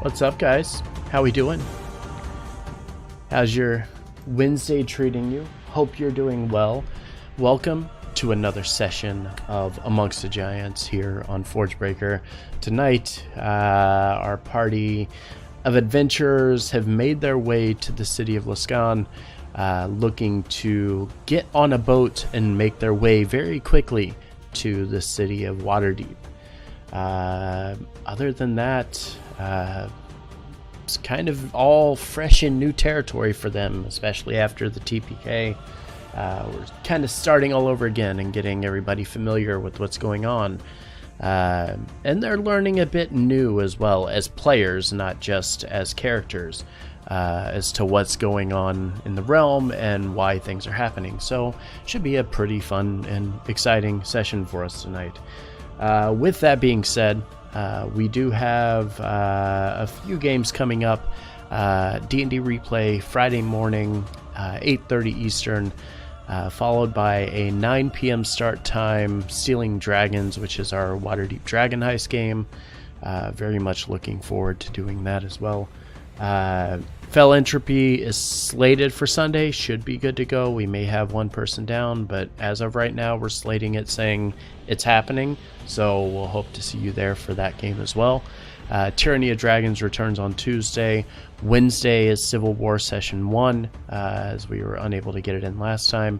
What's up, guys? How we doing? How's your Wednesday treating you? Hope you're doing well. Welcome to another session of Amongst the Giants here on Forgebreaker. Tonight, our party of adventurers have made their way to the city of Lascan, looking to get on a boat and make their way very quickly to the city of Waterdeep. Other than that, it's kind of all fresh and new territory for them, especially after the TPK. We're kind of starting all over again and getting everybody familiar with what's going on. And they're learning a bit new as well as players, not just as characters, as to what's going on in the realm and why things are happening. So should be a pretty fun and exciting session for us tonight. With that being said, we do have a few games coming up. D&D replay Friday morning, 8:30 Eastern, followed by a 9 p.m. start time, Stealing Dragons, which is our Waterdeep Dragon Heist game. Very much looking forward to doing that as well. Fell Entropy is slated for Sunday, should be good to go. We may have one person down, but as of right now, we're slating it saying it's happening, so we'll hope to see you there for that game as well. Tyranny of Dragons returns on Tuesday. Wednesday is Civil War Session 1, as we were unable to get it in last time.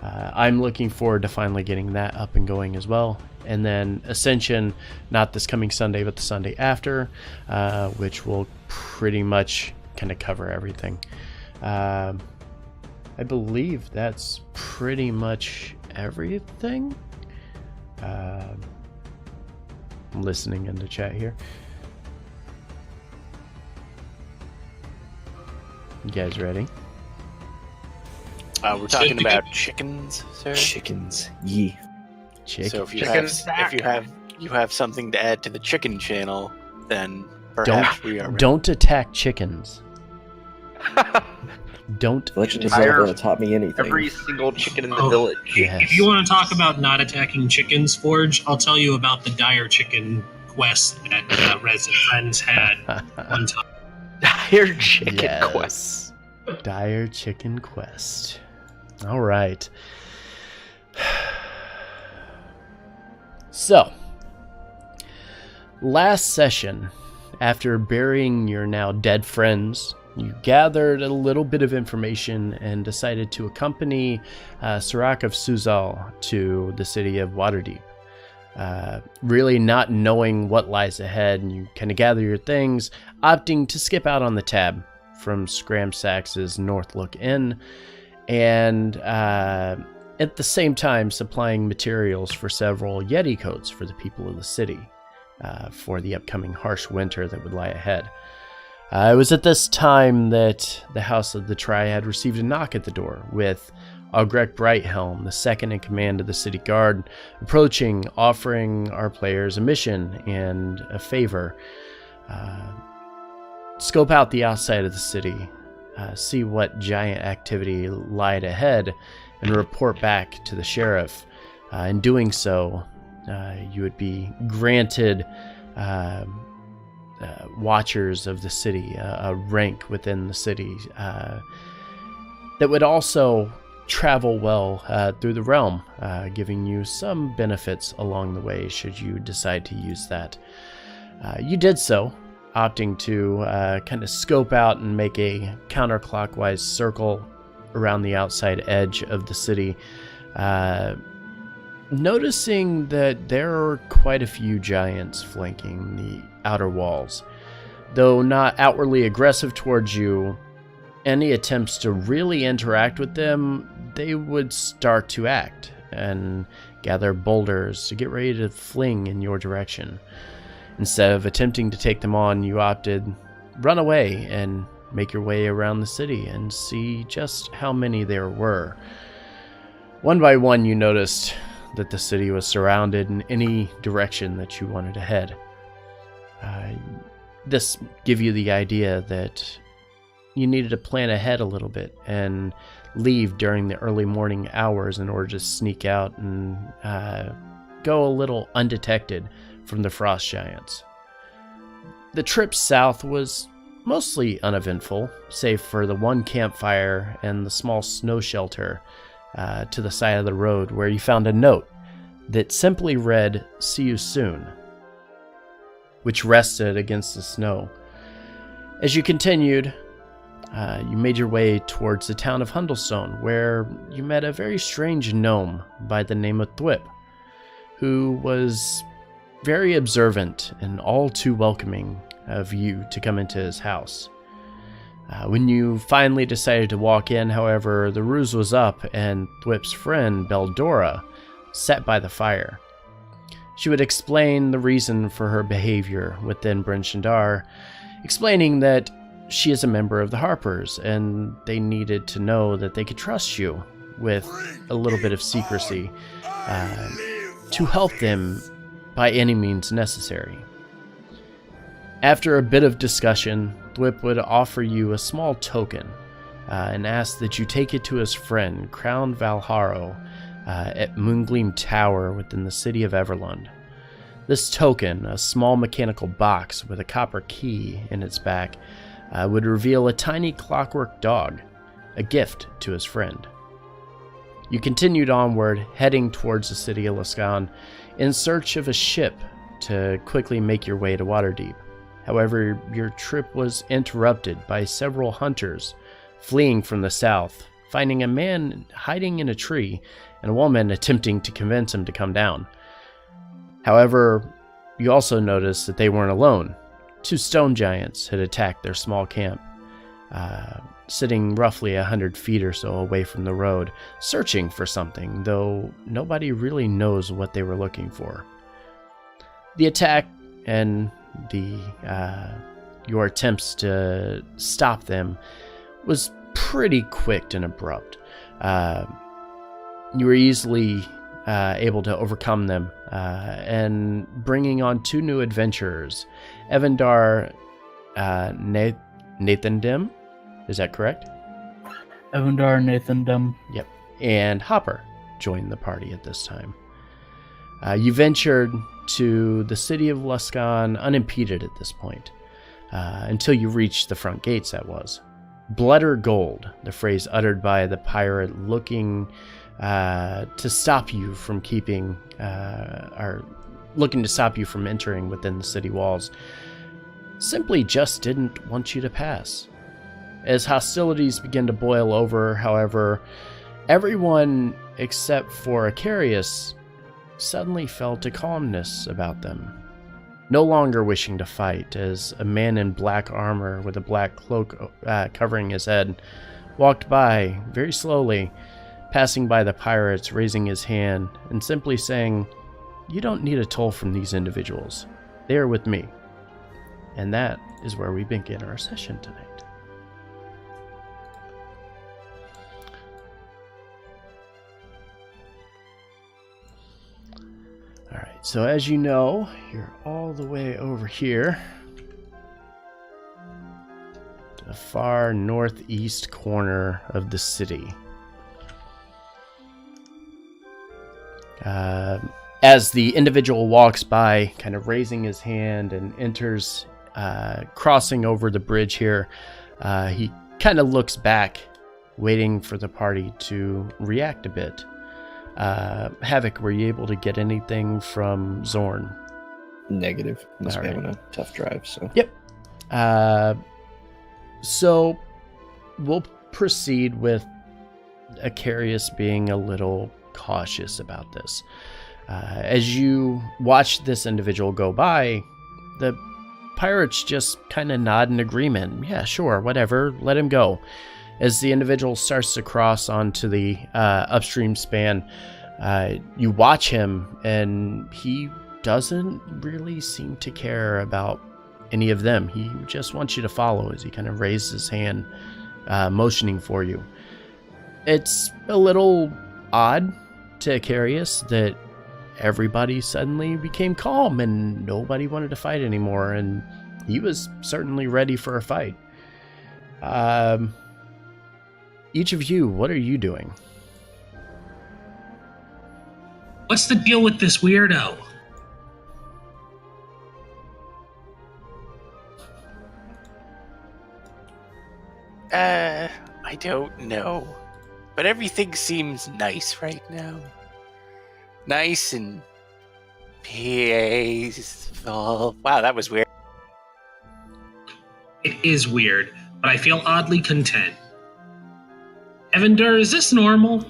I'm looking forward to finally getting that up and going as well. And then Ascension, not this coming Sunday, but the Sunday after, which will pretty much kind of cover everything. I believe that's pretty much everything. I'm listening in the chat here. You guys ready? We're talking about chickens, sir. Chickens, yeah. Chicken. So if you have something to add to the chicken channel, then perhaps we are ready. Don't attack chickens. Don't. Legend of Zelda taught me anything. Every single chicken in the village. Yes. If you want to talk about not attacking chickens, Forge, I'll tell you about the dire chicken quest that Rez and Friends had one time. Dire chicken Yes. quest. Dire Chicken Quest. All right. So, last session, after burying your now dead friends, you gathered a little bit of information and decided to accompany Sirach of Suzal to the city of Waterdeep. Really not knowing what lies ahead, and you kind of gather your things, opting to skip out on the tab from Scramsax's Northlook Inn, and at the same time supplying materials for several Yeti coats for the people of the city for the upcoming harsh winter that would lie ahead. It was at this time that the House of the Triad received a knock at the door, with Augrek Brighthelm, the second in command of the city guard, approaching, offering our players a mission and a favor. Scope out the outside of the city, see what giant activity lied ahead, and report back to the sheriff. In doing so, you would be granted watchers of the city, a rank within the city that would also travel well through the realm, giving you some benefits along the way should you decide to use that. You did so, opting to kind of scope out and make a counterclockwise circle around the outside edge of the city, noticing that there are quite a few giants flanking the outer walls. Though not outwardly aggressive towards you, any attempts to really interact with them, they would start to act and gather boulders to get ready to fling in your direction. Instead of attempting to take them on, you opted run away and make your way around the city and see just how many there were. One by one, you noticed that the city was surrounded in any direction that you wanted to head. This give you the idea that you needed to plan ahead a little bit and leave during the early morning hours in order to sneak out and go a little undetected from the frost giants. The trip south was mostly uneventful, save for the one campfire and the small snow shelter to the side of the road where you found a note that simply read, "See you soon," which rested against the snow. As you continued, you made your way towards the town of Hundlestone, where you met a very strange gnome by the name of Thwip, who was very observant and all too welcoming of you to come into his house. When you finally decided to walk in, however, the ruse was up, and Thwip's friend, Beldora, sat by the fire. She would explain the reason for her behavior within Bryn Shindar, explaining that she is a member of the Harpers, and they needed to know that they could trust you with a little bit of secrecy to help them by any means necessary. After a bit of discussion, Thwip would offer you a small token and ask that you take it to his friend, Crown Valharo, at Moongleam Tower within the city of Everlund. This token, a small mechanical box with a copper key in its back, would reveal a tiny clockwork dog, a gift to his friend. You continued onward, heading towards the city of Laskan, in search of a ship to quickly make your way to Waterdeep. However, your trip was interrupted by several hunters fleeing from the south, finding a man hiding in a tree and a woman attempting to convince him to come down. However, you also noticed that they weren't alone. 2 stone giants had attacked their small camp, sitting roughly 100 feet or so away from the road, searching for something, though nobody really knows what they were looking for. The attack and your attempts to stop them was pretty quick and abrupt. You were easily able to overcome them, and bringing on 2 new adventurers, Evandar Nathandim, is that correct? Evandar Nathandim. Yep. And Hopper joined the party at this time. You ventured to the city of Luskan unimpeded at this point, until you reached the front gates, that was. Blood or gold, the phrase uttered by the pirate looking to stop you from looking to stop you from entering within the city walls, simply just didn't want you to pass. As hostilities began to boil over, however, everyone except for Acarius suddenly felt a calmness about them, no longer wishing to fight, as a man in black armor with a black cloak covering his head walked by very slowly, passing by the pirates, raising his hand and simply saying, "You don't need a toll from these individuals. They are with me." And that is where we begin our session tonight. Alright, so as you know, you're all the way over here to the far northeast corner of the city. As the individual walks by, kind of raising his hand and enters, crossing over the bridge here, he kind of looks back, waiting for the party to react a bit. Havoc, were you able to get anything from Zorn? Negative. Must be Alright. having a tough drive, so. Yep. So we'll proceed with Acarius being a little cautious about this. As you watch this individual go by, the pirates just kind of nod in agreement. Yeah, sure, whatever, let him go. As the individual starts to cross onto the upstream span, you watch him, and he doesn't really seem to care about any of them. He just wants you to follow as he kind of raises his hand, motioning for you. It's a little odd to Acarius that everybody suddenly became calm and nobody wanted to fight anymore, and he was certainly ready for a fight. Each of you, what are you doing? What's the deal with this weirdo? I don't know. But everything seems nice right now. Nice and peaceful. Wow, that was weird. It is weird, but I feel oddly content. Evander, is this normal?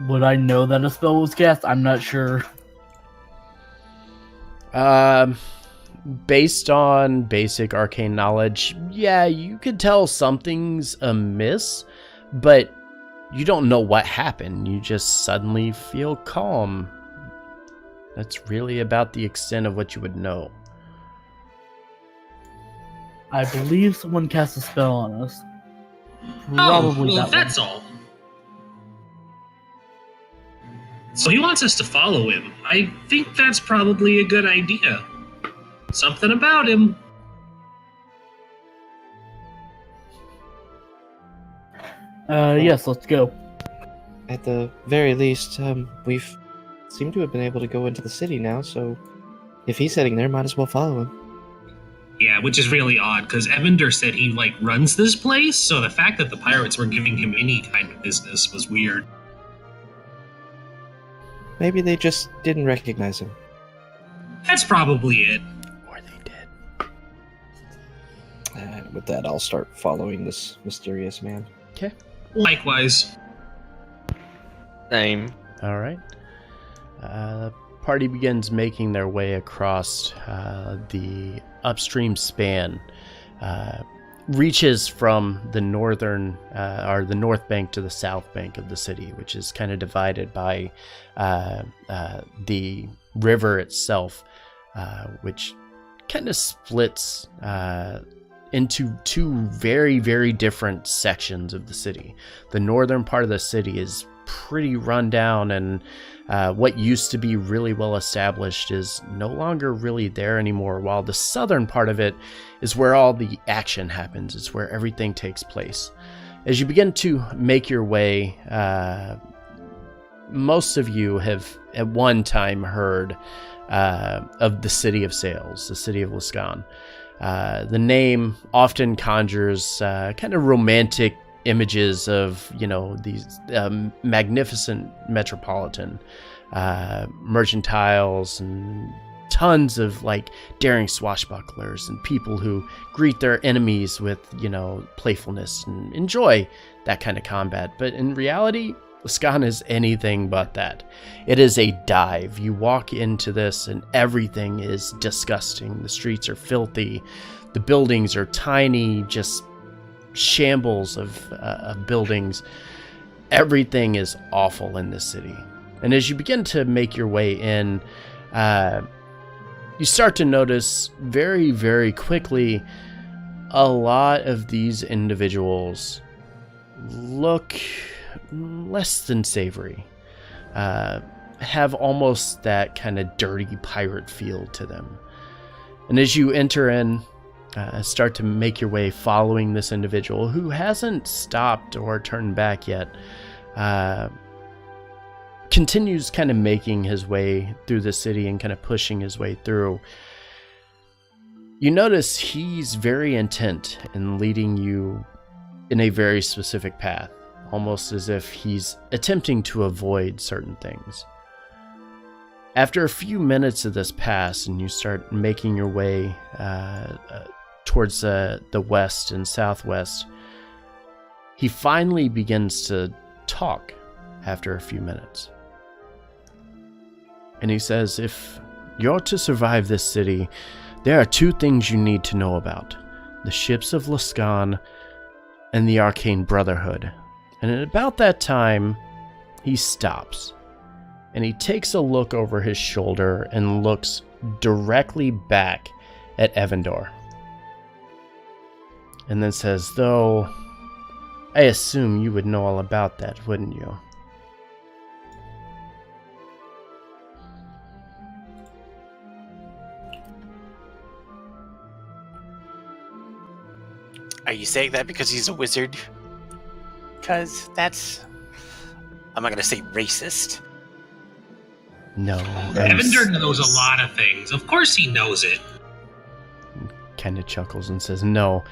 Would I know that a spell was cast? I'm not sure. Based on basic arcane knowledge, yeah, you could tell something's amiss, but you don't know what happened. You just suddenly feel calm. That's really about the extent of what you would know. I believe someone cast a spell on us. Oh, Probably well, that that's all. So he wants us to follow him. I think that's probably a good idea. Something about him. Yes, let's go. At the very least, we've seemed to have been able to go into the city now, so if he's heading there, might as well follow him. Yeah, which is really odd, because Evander said he, runs this place, so the fact that the pirates were giving him any kind of business was weird. Maybe they just didn't recognize him. That's probably it. Or they did. And with that, I'll start following this mysterious man. Okay. Likewise. Same. All right. The party begins making their way across the upstream span. Reaches from the northern or the north bank to the south bank of the city, which is kind of divided by the river itself, which kind of splits into two very, very different sections of the city. The northern part of the city is pretty run down, and what used to be really well established is no longer really there anymore, while the southern part of it is where all the action happens. It's where everything takes place. As you begin to make your way, most of you have at one time heard of the City of Sails, the City of Lascan. The name often conjures kind of romantic images of, these magnificent metropolitan mercantiles and tons of daring swashbucklers and people who greet their enemies with, playfulness and enjoy that kind of combat. But in reality, Lascan is anything but that. It is a dive. You walk into this and everything is disgusting. The streets are filthy. The buildings are tiny, just shambles of buildings. Everything is awful in this city. And as you begin to make your way in, you start to notice very, very quickly a lot of these individuals look less than savory, have almost that kind of dirty pirate feel to them. And as you enter in, start to make your way following this individual who hasn't stopped or turned back yet, continues kind of making his way through the city and kind of pushing his way through. You notice he's very intent in leading you in a very specific path, almost as if he's attempting to avoid certain things. After a few minutes of this pass and you start making your way towards the west and southwest, he finally begins to talk after a few minutes. And he says, if you're to survive this city, there are two things you need to know about: the ships of Lascan and the Arcane Brotherhood. And at about that time, he stops. And he takes a look over his shoulder and looks directly back at Evander. And then says, though, I assume you would know all about that, wouldn't you? Are you saying that because he's a wizard? Because that's... I'm not going to say racist. No. Evander knows a lot of things. Of course he knows it. Kind of chuckles and says, no,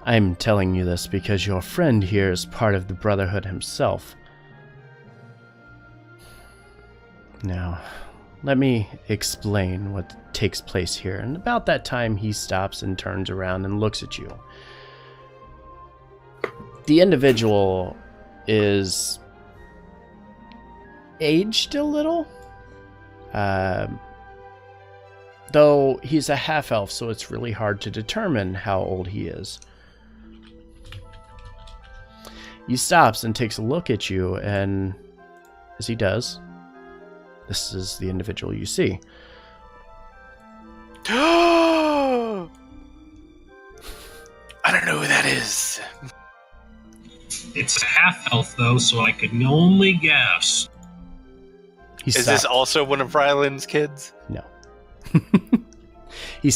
I'm telling you this because your friend here is part of the Brotherhood himself. Now, let me explain what takes place here. And about that time, he stops and turns around and looks at you. The individual is aged a little. Though he's a half-elf, so it's really hard to determine how old he is. He stops and takes a look at you, and as he does, this is the individual you see. I don't know who that is. It's a half-elf, though, so I could only guess. Is this also one of Ryland's kids? No. He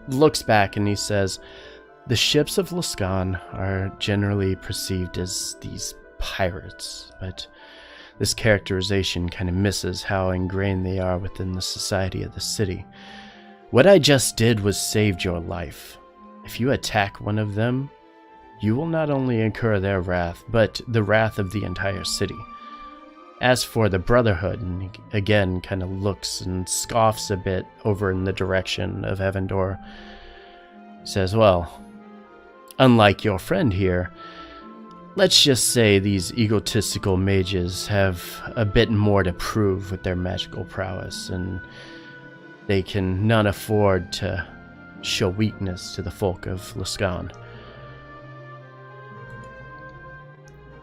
looks back and he says, the ships of Luskan are generally perceived as these pirates, but this characterization kind of misses how ingrained they are within the society of the city. What I just did was saved your life. If you attack one of them, you will not only incur their wrath, but the wrath of the entire city. As for the Brotherhood, and he again kind of looks and scoffs a bit over in the direction of Evander, says, well, unlike your friend here, let's just say these egotistical mages have a bit more to prove with their magical prowess, and they can none afford to show weakness to the folk of Luskan.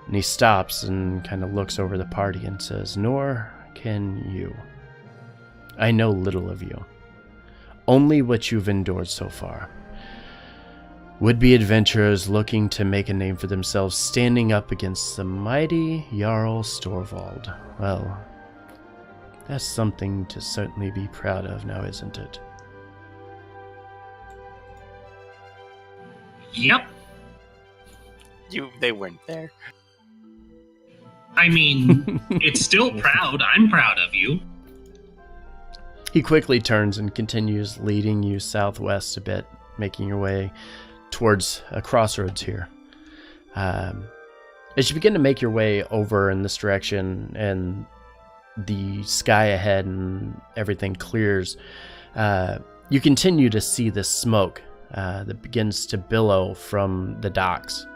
And he stops and kind of looks over the party and says, nor can you. I know little of you. Only what you've endured so far. Would-be adventurers looking to make a name for themselves standing up against the mighty Jarl Storvald. Well, that's something to certainly be proud of now, isn't it? Yep. They weren't there. I mean, it's still proud. I'm proud of you. He quickly turns and continues leading you southwest a bit, making your way towards a crossroads here. As you begin to make your way over in this direction and the sky ahead and everything clears, you continue to see this smoke that begins to billow from the docks.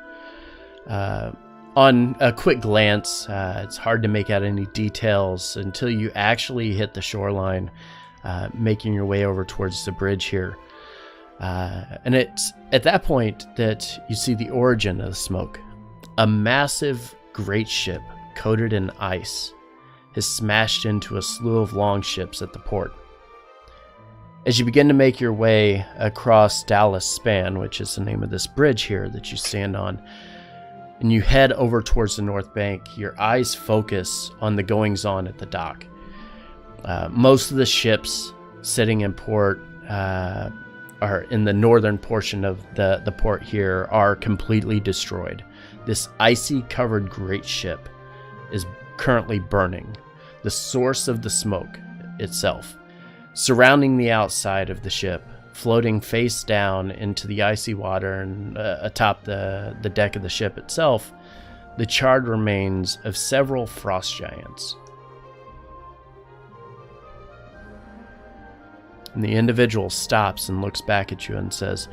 On a quick glance, it's hard to make out any details until you actually hit the shoreline, making your way over towards the bridge here. And it's at that point that you see the origin of the smoke. A massive great ship coated in ice has smashed into a slew of longships at the port. As you begin to make your way across Dallas Span, which is the name of this bridge here that you stand on, and you head over towards the north bank, your eyes focus on the goings-on at the dock. Most of the ships sitting in port are in the northern portion of the port here are completely destroyed. This icy covered great ship is currently burning, the source of the smoke itself. Surrounding the outside of the ship, floating face down into the icy water and atop the deck of the ship itself, the charred remains of several frost giants. And the individual stops and looks back at you and says,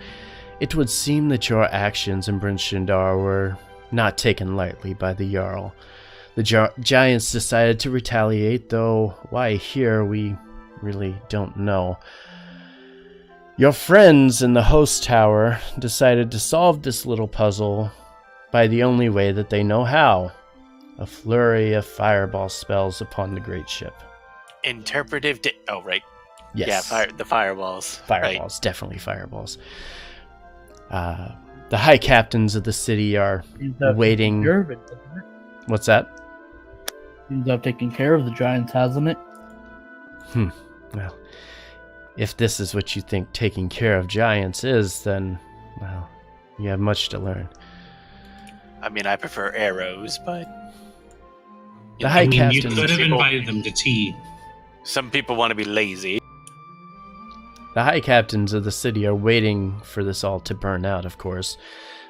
"It would seem that your actions in Bryn Shindar were not taken lightly by the Jarl. The giants decided to retaliate, though why here we really don't know. Your friends in the host tower decided to solve this little puzzle by the only way that they know how. A flurry of fireball spells upon the great ship." Interpretive. Oh, right. Yes. Yeah, the fireballs. Fireballs, right. Definitely fireballs. The high captains of the city are waiting. Care of it, doesn't it? What's that? Seems to have taken care of the giants, hasn't it? Well, if this is what you think taking care of giants is, then, well, you have much to learn. I mean, I prefer arrows, but The high You captains. could have invited them to tea. Some people want to be lazy. The high captains of the city are waiting for this all to burn out, of course.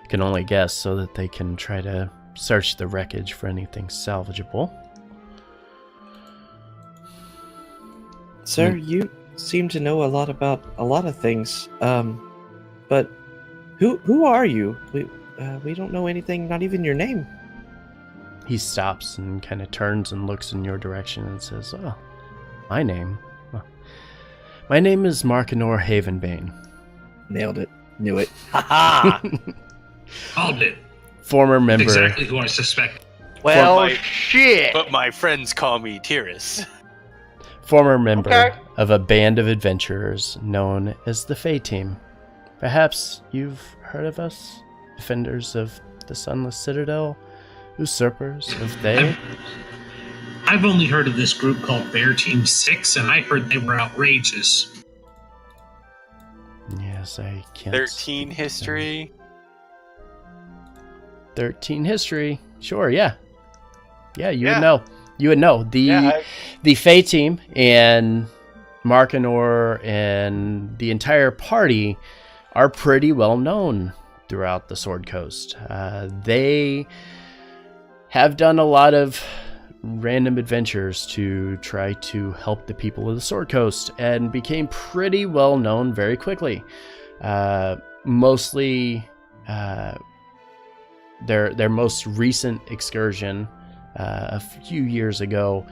Can only guess, so that they can try to search the wreckage for anything salvageable. Sir, you seem to know a lot about a lot of things. But who are you? We don't know anything, not even your name. He stops and kind of turns and looks in your direction and says, "Oh, my name? Well, my name is Markinor Havenbane. Nailed it. Knew it. Haha! Called it. Former member." Exactly who I suspect. Well, my- shit! But my friends call me Tyrus. Former member Okay. of a band of adventurers known as the Fae Team. Perhaps you've heard of us? Defenders of the Sunless Citadel? Usurpers of they? I've only heard of this group called Bear Team 6, and I heard they were outrageous. Yes, I can't. 13 history. 13 history. Sure, yeah. Yeah, you Yeah. would know. You would know. The Fae Team and Markinor and the entire party are pretty well known throughout the Sword Coast. They have done a lot of random adventures to try to help the people of the Sword Coast and became pretty well known very quickly. Mostly their most recent excursion a few years ago,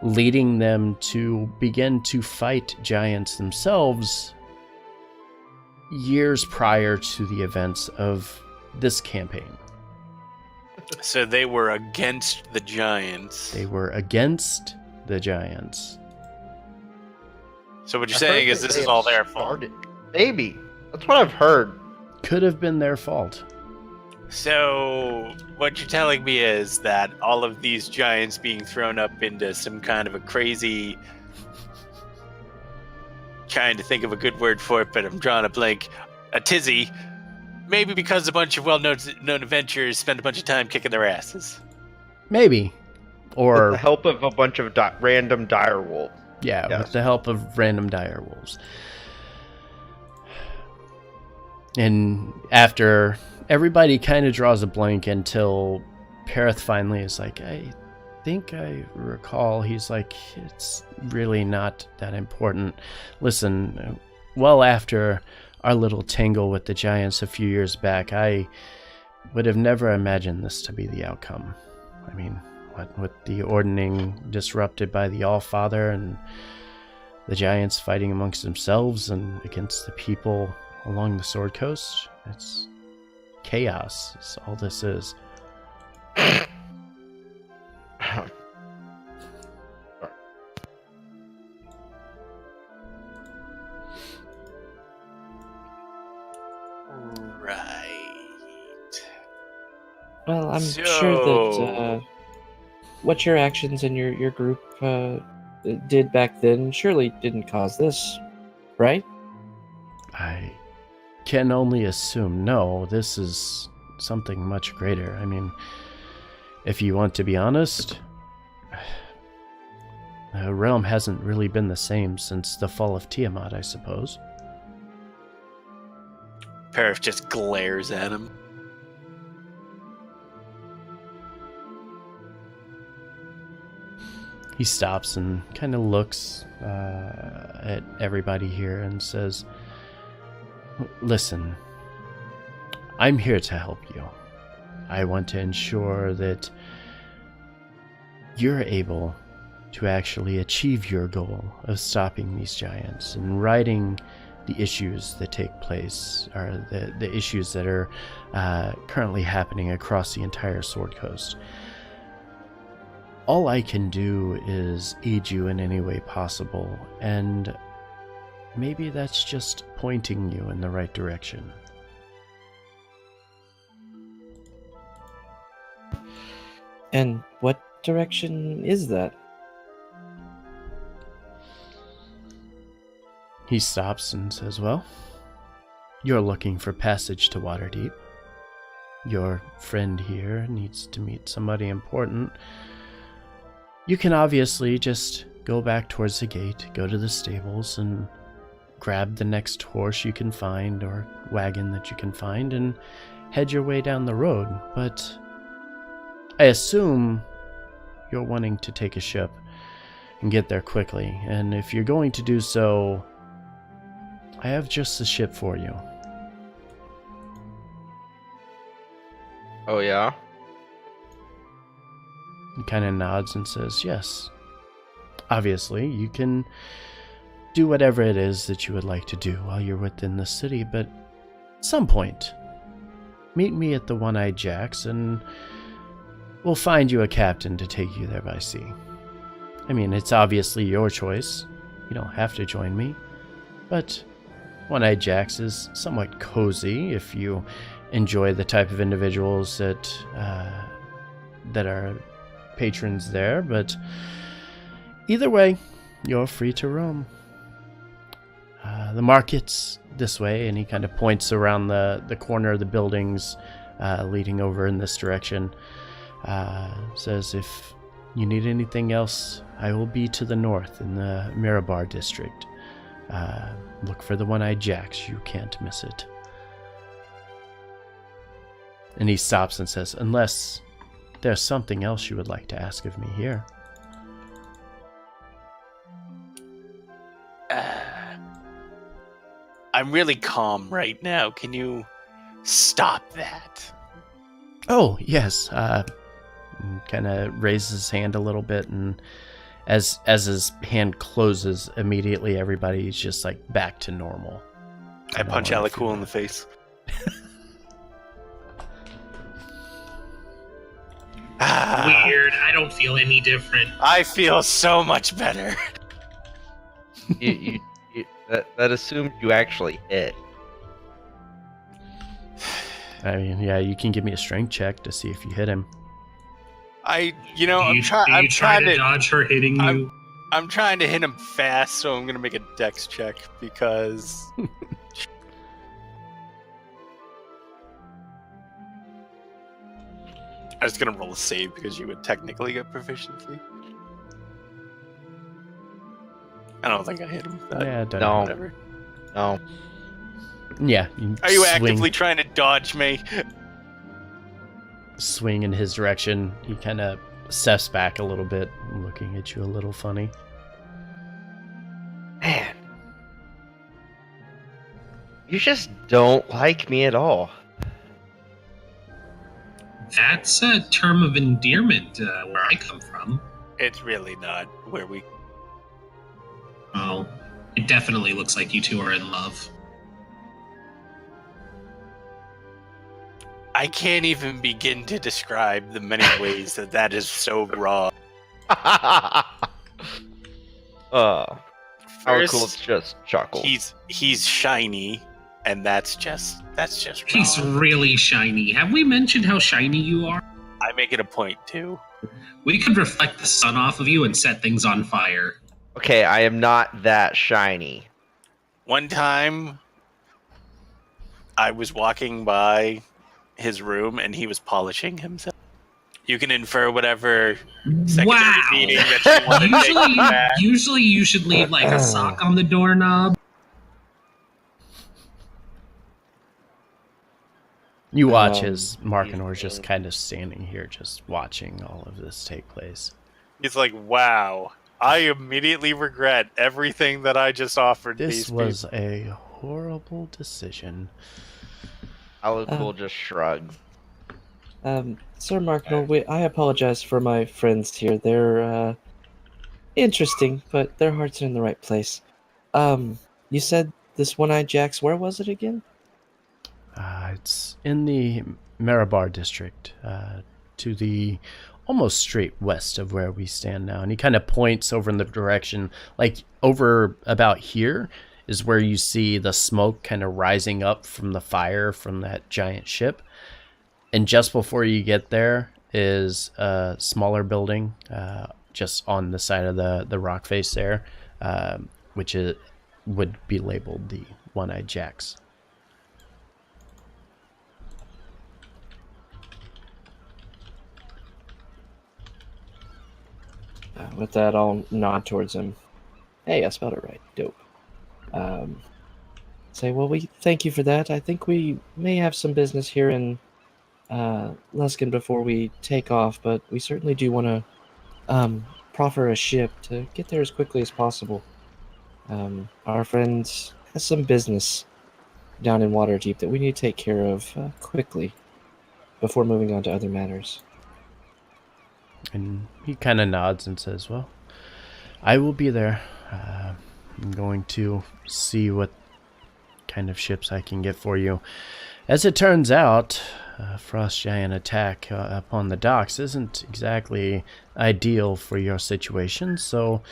leading them to begin to fight giants themselves years prior to the events of this campaign. So they were against the giants. They were against the giants. So what you're I've saying heard is that this they is have all their fault. started- Maybe. That's what I've heard. Could have been their fault. So what you're telling me is that all of these giants being thrown up into some kind of a crazy, trying to think of a good word for it, but I'm drawing a blank, a tizzy, maybe because a bunch of well-known adventurers spend a bunch of time kicking their asses. Maybe. With Or, the help of a bunch of random dire wolves. yeah, Yes. with the help of random dire wolves. And after everybody kind of draws a blank until Perith finally is like, I think I recall. He's like, it's really not that important. Listen, well after our little tangle with the giants a few years back, I would have never imagined this to be the outcome. I mean, what with the ordning disrupted by the Allfather and the giants fighting amongst themselves and against the people along the Sword Coast, it's chaos. It's all this is. Right. Well, I'm So- sure that what your actions and your group did back then surely didn't cause this, right? I can only assume. No, this is something much greater. I mean, if you want to be honest, the realm hasn't really been the same since the fall of Tiamat, I suppose. Perif just glares at him. He stops and kind of looks at everybody here and says, listen, I'm here to help you. I want to ensure that you're able to actually achieve your goal of stopping these giants and righting the issues that take place, or the issues that are currently happening across the entire Sword Coast. All I can do is aid you in any way possible, and maybe that's just pointing you in the right direction. And what direction is that? He stops and says, well, you're looking for passage to Waterdeep. Your friend here needs to meet somebody important. You can obviously just go back towards the gate, go to the stables, and grab the next horse you can find or wagon that you can find and head your way down the road. But I assume you're wanting to take a ship and get there quickly. And if you're going to do so, I have just the ship for you. Oh yeah. He kind of nods and says, yes. Obviously, you can do whatever it is that you would like to do while you're within the city, but at some point, meet me at the One-Eyed Jack's and we'll find you a captain to take you there by sea. I mean, it's obviously your choice. You don't have to join me, but One-Eyed Jack's is somewhat cozy if you enjoy the type of individuals that are patrons there, but either way, you're free to roam. The market's this way, and he kind of points around the corner of the buildings leading over in this direction. Says, if you need anything else, I will be to the north in the Mirabar district. Look for the One-Eyed Jacks. You can't miss it. And he stops and says, unless there's something else you would like to ask of me here. I'm really calm right now. Can you stop that? Oh, yes. Kind of raises his hand a little bit, and as his hand closes, immediately everybody's just like back to normal. I punch Alacool in the face. Weird. I don't feel any different. I feel so much better. That assumed you actually hit. I mean, yeah, you can give me a strength check to see if you hit him. I'm Do you trying try to to dodge her hitting you? I'm trying to hit him fast, so I'm gonna make a dex check because I was gonna roll a save because you would technically get proficiency. I don't think I hit him with that. Yeah, don't No. Whatever. No. Yeah. Are you swing, actively trying to dodge me? swing in his direction? He kind of steps back a little bit, looking at you a little funny. Man. You just don't like me at all. That's a term of endearment where I come from. It's really not where we. Well, it definitely looks like you two are in love. I can't even begin to describe the many ways that is so wrong. Alacool just chuckled. He's shiny, and that's just wrong. He's really shiny. Have we mentioned how shiny you are? I make it a point too. We could reflect the sun off of you and set things on fire. Okay, I am not that shiny. One time, I was walking by his room, and he was polishing himself. You can infer whatever secondary Wow. meaning that you want to take from that. Usually you should leave like a sock on the doorknob. You watch as Markinor's just kind of standing here, just watching all of this take place. He's like, wow, I immediately regret everything that I just offered This these was people. a horrible decision. Alacool just shrugged. Sir Marknor, I apologize for my friends here. They're interesting, but their hearts are in the right place. You said this One-Eyed Jack's, where was it again? It's in the Mirabar district, to the almost straight west of where we stand now. And he kind of points over in the direction, like over about here is where you see the smoke kind of rising up from the fire from that giant ship. And just before you get there is a smaller building, just on the side of the rock face there, which would be labeled the One-Eyed Jack's. With that, I'll nod towards him. Hey, I spelled it right. Dope. Say, well, we thank you for that. I think we may have some business here in Luskin before we take off, but we certainly do want to proffer a ship to get there as quickly as possible. Our friend has some business down in Waterdeep that we need to take care of quickly before moving on to other matters. And he kind of nods and says, well, I will be there. I'm going to see what kind of ships I can get for you. As it turns out, Frost Giant attack upon the docks isn't exactly ideal for your situation, so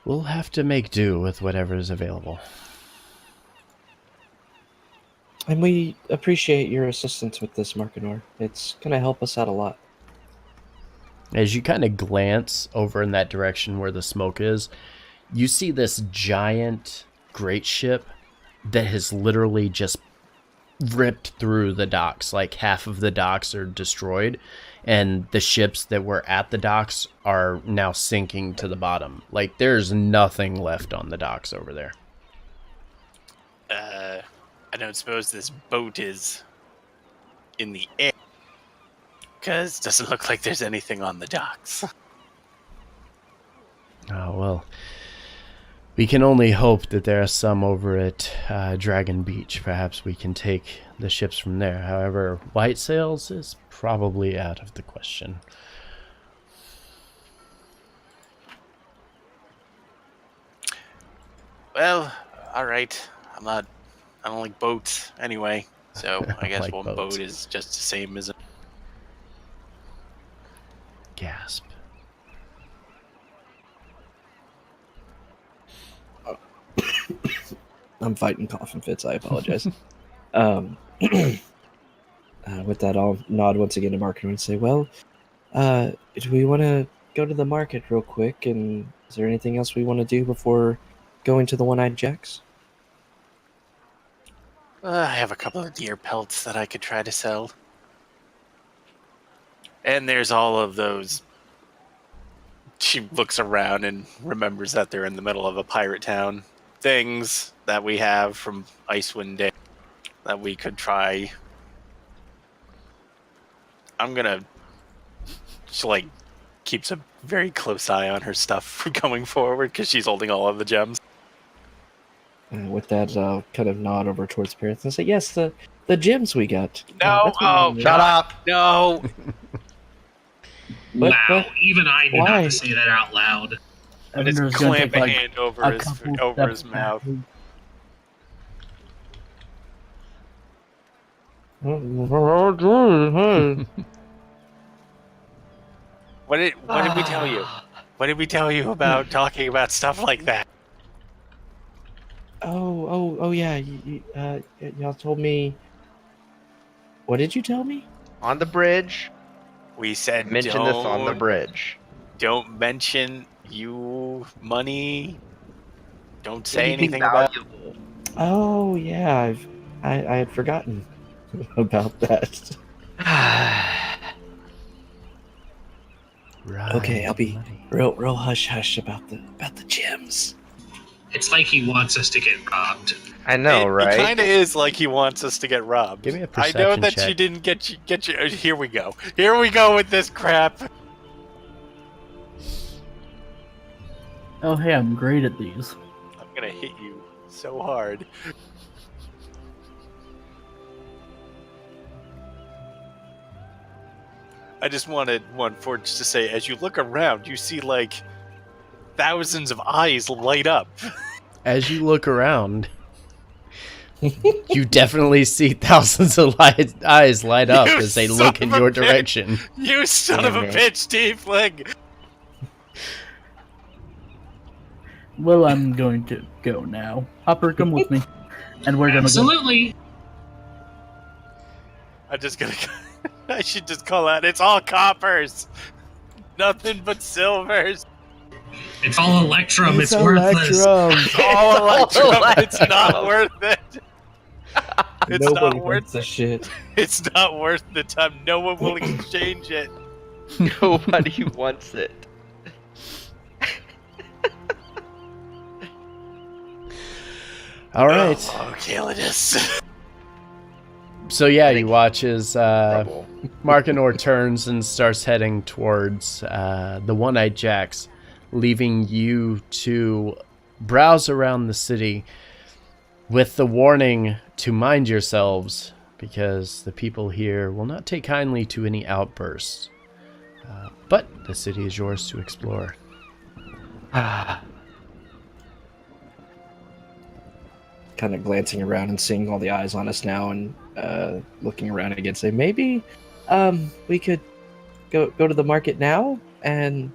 we'll have to make do with whatever is available. And we appreciate your assistance with this, Markinor. It's going to help us out a lot. As you kind of glance over in that direction where the smoke is, you see this giant great ship that has literally just ripped through the docks. Like half of the docks are destroyed, and the ships that were at the docks are now sinking to the bottom. Like there's nothing left on the docks over there. I don't suppose this boat is in the air, because it doesn't look like there's anything on the docks. Oh, well, we can only hope that there are some over at Dragon Beach. Perhaps we can take the ships from there. However, white sails is probably out of the question. Well, all right. I don't like boats anyway, so I guess Like one boats. boat is just the same as. Gasp. I'm fighting coughing fits. I apologize. With that, I'll nod once again to Markinor and say, well, do we want to go to the market real quick? And is there anything else we want to do before going to the One-Eyed Jacks? I have a couple of deer pelts that I could try to sell. And there's all of those. She looks around and remembers that they're in the middle of a pirate town. Things that we have from Icewind Dale that we could try. She like keeps a very close eye on her stuff going forward because she's holding all of the gems. With that, I'll kind of nod over towards Parents and say, yes, the gems we got. No, That's what we need. Shut up! No. But- wow, but even I did why? not say that out loud. And it's Evander's gonna clamp take, a like, hand over a his couple his steps mouth. backward. What did we tell you? What did we tell you about talking about stuff like that? Oh, yeah. Y'all told me. What did you tell me? On the bridge. We said Mention this on the bridge. Don't mention you money. Don't say Anything anything about. valuable. Oh, yeah. I had forgotten about that. Right. Okay, I'll be money. real hush hush about the gems. It's like he wants us to get robbed. I know, It right? kind of is like he wants us to get robbed. Give me a I know perception that check. she didn't get you. Here we go. Here we go with this crap. Oh, hey, I'm great at these. I'm gonna hit you so hard. I just wanted one Forge to say, as you look around, you see like thousands of eyes light up. As you look around, you definitely see thousands of eyes light up You as they son look in of a your bitch. direction. You son of a Damn it. bitch, Tiefling! Well, I'm going to go now. Hopper, come with me. And we're gonna go. Absolutely. I'm just gonna. I should just call out. It's all coppers. Nothing but silvers. It's all Electrum. It's, It's worthless. Electrum. It's all Electrum. It's not worth it. It's Nobody not worth wants the shit. It's not worth the time. No one will exchange it. Nobody wants it. All right. Oh, Calidus. So yeah, I you think- watch as Trouble. Markinor turns and starts heading towards the One-Eyed Jacks, leaving you to browse around the city with the warning to mind yourselves, because the people here will not take kindly to any outbursts. But the city is yours to explore. Kind of glancing around and seeing all the eyes on us now, and looking around again, say maybe we could go to the market now and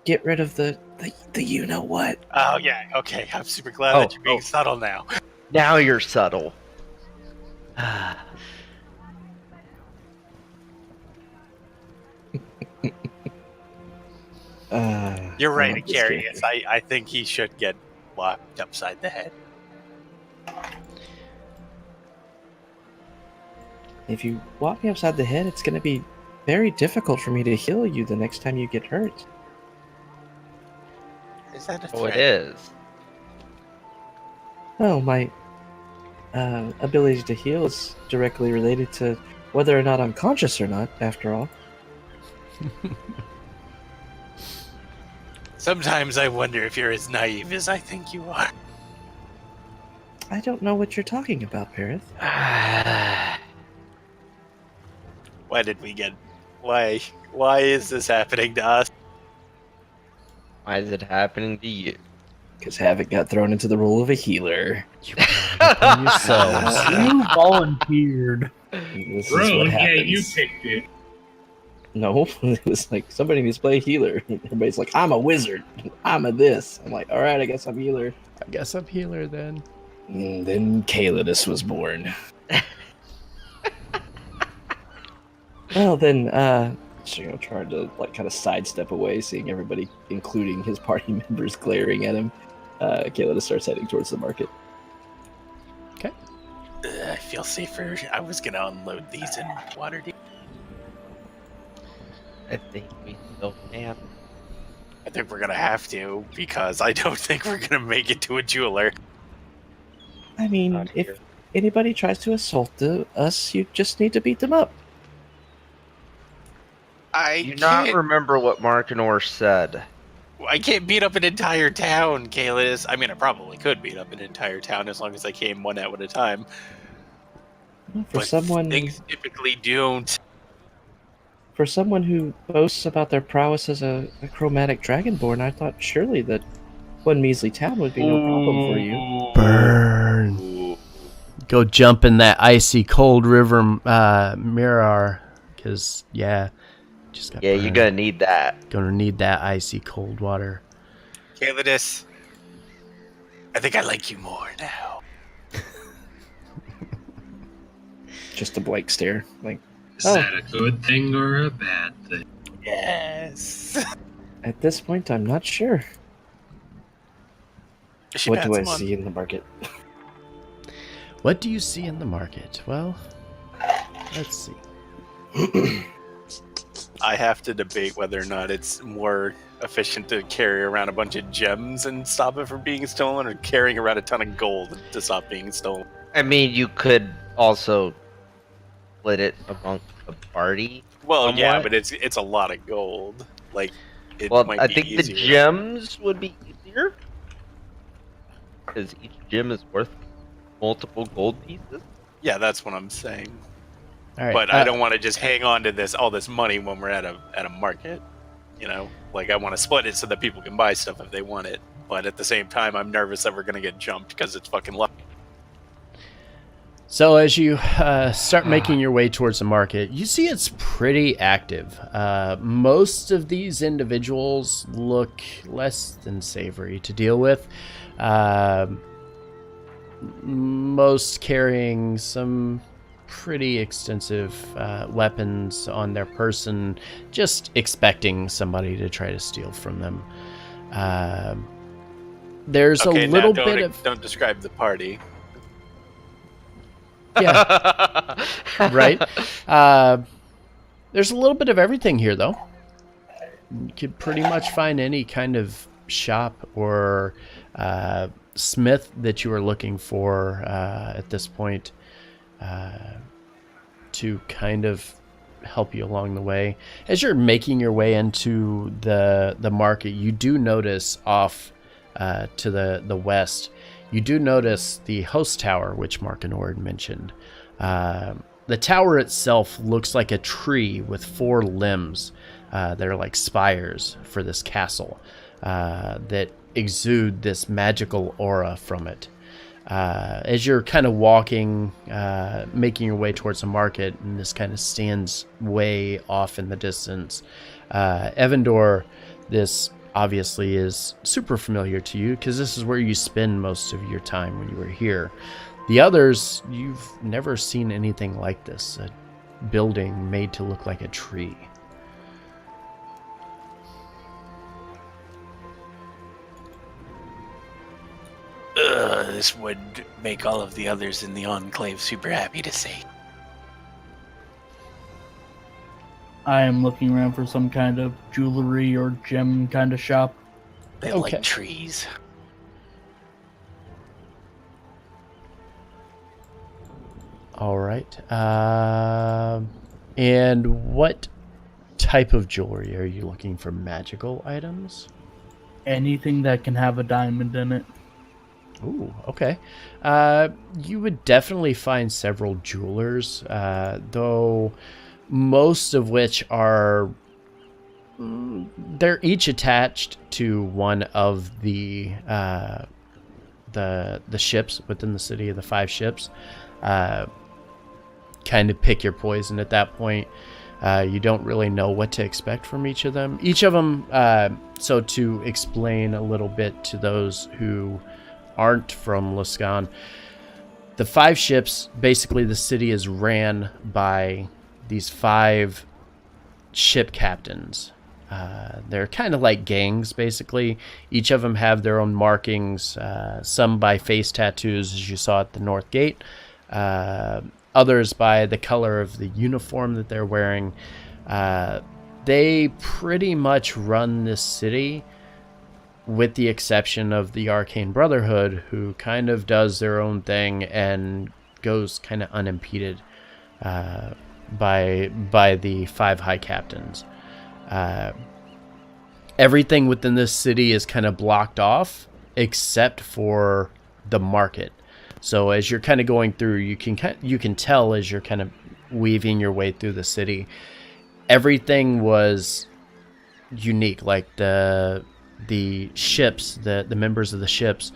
get rid of the you know what. Oh yeah, okay. I'm super glad Oh, that you're being oh. subtle now. Now you're subtle. You're I right, love this Acarius. character. I think he should get whacked upside the head. If you walk me upside the head, it's going to be very difficult for me to heal you the next time you get hurt. Is that a Oh, it threat? is. Oh, my ability to heal is directly related to whether or not I'm conscious or not, after all. Sometimes I wonder if you're as naive as I think you are. I don't know what you're talking about, Parith. Why did we get... Why is this happening to us? Why is it happening to you? Because Havoc got thrown into the role of a healer. You brought it upon yourselves. You volunteered. This is Bro, what yeah, happens. you picked it. No, it was like, somebody needs to play a healer. Everybody's like, I'm a wizard. I'm a this. I'm like, all right, I guess I'm healer. I guess I'm healer then. And then Calidus was born. Well, then, trying to like kind of sidestep away, seeing everybody, including his party members, glaring at him. Calidus starts heading towards the market. I feel safer. I was gonna unload these in Waterdeep. I think we still can. I think we're gonna have to, because I don't think we're gonna make it to a jeweler. I mean, Not if here. anybody tries to assault us, you just need to beat them up. I Do you can't, not remember what Markinor said? I can't beat up an entire town, Kalis. I mean, I probably could beat up an entire town as long as I came one out at a time. For But someone, things typically don't. for someone who boasts about their prowess as a chromatic dragonborn, I thought surely that one measly town would be no problem for you. Burn. Go jump in that icy cold river mirror, because yeah, just got Yeah, you're burned. gonna need that. Gonna need that icy cold water. Calidus, I think I like you more now. Just a blank stare. Like, Is Oh. that a good thing or a bad thing? Yes. at this point, I'm not sure. She What pats do I him on- see in the market? What do you see in the market? Well, let's see. I have to debate whether or not it's more efficient to carry around a bunch of gems and stop it from being stolen, or carrying around a ton of gold to stop being stolen. I mean, you could also split it amongst the party. Well, yeah, Somewhat. but it's a lot of gold. Like, it Well, might I be think easier. the gems would be easier. Because each gem is worth multiple gold pieces. Yeah, that's what I'm saying. All right, But I don't want to just hang on to all this money when we're at a market. You know, like, I want to split it so that people can buy stuff if they want it. But at the same time, I'm nervous that we're gonna get jumped because it's fucking luck. So as you start making your way towards the market, you see it's pretty active. Most of these individuals look less than savory to deal with. Most carrying some pretty extensive weapons on their person, just expecting somebody to try to steal from them. There's Okay, a little now bit of... don't describe the party. Yeah, right? There's a little bit of everything here, though. You could pretty much find any kind of shop or smith that you are looking for at this point to kind of help you along the way. As you're making your way into the market, you do notice off to the west, you do notice the host tower, which Mark and Ord mentioned. The tower itself looks like a tree with 4 limbs. They're like spires for this castle that exude this magical aura from it. As you're kind of walking, making your way towards the market, and this kind of stands way off in the distance, Evandor, this obviously is super familiar to you because this is where you spend most of your time when you were here. The others, you've never seen anything like this, a building made to look like a tree. This would make all of the others in the Enclave super happy to see. I am looking around for some kind of jewelry or gem kind of shop. They Okay. like trees. All right. And what type of jewelry are you looking for? Magical items? Anything that can have a diamond in it. Ooh, okay. You would definitely find several jewelers, though most of which are they're each attached to one of the ships within the city of the 5 ships. Kind of pick your poison at that point. You don't really know what to expect from each of them. Each of them, so to explain a little bit to those who aren't from Luskan, the 5 ships, basically the city is ran by these 5 ship captains. They're kind of like gangs, basically. Each of them have their own markings, some by face tattoos, as you saw at the North Gate, others by the color of the uniform that they're wearing. They pretty much run this city, with the exception of the Arcane Brotherhood, who kind of does their own thing and goes kind of unimpeded by the 5 high captains. Everything within this city is kind of blocked off except for the market. So as you're kind of going through, you can tell as you're kind of weaving your way through the city, everything was unique. Like the ships, the members of the ships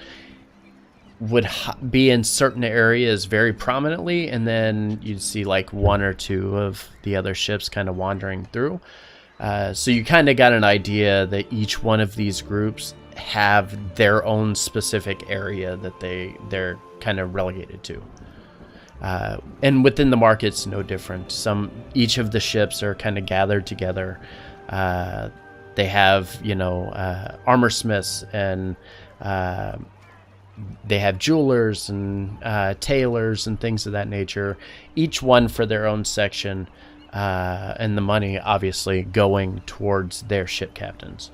would be in certain areas very prominently, and then you'd see like 1 or 2 of the other ships kind of wandering through. So you kind of got an idea that each one of these groups have their own specific area that they're kind of relegated to. And within the market's no different. Each of the ships are kind of gathered together. They have, armor smiths, and they have jewelers and tailors and things of that nature, each one for their own section, and the money obviously going towards their ship captains.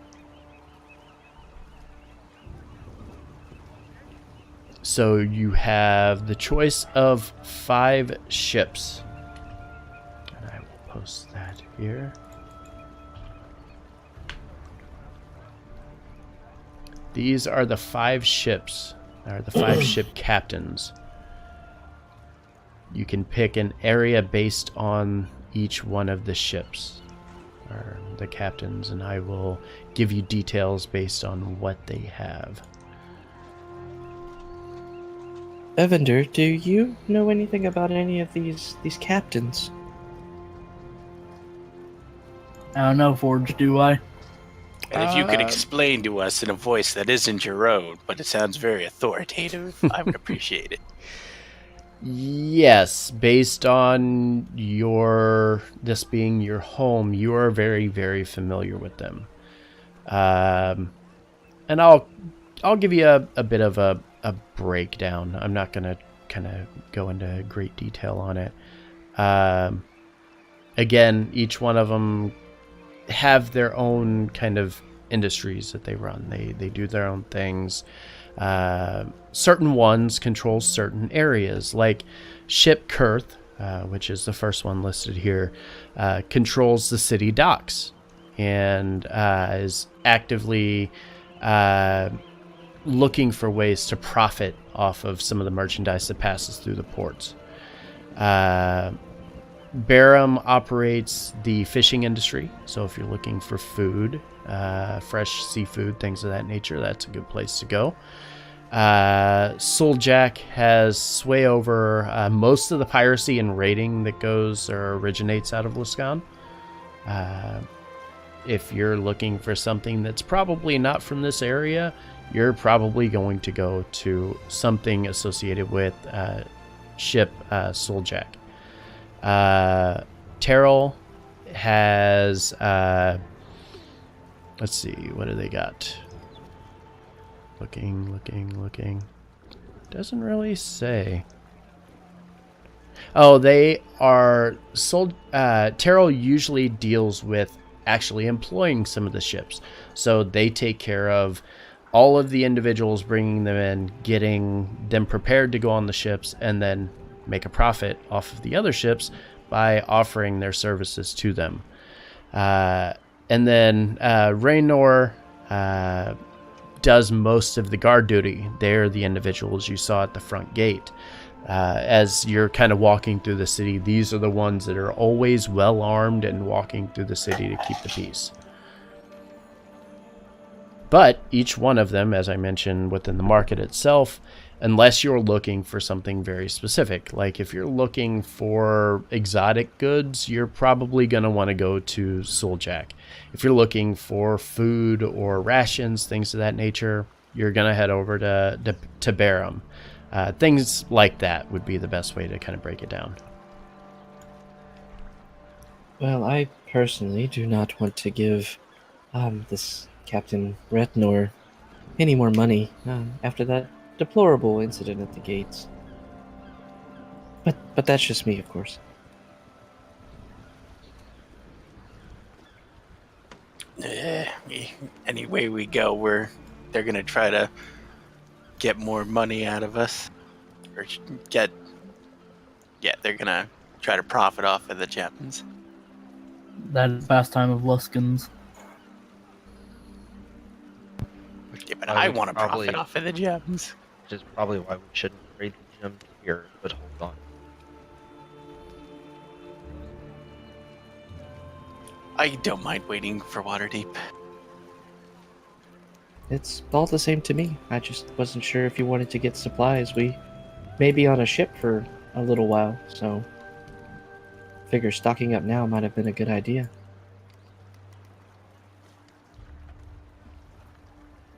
So you have the choice of 5 ships. And I will post that here. These are the 5 ships, or the 5 ship captains. You can pick an area based on each one of the ships, or the captains, and I will give you details based on what they have. Evander, do you know anything about any of these captains? I don't know, Forge, do I? And if you could explain to us in a voice that isn't your own, but it sounds very authoritative, I would appreciate it. Yes, based on this being your home, you are very, very familiar with them. And I'll give you a bit of a breakdown. I'm not going to kind of go into great detail on it. Again, each one of them have their own kind of industries that they run. They do their own things. Certain ones control certain areas, like Ship Kurth, which is the first one listed here, controls the city docks and is actively looking for ways to profit off of some of the merchandise that passes through the ports. Barum operates the fishing industry, so if you're looking for food, fresh seafood, things of that nature, that's a good place to go. Souljack has sway over most of the piracy and raiding that goes or originates out of Luskan. If you're looking for something that's probably not from this area, you're probably going to go to something associated with ship Souljack. Terrell has, let's see, what do they got? Looking. Doesn't really say. Oh, they are sold. Terrell usually deals with actually employing some of the ships. So they take care of all of the individuals, bringing them in, getting them prepared to go on the ships, and then make a profit off of the other ships by offering their services to them. And then Raynor does most of the guard duty. They're the individuals you saw at the front gate. As you're kind of walking through the city, these are the ones that are always well armed and walking through the city to keep the peace. But each one of them, as I mentioned, within the market itself, unless you're looking for something very specific, like if you're looking for exotic goods, you're probably going to want to go to Souljack. If you're looking for food or rations, things of that nature, you're going to head over to Barum. Things like that would be the best way to kind of break it down. Well, I personally do not want to give this Captain Retnor any more money after that deplorable incident at the gates. But that's just me, of course. Any way we go, they're gonna try to get more money out of us, or they're gonna try to profit off of the gems. That is the pastime of Luskans. Yeah, but I want to profit off of the gems. Which is probably why we shouldn't trade the gems here, but hold on. I don't mind waiting for Waterdeep. It's all the same to me. I just wasn't sure if you wanted to get supplies. We may be on a ship for a little while, so figure stocking up now might have been a good idea.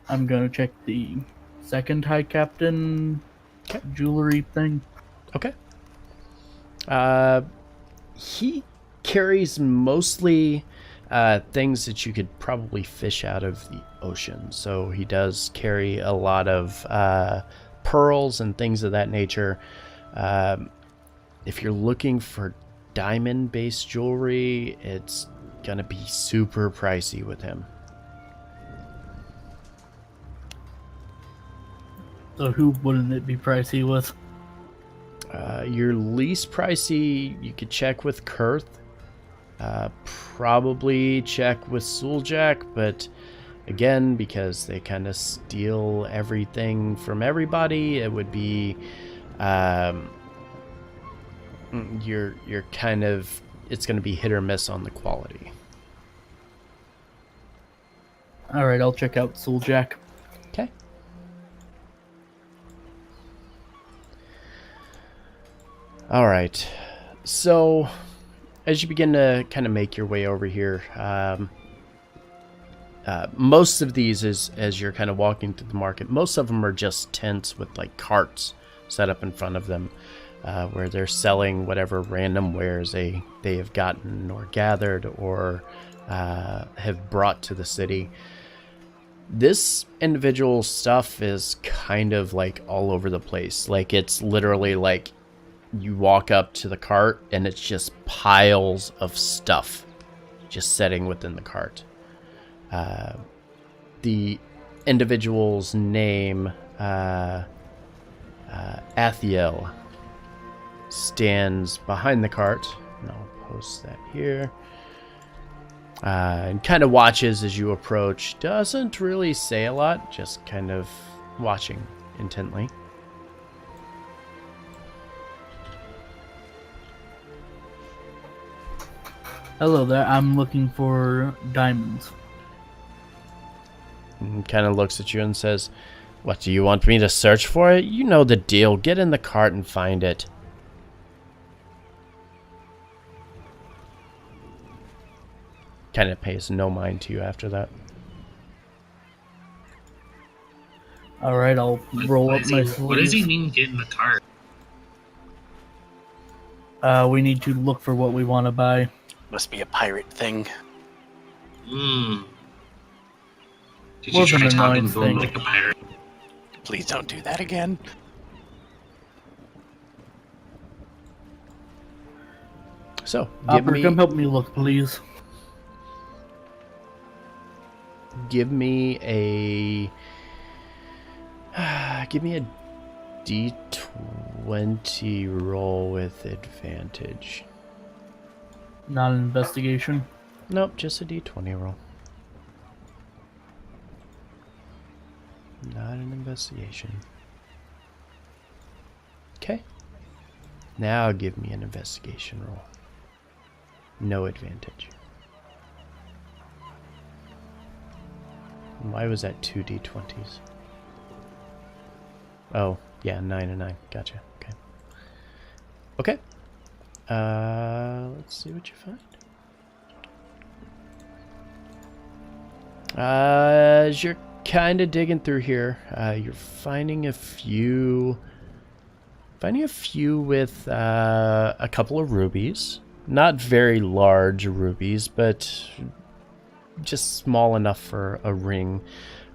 I'm gonna check the second high captain jewelry thing. Okay. He carries mostly things that you could probably fish out of the ocean. So he does carry a lot of pearls and things of that nature. If you're looking for diamond-based jewelry, it's gonna be super pricey with him. So who wouldn't it be pricey with? Your least pricey, you could check with Kurth. Probably check with Souljack, but again, because they kind of steal everything from everybody, it would be you're kind of, it's going to be hit or miss on the quality. All right, I'll check out Souljack. Okay. All right. So, as you begin to kind of make your way over here, most of these, as you're kind of walking through the market, most of them are just tents with like carts set up in front of them, where they're selling whatever random wares they have gotten or gathered or have brought to the city. This individual stuff is kind of like all over the place. Like, it's literally like you walk up to the cart and it's just piles of stuff just sitting within the cart. The individual's name Athiel stands behind the cart. And I'll post that here. And kind of watches as you approach. Doesn't really say a lot, just kind of watching intently. Hello there. I'm looking for diamonds. And kind of looks at you and says, "What, do you want me to search for it? You know the deal. Get in the cart and find it." Kind of pays no mind to you after that. All right, I'll roll up my What does he sleeves. mean get in the cart? We need to look for what we want to buy. Must be a pirate thing. Hmm. Did you Wasn't try an talking annoying to him thing. like a pirate? Please don't do that again. So, give Hopper, come me help me look, please. a D20 roll with advantage. Not an investigation. Nope, just a D20 roll. Not an investigation. Okay. Now give me an investigation roll. No advantage. Why was that 2 D20s? Oh, yeah, 9 and 9. Gotcha. Okay. Okay. Let's see what you find. As you're kind of digging through here, you're finding a few with a couple of rubies. Not very large rubies, but just small enough for a ring.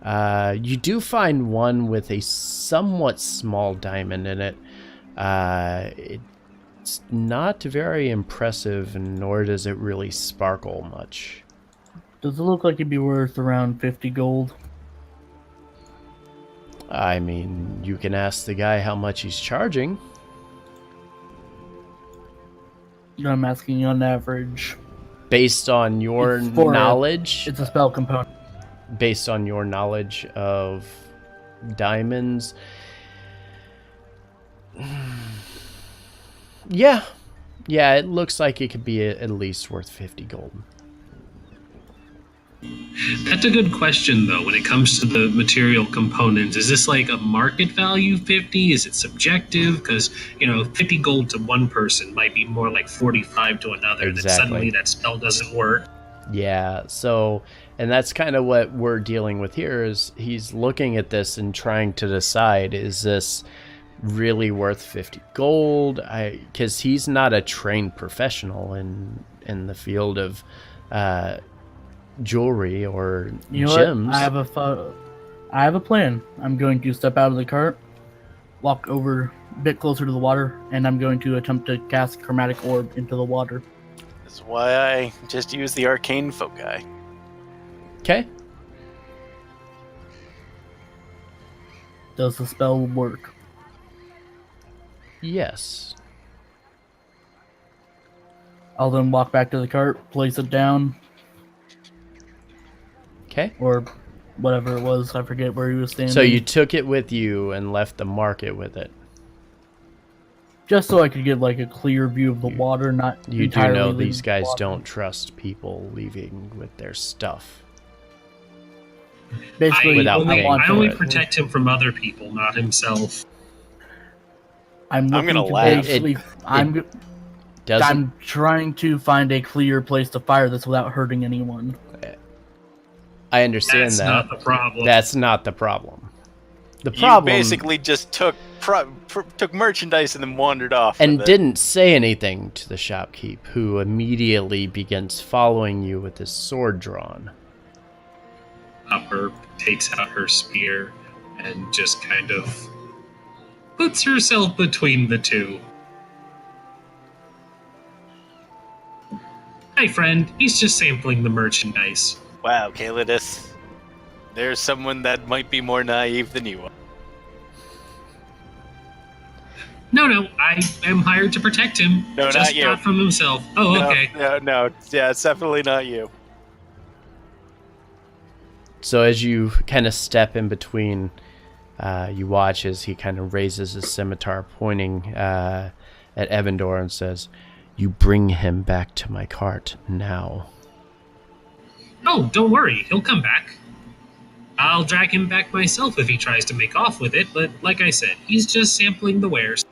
You do find one with a somewhat small diamond in it. It's not very impressive, nor does it really sparkle much. Does it look like it'd be worth around 50 gold? I mean, you can ask the guy how much he's charging. I'm asking on average. Based on your It's for a- knowledge, It's a spell component. based on your knowledge of diamonds. Yeah, it looks like it could be at least worth 50 gold. That's a good question, though, when it comes to the material components. Is this like a market value 50? Is it subjective? Because, 50 gold to one person might be more like 45 to another. Then Exactly. suddenly that spell doesn't work. Yeah, so, and that's kind of what we're dealing with here, is he's looking at this and trying to decide, is this really worth 50 gold? Because he's not a trained professional in the field of jewelry or You know gems. what? I have a plan. I'm going to step out of the cart, walk over a bit closer to the water, and I'm going to attempt to cast Chromatic Orb into the water. That's why I just use the arcane foci. Okay. Does the spell work? Yes. I'll then walk back to the cart, place it down, Okay. or whatever it was. I forget where he was standing. So you took it with you and left the market with it. Just so I could get like a clear view of the water, not You do entirely know leaving these the guys water. don't trust people leaving with their stuff. Basically, Without I paying for only it. protect him from other people, not himself. I'm looking gonna to laugh. basically. I'm Doesn't trying to find a clear place to fire this without hurting anyone. I understand That's that? not the problem. That's not the problem. The You problem basically just took merchandise and then wandered off. and with it. didn't say anything to the shopkeep, who immediately begins following you with his sword drawn. Upper takes out her spear and just kind of puts herself between the two. Hi, friend. He's just sampling the merchandise. Wow, Calidus. There's someone that might be more naive than you are. No, I am hired to protect him. No, just not you. not from himself. Oh, No, okay. no. Yeah, it's definitely not you. So as you kind of step in between, you watch as he kind of raises his scimitar, pointing at Evandor, and says, "You bring him back to my cart now." Oh, don't worry. He'll come back. I'll drag him back myself if he tries to make off with it, but like I said, he's just sampling the wares.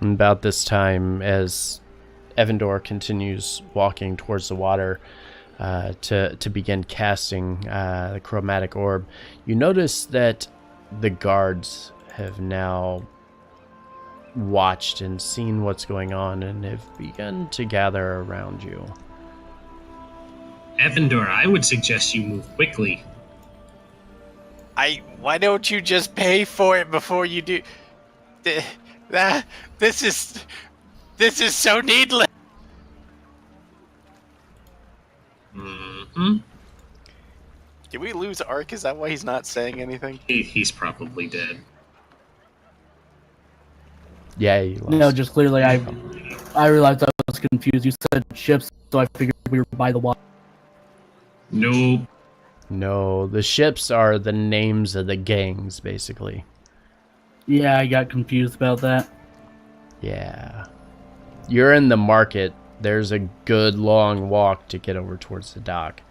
And about this time, as Evandor continues walking towards the water to begin casting the chromatic orb, you notice that the guards have now watched and seen what's going on and have begun to gather around you. Evandor, I would suggest you move quickly. Why don't you just pay for it before you do? This is so needless. Mm-hmm. Did we lose Ark? Is that why he's not saying anything? He's probably dead. Yeah, you lost. No, just clearly I realized I was confused. You said ships, so I figured we were by the water. Nope. No, the ships are the names of the gangs, basically. Yeah, I got confused about that. Yeah. You're in the market. There's a good long walk to get over towards the dock.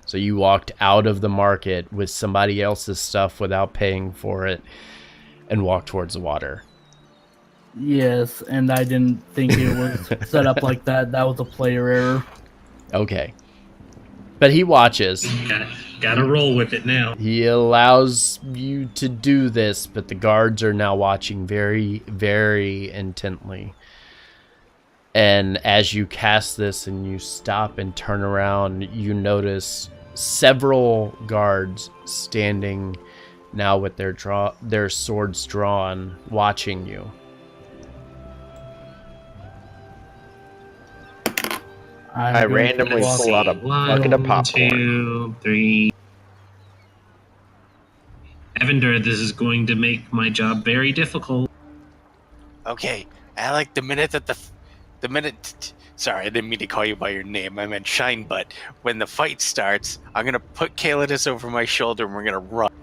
So you walked out of the market with somebody else's stuff without paying for it and walked towards the water. Yes, and I didn't think it was set up like that. That was a player error. Okay. But he watches. Gotta roll with it now. He allows you to do this, but the guards are now watching very, very intently. And as you cast this and you stop and turn around, you notice several guards standing now with their swords drawn, watching you. I randomly pull out a bucket of popcorn. 1, 2, 3. Evander, this is going to make my job very difficult. Okay, Alec. The minute. Sorry, I didn't mean to call you by your name. I meant Shine Butt. When the fight starts, I'm gonna put Calidus over my shoulder and we're gonna run.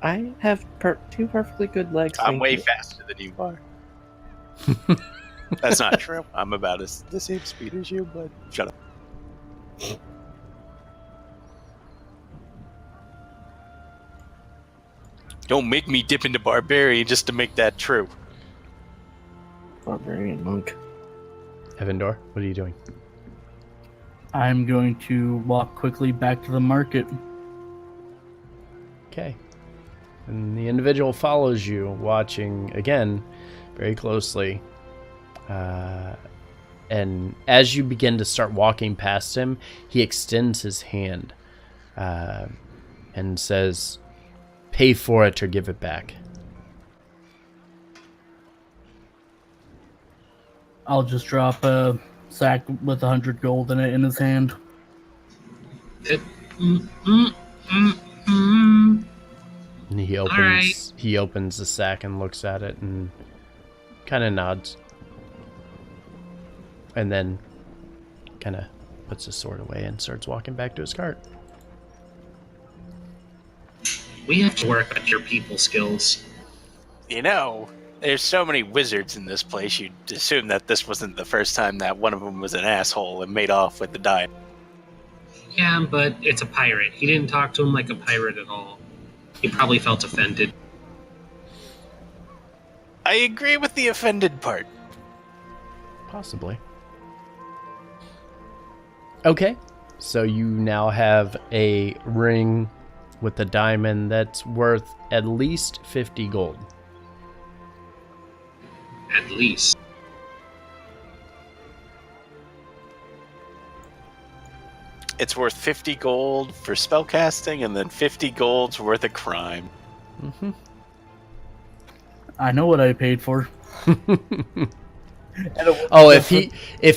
I have two perfectly good legs. I'm thank way you. faster than you are. That's not true. I'm about the same speed as you, but shut up. Don't make me dip into barbarian just to make that true. Barbarian monk. Evandor, what are you doing? I'm going to walk quickly back to the market. Okay. And the individual follows you, watching, again, very closely. And as you begin to start walking past him, he extends his hand and says, "Pay for it or give it back." I'll just drop a sack with 100 gold in it in his hand. And he opens the sack and looks at it and kind of nods. And then kind of puts his sword away and starts walking back to his cart. We have to work on your people skills. You know, there's so many wizards in this place, you'd assume that this wasn't the first time that one of them was an asshole and made off with the diamond. Yeah, but it's a pirate. He didn't talk to him like a pirate at all. He probably felt offended. I agree with the offended part. Possibly. Okay, so you now have a ring with a diamond that's worth at least 50 gold. At least. It's worth 50 gold for spellcasting, and then 50 gold's worth of crime. Mm-hmm. I know what I paid for. Oh, if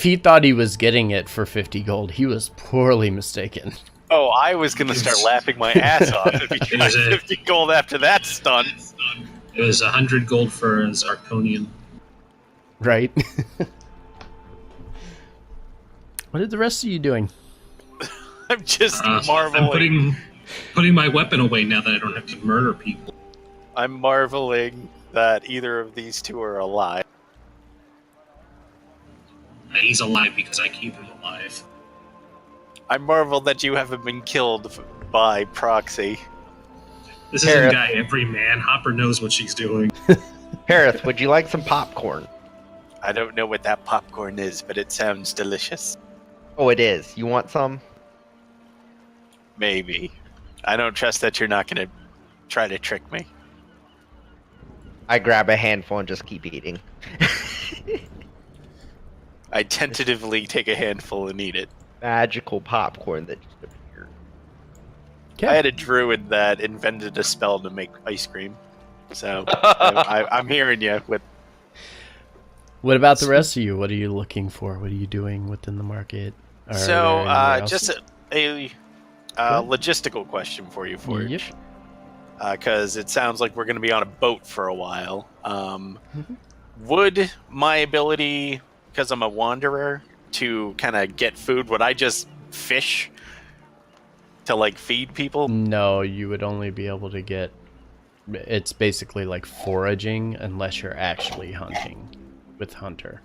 he thought he was getting it for 50 gold, he was poorly mistaken. Oh, I was going to start laughing my ass off if he tried 50 gold after that stunt. It was 100 gold for a Zarkonian. Right? What are the rest of you doing? I'm just I'm marveling. putting my weapon away now that I don't have to murder people. I'm marveling that either of these two are alive. He's alive because I keep him alive. I marvel that you haven't been killed by proxy. This isn't Guy Everyman. Hopper knows what she's doing. Harith, would you like some popcorn? I don't know what that popcorn is, but it sounds delicious. Oh, it is. You want some? Maybe. I don't trust that you're not going to try to trick me. I grab a handful and just keep eating. I tentatively take a handful and eat it. Magical popcorn that just appeared. I had a druid that invented a spell to make ice cream. So I'm hearing you with. What about the rest of you? What are you looking for? What are you doing within the market? So, just a logistical question for you, Forge. Yep. Because it sounds like we're going to be on a boat for a while. Would my ability, because I'm a wanderer, to kind of get food, would I just fish to, like, feed people? No, you would only be able to get... It's basically like foraging unless you're actually hunting with Hunter.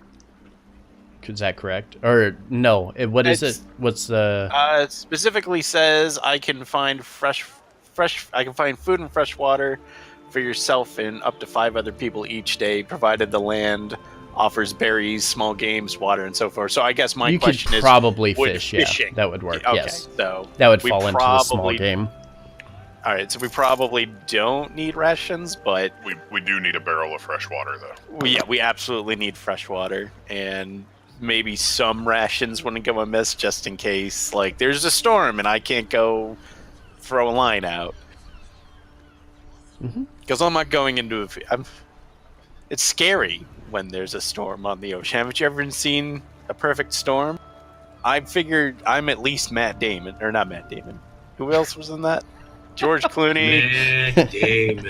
Is that correct? Or no? What is it? What's the? It specifically says I can find I can find food and fresh water for yourself and up to 5 other people each day, provided the land offers berries, small games, water, and so forth. So I guess my question is, you could probably would fish. Yeah, fishing- that would work. Okay, Yes, so that would fall into the small game. All right, so we probably don't need rations, but we do need a barrel of fresh water, though. yeah, we absolutely need fresh water, and maybe some rations wouldn't go amiss just in case, like, there's a storm and I can't go throw a line out. Because I'm not going into it's scary when there's a storm on the ocean. Haven't you ever seen A Perfect Storm? I figured I'm at least Matt Damon, or not Matt Damon. Who else was in that? George Clooney. Matt Damon.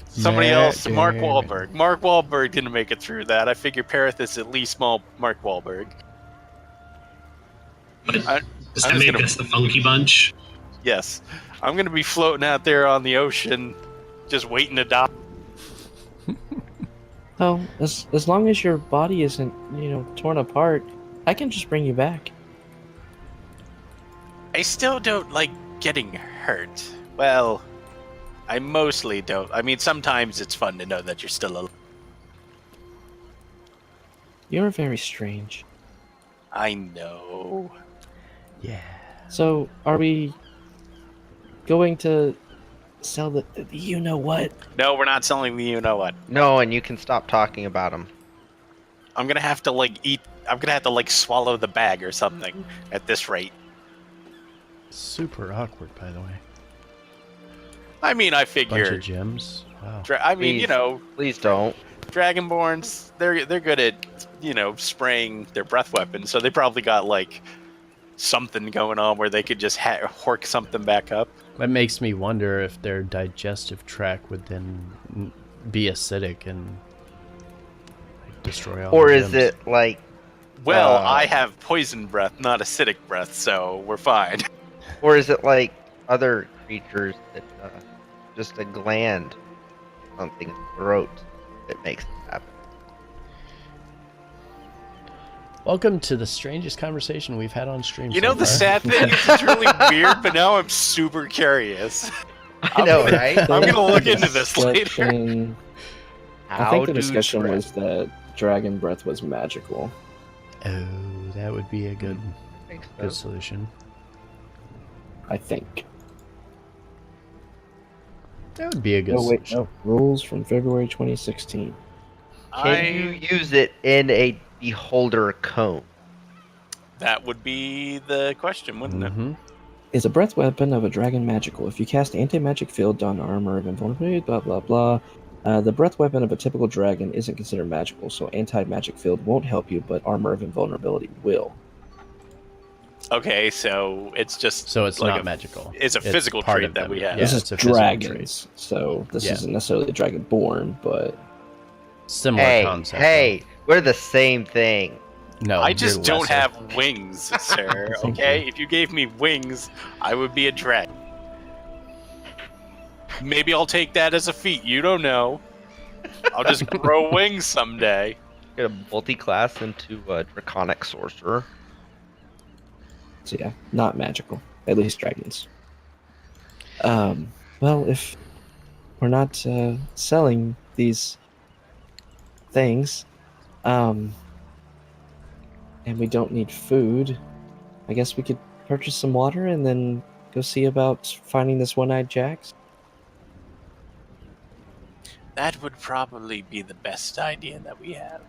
Somebody Matt else. Mark Damon. Wahlberg. Mark Wahlberg didn't make it through that. I figure Parith is at least small Mark Wahlberg. But does I'm that just make gonna- us the Funky Bunch? Yes. I'm going to be floating out there on the ocean, just waiting to die. Oh, as long as your body isn't, torn apart, I can just bring you back. I still don't like getting hurt. Well, I mostly don't. I mean, sometimes it's fun to know that you're still alive. You're very strange. I know. Yeah. So, are we going to sell the you-know-what? No, we're not selling the you-know-what. No, and you can stop talking about them. I'm going to have to, I'm going to have to, swallow the bag or something at this rate. Super awkward, by the way. I mean, I Bunch figure... of gems. Wow. Please. Please don't. Dragonborns, they're good at, spraying their breath weapons, so they probably got, something going on where they could just hork something back up. That makes me wonder if their digestive tract would then be acidic and destroy all Or the is gems. it Well, I have poison breath, not acidic breath, so we're fine. Or is it like other creatures that just a gland, something in the throat that makes it happen? Welcome to the strangest conversation we've had on stream. You know, so the far. sad thing is it's really weird, but now I'm super curious. I know, right? I'm going to look into this later. Discussion- I think the discussion was that dragon breath was magical. Oh, that would be a good, Thanks, good solution. I think. That would be a good Oh wait, solution. no. Rules from February 2016. Can you use it in a beholder cone? That would be the question, wouldn't it? Mhm. Is a breath weapon of a dragon magical? If you cast anti-magic field on armor of invulnerability, blah blah blah. The breath weapon of a typical dragon isn't considered magical, so anti-magic field won't help you, but armor of invulnerability will. Okay, so it's just So it's like not magical. It's a physical part trait of that them. we have. Yeah, This is it's a physical trait. dragons, so this Yeah. isn't necessarily dragonborn, but Similar Hey, concept. hey, we're the same thing. though. No, I just you're don't lesser. have wings, sir. Thank Okay, if you gave me wings, I would be a dragon. Maybe I'll take that as a feat. You don't know. I'll just grow wings someday. Get a multi-class into a draconic sorcerer. so yeah, not magical. At least dragons. Well, if we're not selling these things, and we don't need food, I guess we could purchase some water and then go see about finding this one-eyed Jax. That would probably be the best idea that we have.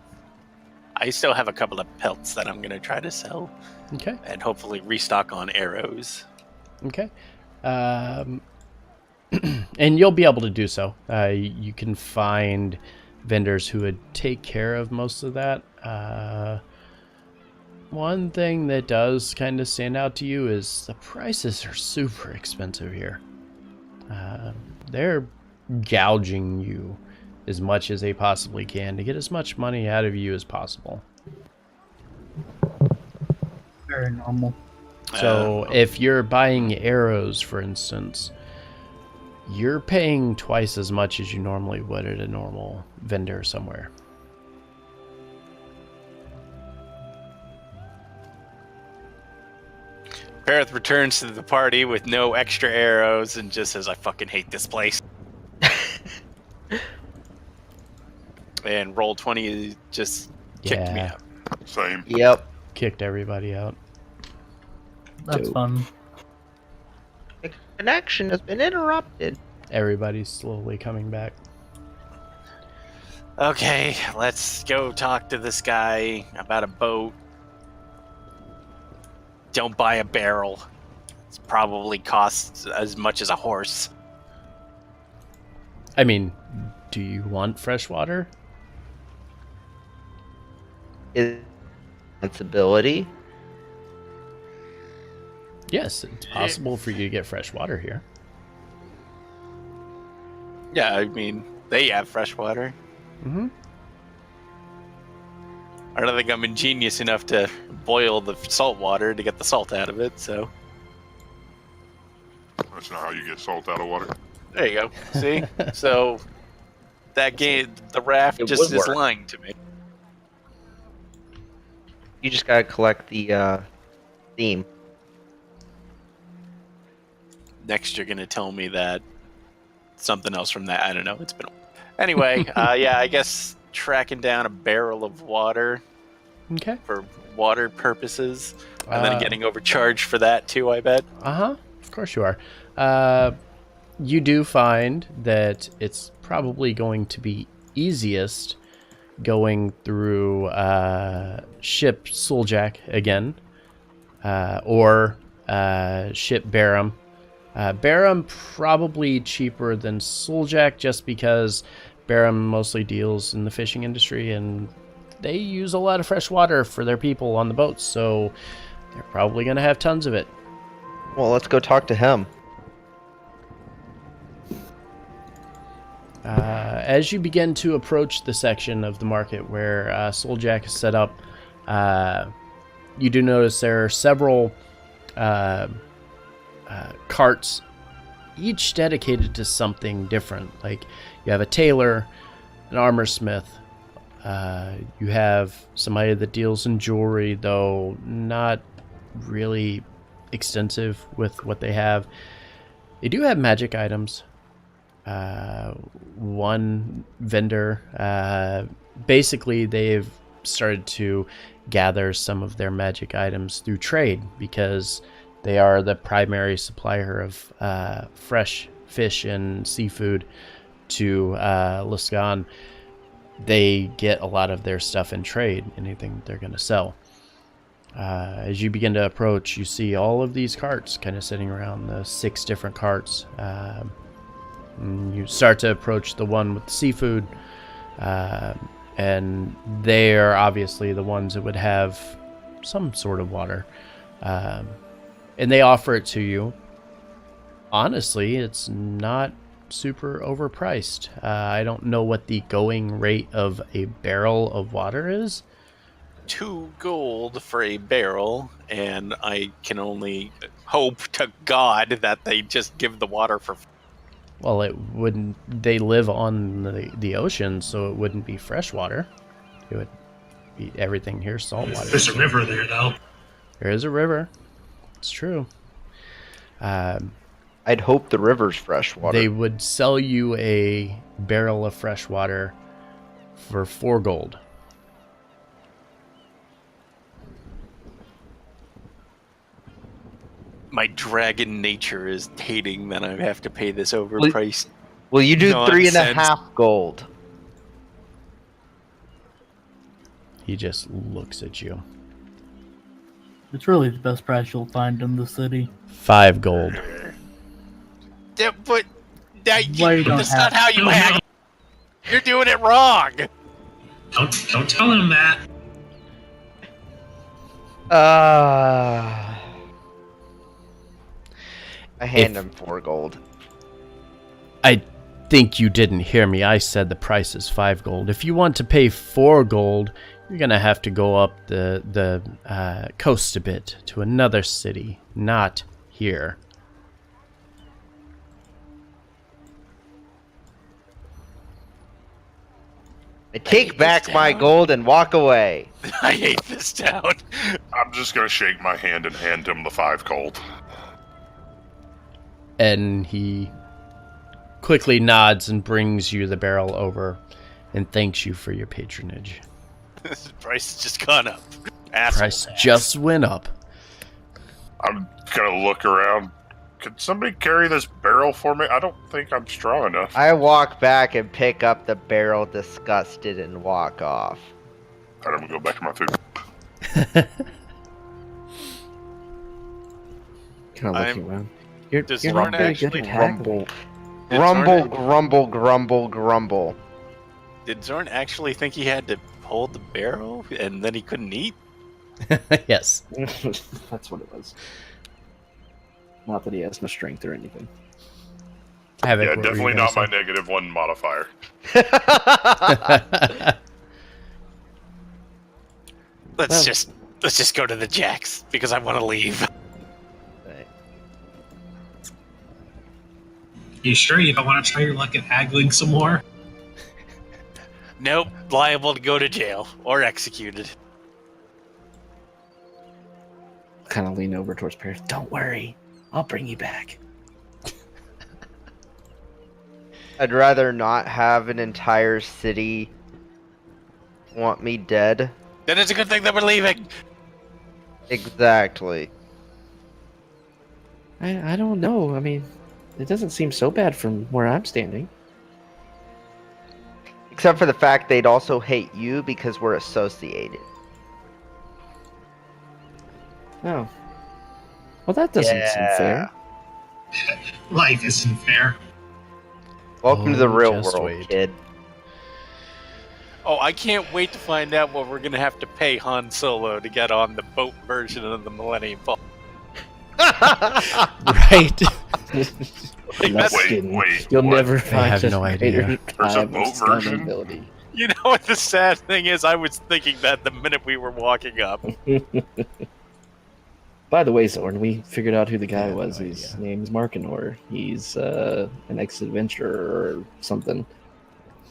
I still have a couple of pelts that I'm going to try to sell Okay. and hopefully restock on arrows. Okay. And you'll be able to do so. You can find vendors who would take care of most of that. One thing that does kind of stand out to you is the prices are super expensive here. They're gouging you as much as they possibly can to get as much money out of you as possible. Very normal. So if you're buying arrows, for instance, you're paying twice as much as you normally would at a normal vendor somewhere. Perith returns to the party with no extra arrows and just says, I fucking hate this place. And roll 20 just kicked me Yeah. out. Same. Yep. Kicked everybody out. That's Dope. fun. The connection has been interrupted. Everybody's slowly coming back. Okay, let's go talk to this guy about a boat. Don't buy a barrel. It's probably costs as much as a horse. I mean, do you want fresh water? Is responsibility. Yes, it's possible for you to get fresh water here. Yeah, I mean, they have fresh water. Mm-hmm. I don't think I'm ingenious enough to boil the salt water to get the salt out of it, so That's not how you get salt out of water. there you go. See? So that game, the raft It just would is work. lying to me. You just gotta collect the theme. Next, you're going to tell me that something else from that. I don't know. It's been. Anyway, yeah, I guess tracking down a barrel of water Okay. for water purposes, and then Uh, getting overcharged for that too, I bet. Uh-huh. Of course you are. You do find that it's probably going to be easiest going through ship Souljack again, or ship Barum. Barum probably cheaper than Souljack just because Barum mostly deals in the fishing industry and they use a lot of fresh water for their people on the boats, so they're probably going to have tons of it. Well, let's go talk to him. As you begin to approach the section of the market where Souljack is set up, you do notice there are several carts, each dedicated to something different. Like you have a tailor, an armor smith, you have somebody that deals in jewelry, though not really extensive with what they have. They do have magic items. One vendor, basically they've started to gather some of their magic items through trade because they are the primary supplier of fresh fish and seafood to Luskan. They get a lot of their stuff in trade, anything they're going to sell. As you begin to approach, you see all of these carts kind of sitting around, the 6 different carts. And you start to approach the one with the seafood, and they are obviously the ones that would have some sort of water. and they offer it to you. Honestly, it's not super overpriced. I don't know what the going rate of a barrel of water is. 2 gold for a barrel, and I can only hope to God that they just give the water for. Well, it wouldn't. They live on the ocean, so it wouldn't be fresh water. It would be everything here saltwater. There's a river there, though. There is a river. It's true. I'd hope the river's fresh water. They would sell you a barrel of fresh water for 4 gold. My dragon nature is hating that I have to pay this overpriced. Well, you do Nonsense. 3.5 gold. He just looks at you. It's really the best price you'll find in the city. 5 gold. Yeah, but Why you don't that's have- not how you haggle. You're doing it wrong. Don't tell him that. I hand him 4 gold. I think you didn't hear me. I said the price is 5 gold. If you want to pay 4 gold, you're going to have to go up the coast a bit to another city, not here. I take back my town. gold and walk away. I hate this town. I'm just gonna shake my hand and hand him the 5 gold. And he quickly nods and brings you the barrel over and thanks you for your patronage. This price has just gone up. Asshole Price ass. just went up. I'm gonna look around. Could somebody carry this barrel for me? I don't think I'm strong enough. I walk back and pick up the barrel disgusted and walk off. Alright, I'm gonna go back to my food. Kind of I'm- looking around. You're Does not Zorn very actually good at haggling. Grumble, grumble, grumble, grumble. Did Zorn actually think he had to hold the barrel and then he couldn't eat? Yes. That's what it was. Not that he has no strength or anything. Havoc, Yeah, what were you definitely gonna not my say? -1 modifier. Let's Well- just go to the Jacks because I want to leave. You sure you don't want to try your luck at haggling some more? Nope, liable to go to jail or executed. Kind of lean over towards Paris. Don't worry, I'll bring you back. I'd rather not have an entire city want me dead. Then it's a good thing that we're leaving. Exactly. I don't know. I mean, it doesn't seem so bad from where I'm standing. Except for the fact they'd also hate you because we're associated. Oh. Well, that doesn't seem fair. Life isn't fair. Welcome to the Oh, real just world, wait. kid. Oh, I can't wait to find out what we're gonna have to pay Han Solo to get on the boat version of the Millennium Falcon. Right. That's Wait, kidding. wait, You'll what? never find have a no greater idea. There's a time of boat stun version? ability. You know what the sad thing is? I was thinking that the minute we were walking up. By the way, Zorn, we figured out who the guy have was. no His idea. name's Markinor. He's an ex-adventurer or something.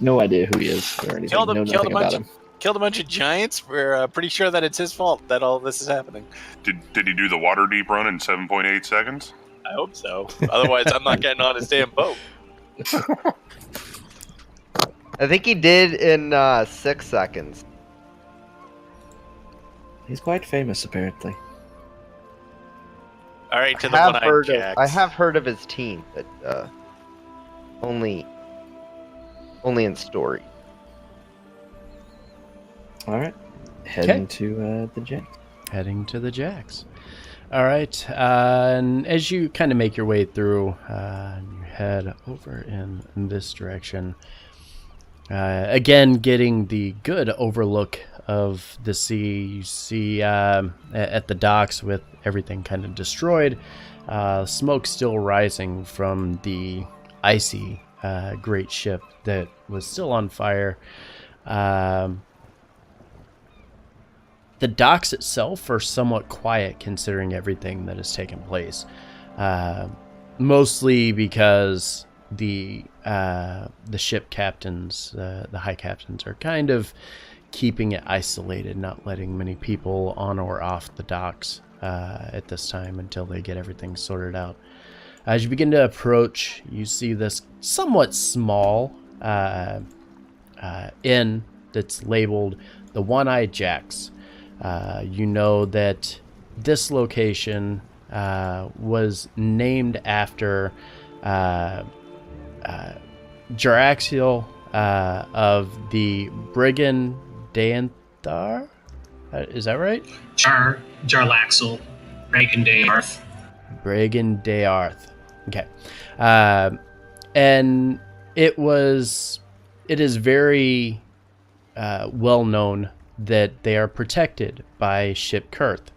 No idea who he is or anything. Killed him- Know killed nothing a about bunch him. Killed a bunch of giants. We're pretty sure that it's his fault that all this is happening. Did he do the water deep run in 7.8 seconds? I hope so. Otherwise, I'm not getting on his damn boat. I think he did in 6 seconds. He's quite famous, apparently. All right, to the I have one-eyed heard of, Jax. I have heard of his team, but only in story. All right, heading to the J. Heading to the Jacks. All right, and as you kind of make your way through, you head over in this direction. Again, getting the good overlook of the sea, you see at the docks with everything kind of destroyed, smoke still rising from the icy great ship that was still on fire. The docks itself are somewhat quiet considering everything that has taken place, mostly because the ship captains, the high captains, are kind of keeping it isolated, not letting many people on or off the docks at this time until they get everything sorted out. As you begin to approach, you see this somewhat small inn that's labeled the One-Eyed Jacks. You know that this location was named after Jaraxiel of the Brigand Daenthar? Is that right? Jarlaxle, Reagan Day Arth. Brigand Daenthar. Okay. And it is very well known that they are protected by Ship Kurth.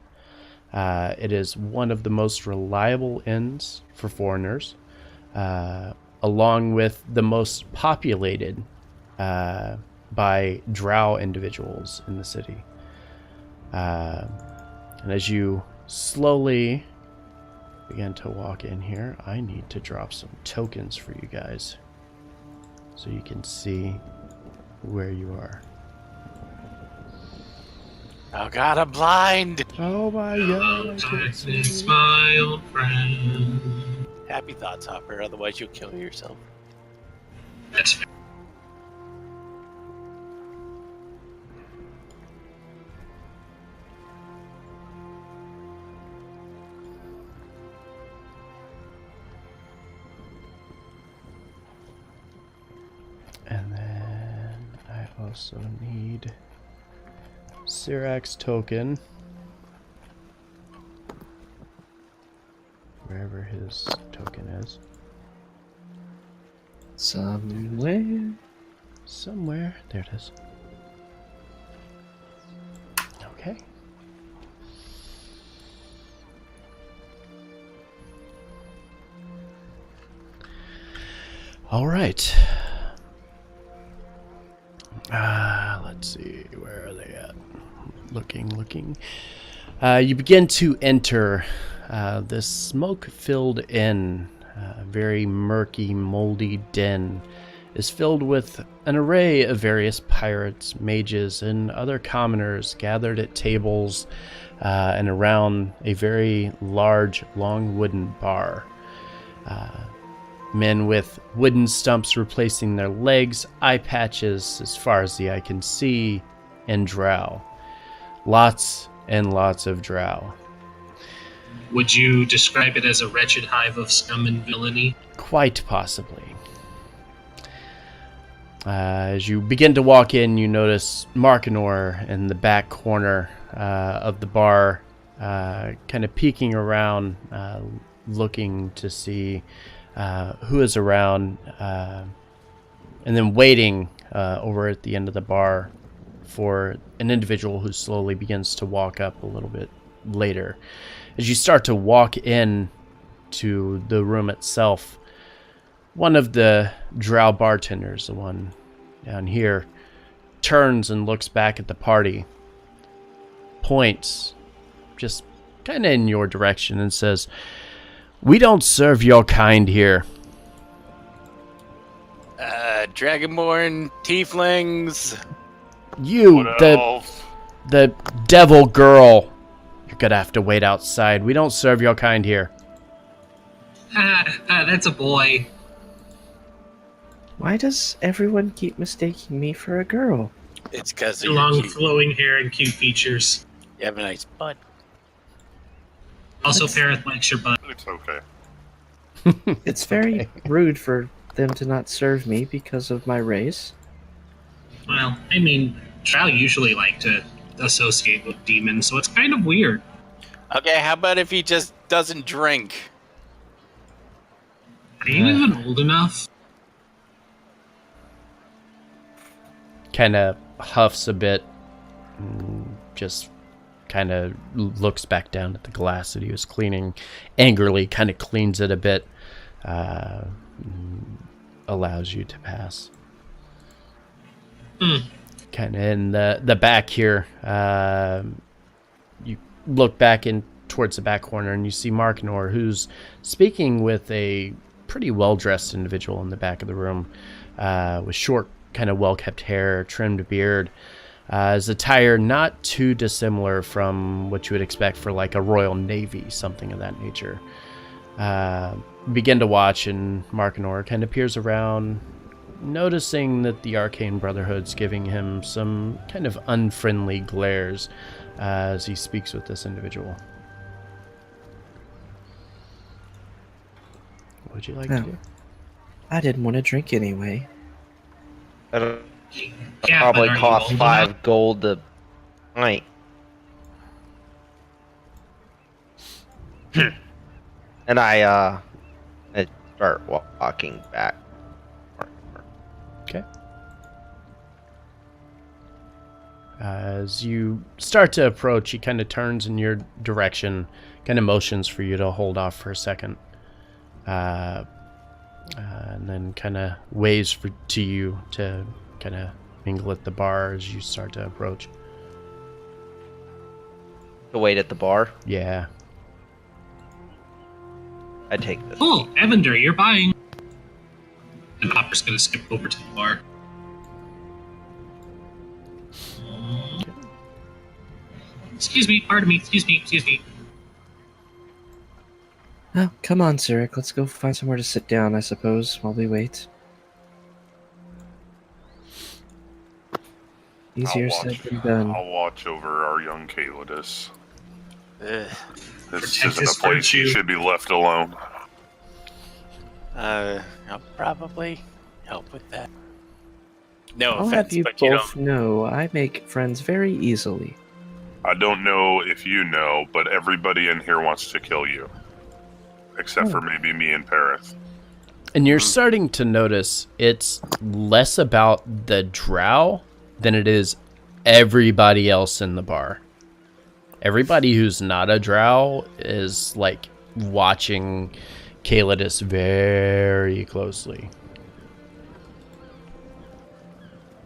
It is one of the most reliable inns for foreigners, along with the most populated by drow individuals in the city. And as you slowly begin to walk in here, I need to drop some tokens for you guys so you can see where you are. Oh god, I'm blind! Oh my god, I can't see. Darkness, my old friend. Happy thoughts, Hopper, otherwise you'll kill yourself. That's fair. And then I also need Sirac's token. Wherever his token is. Somewhere. Somewhere. There it is. Okay. All right. Let's see. Where are they at? Looking. You begin to enter this smoke-filled inn. Very murky, moldy den is filled with an array of various pirates, mages, and other commoners gathered at tables and around a very large, long wooden bar. Men with wooden stumps replacing their legs, eye patches as far as the eye can see, and drow. Lots and lots of drow. Would you describe it as a wretched hive of scum and villainy? Quite possibly. As you begin to walk in, you notice Markinor in the back corner of the bar, kind of peeking around, looking to see who is around, and then waiting over at the end of the bar for an individual who slowly begins to walk up a little bit later. As you start to walk in to the room itself, one of the drow bartenders, the one down here, turns and looks back at the party, points just kind of in your direction and says, "We don't serve your kind here." Dragonborn, tieflings. You, What else? the devil girl. You're gonna have to wait outside. We don't serve your kind here. That's a boy. Why does everyone keep mistaking me for a girl? It's because of your Long cute. flowing hair and cute features. You have a nice butt. Also, Parrot likes your butt. It's okay. It's very rude for them to not serve me because of my race. Well, I mean, Drow usually like to associate with demons, so it's kind of weird. Okay, how about if he just doesn't drink? Are you even old enough? Kind of huffs a bit, just kind of looks back down at the glass that he was cleaning angrily, kind of cleans it a bit, allows you to pass. Kind of in the back here, you look back in towards the back corner and you see Marknor, who's speaking with a pretty well-dressed individual in the back of the room, with short, kind of well-kept hair, trimmed beard. His attire not too dissimilar from what you would expect for like a Royal Navy, something of that nature. Begin to watch, and Marknor kind of peers around, noticing that the Arcane Brotherhood's giving him some kind of unfriendly glares as he speaks with this individual. What would you like to do? I didn't want to drink anyway. That'll Yeah, probably but are you cost old enough? 5 gold a pint. And I start walking back. Okay. As you start to approach, he kind of turns in your direction, kind of motions for you to hold off for a second. And then kind of waves to you to kind of mingle at the bar as you start to approach. To wait at the bar. Yeah. I take this. Oh, Evander, you're buying. And Hopper's gonna skip over to the bar. Excuse me, pardon me, excuse me. Oh, come on, Zurich. Let's go find somewhere to sit down, I suppose, while we wait. Easier said than done. I'll watch over our young Calidus. This Protect isn't his a place he virtue. should be left alone. I'll probably help with that. No I'll offense, have you but you both don't. know I make friends very easily. I don't know if you know, but everybody in here wants to kill you. Except for maybe me and Paris. And you're starting to notice it's less about the drow than it is everybody else in the bar. Everybody who's not a drow is like watching Calidus very closely.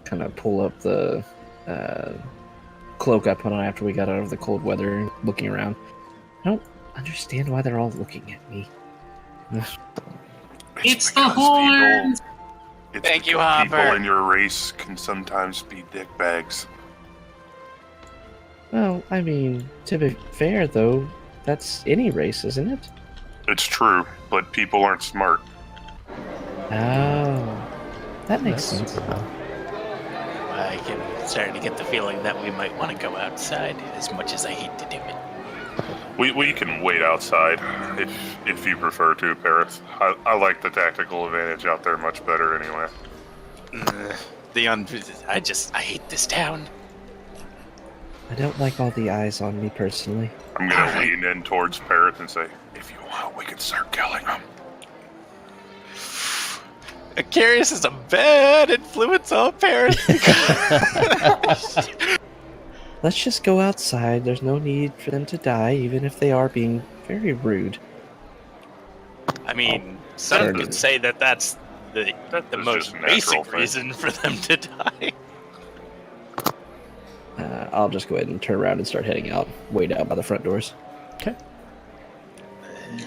Kind of pull up the cloak I put on after we got out of the cold weather, looking around. I don't understand why they're all looking at me. It's the because horns! Thank you, because people Hopper. in your race can sometimes be dickbags. Well, I mean, to be fair, though, that's any race, isn't it? It's true, but people aren't smart. Oh, that makes sense. I can starting to get the feeling that we might want to go outside, as much as I hate to do it. We can wait outside if you prefer to, Paris. I like the tactical advantage out there much better anyway. I hate this town. I don't like all the eyes on me personally. I'm gonna lean in towards Paris and say, if you want, we can start killing them. Curious is a bad influence on Paris. Let's just go outside. There's no need for them to die, even if they are being very rude. I mean, some Sure. would say that that's the That's most just a natural basic thing. reason for them to die. I'll just go ahead and turn around and start heading out. Wait out by the front doors. Okay.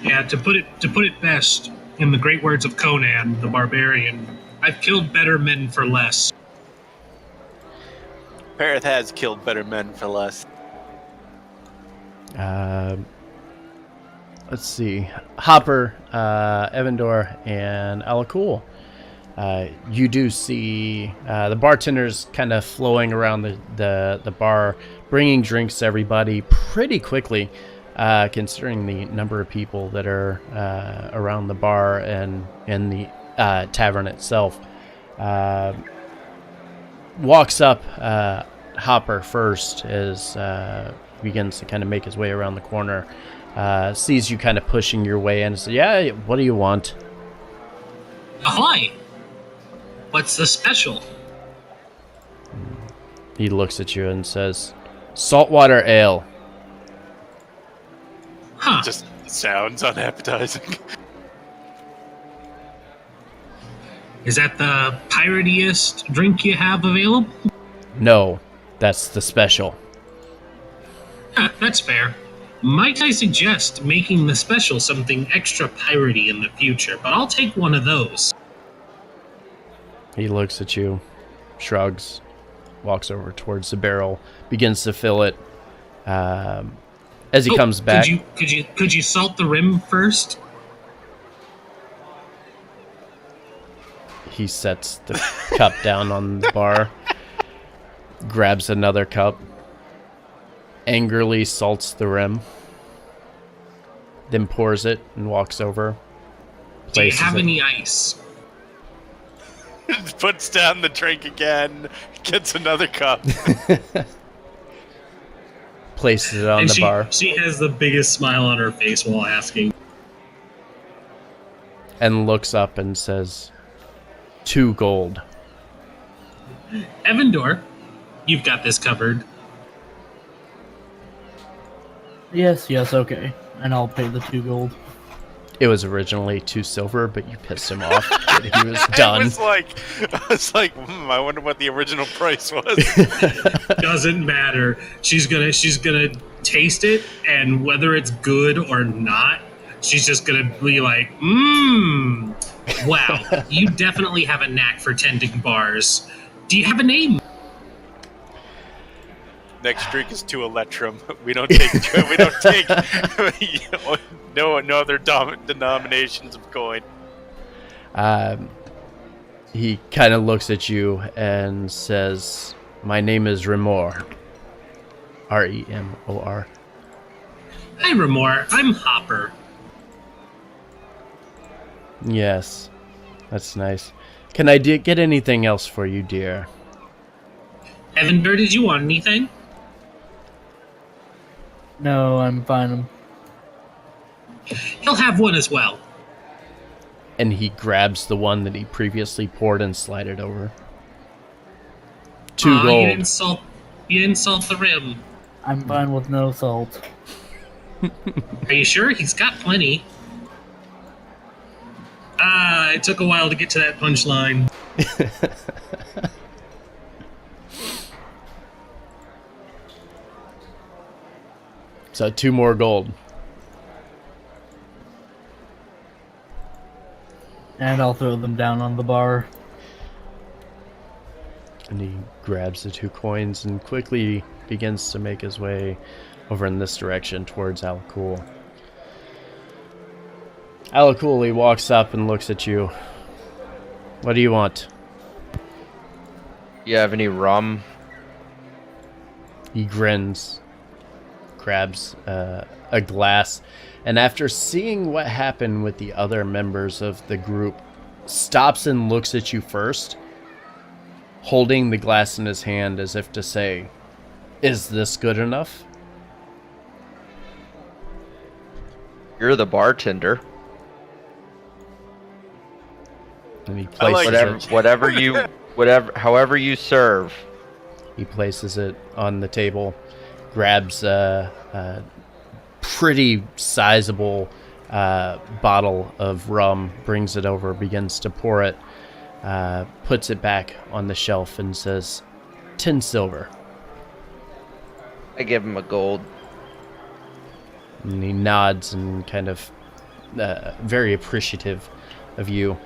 Yeah, to put it best, in the great words of Conan, the barbarian, I've killed better men for less. Paris has killed better men for less. Let's see. Hopper, Evandor, and Alakul. You do see the bartenders kind of flowing around the bar, bringing drinks to everybody pretty quickly, considering the number of people that are around the bar and in the tavern itself. Walks up Hopper first as begins to kind of make his way around the corner. Sees you kind of pushing your way in and says, yeah, what do you want? Ahoy! What's the special? He looks at you and says, "Saltwater ale." Huh. Just sounds unappetizing. Is that the piratiest drink you have available? No, that's the special. That's fair. Might I suggest making the special something extra piratey in the future, but I'll take one of those. He looks at you, shrugs, walks over towards the barrel, begins to fill it. As he comes back, Could you salt the rim first? he sets the cup down on the bar, grabs another cup, angrily salts the rim, then pours it and walks over. Do you places have it- any ice? Puts down the drink again, gets another cup. Places it on And the bar she has the biggest smile on her face while asking. and looks up and says, 2 gold. Evandor, you've got this covered. Yes, okay. And I'll pay the 2 gold. It was originally 2 silver, but you pissed him off that he was done. I was like, I wonder what the original price was. Doesn't matter. She's gonna taste it, and whether it's good or not, she's just gonna be like, wow, you definitely have a knack for tending bars. Do you have a name? Next drink is 2 Electrum. We don't take no other denominations of coin. He kind of looks at you and says, "My name is Remor." Remor. Hi, Remor. I'm Hopper. Yes, that's nice. Can I get anything else for you, dear? Evandor, did you want anything? No, I'm fine. He'll have one as well. And he grabs the one that he previously poured and slide it over. 2 You gold. didn't salt the rim. I'm fine with no salt. Are you sure? He's got plenty. It took a while to get to that punchline. So 2 more gold. And I'll throw them down on the bar. And he grabs the 2 coins and quickly begins to make his way over in this direction towards Alakul. Alakul, he walks up and looks at you. What do you want? You have any rum? He grins, grabs a glass, and after seeing what happened with the other members of the group, stops and looks at you first, holding the glass in his hand as if to say, "Is this good enough?" You're the bartender. And he places However you serve. He places it on the table, grabs a pretty sizable bottle of rum, brings it over, begins to pour it, puts it back on the shelf and says, 10 silver. I give him a gold. And he nods and kind of very appreciative of you.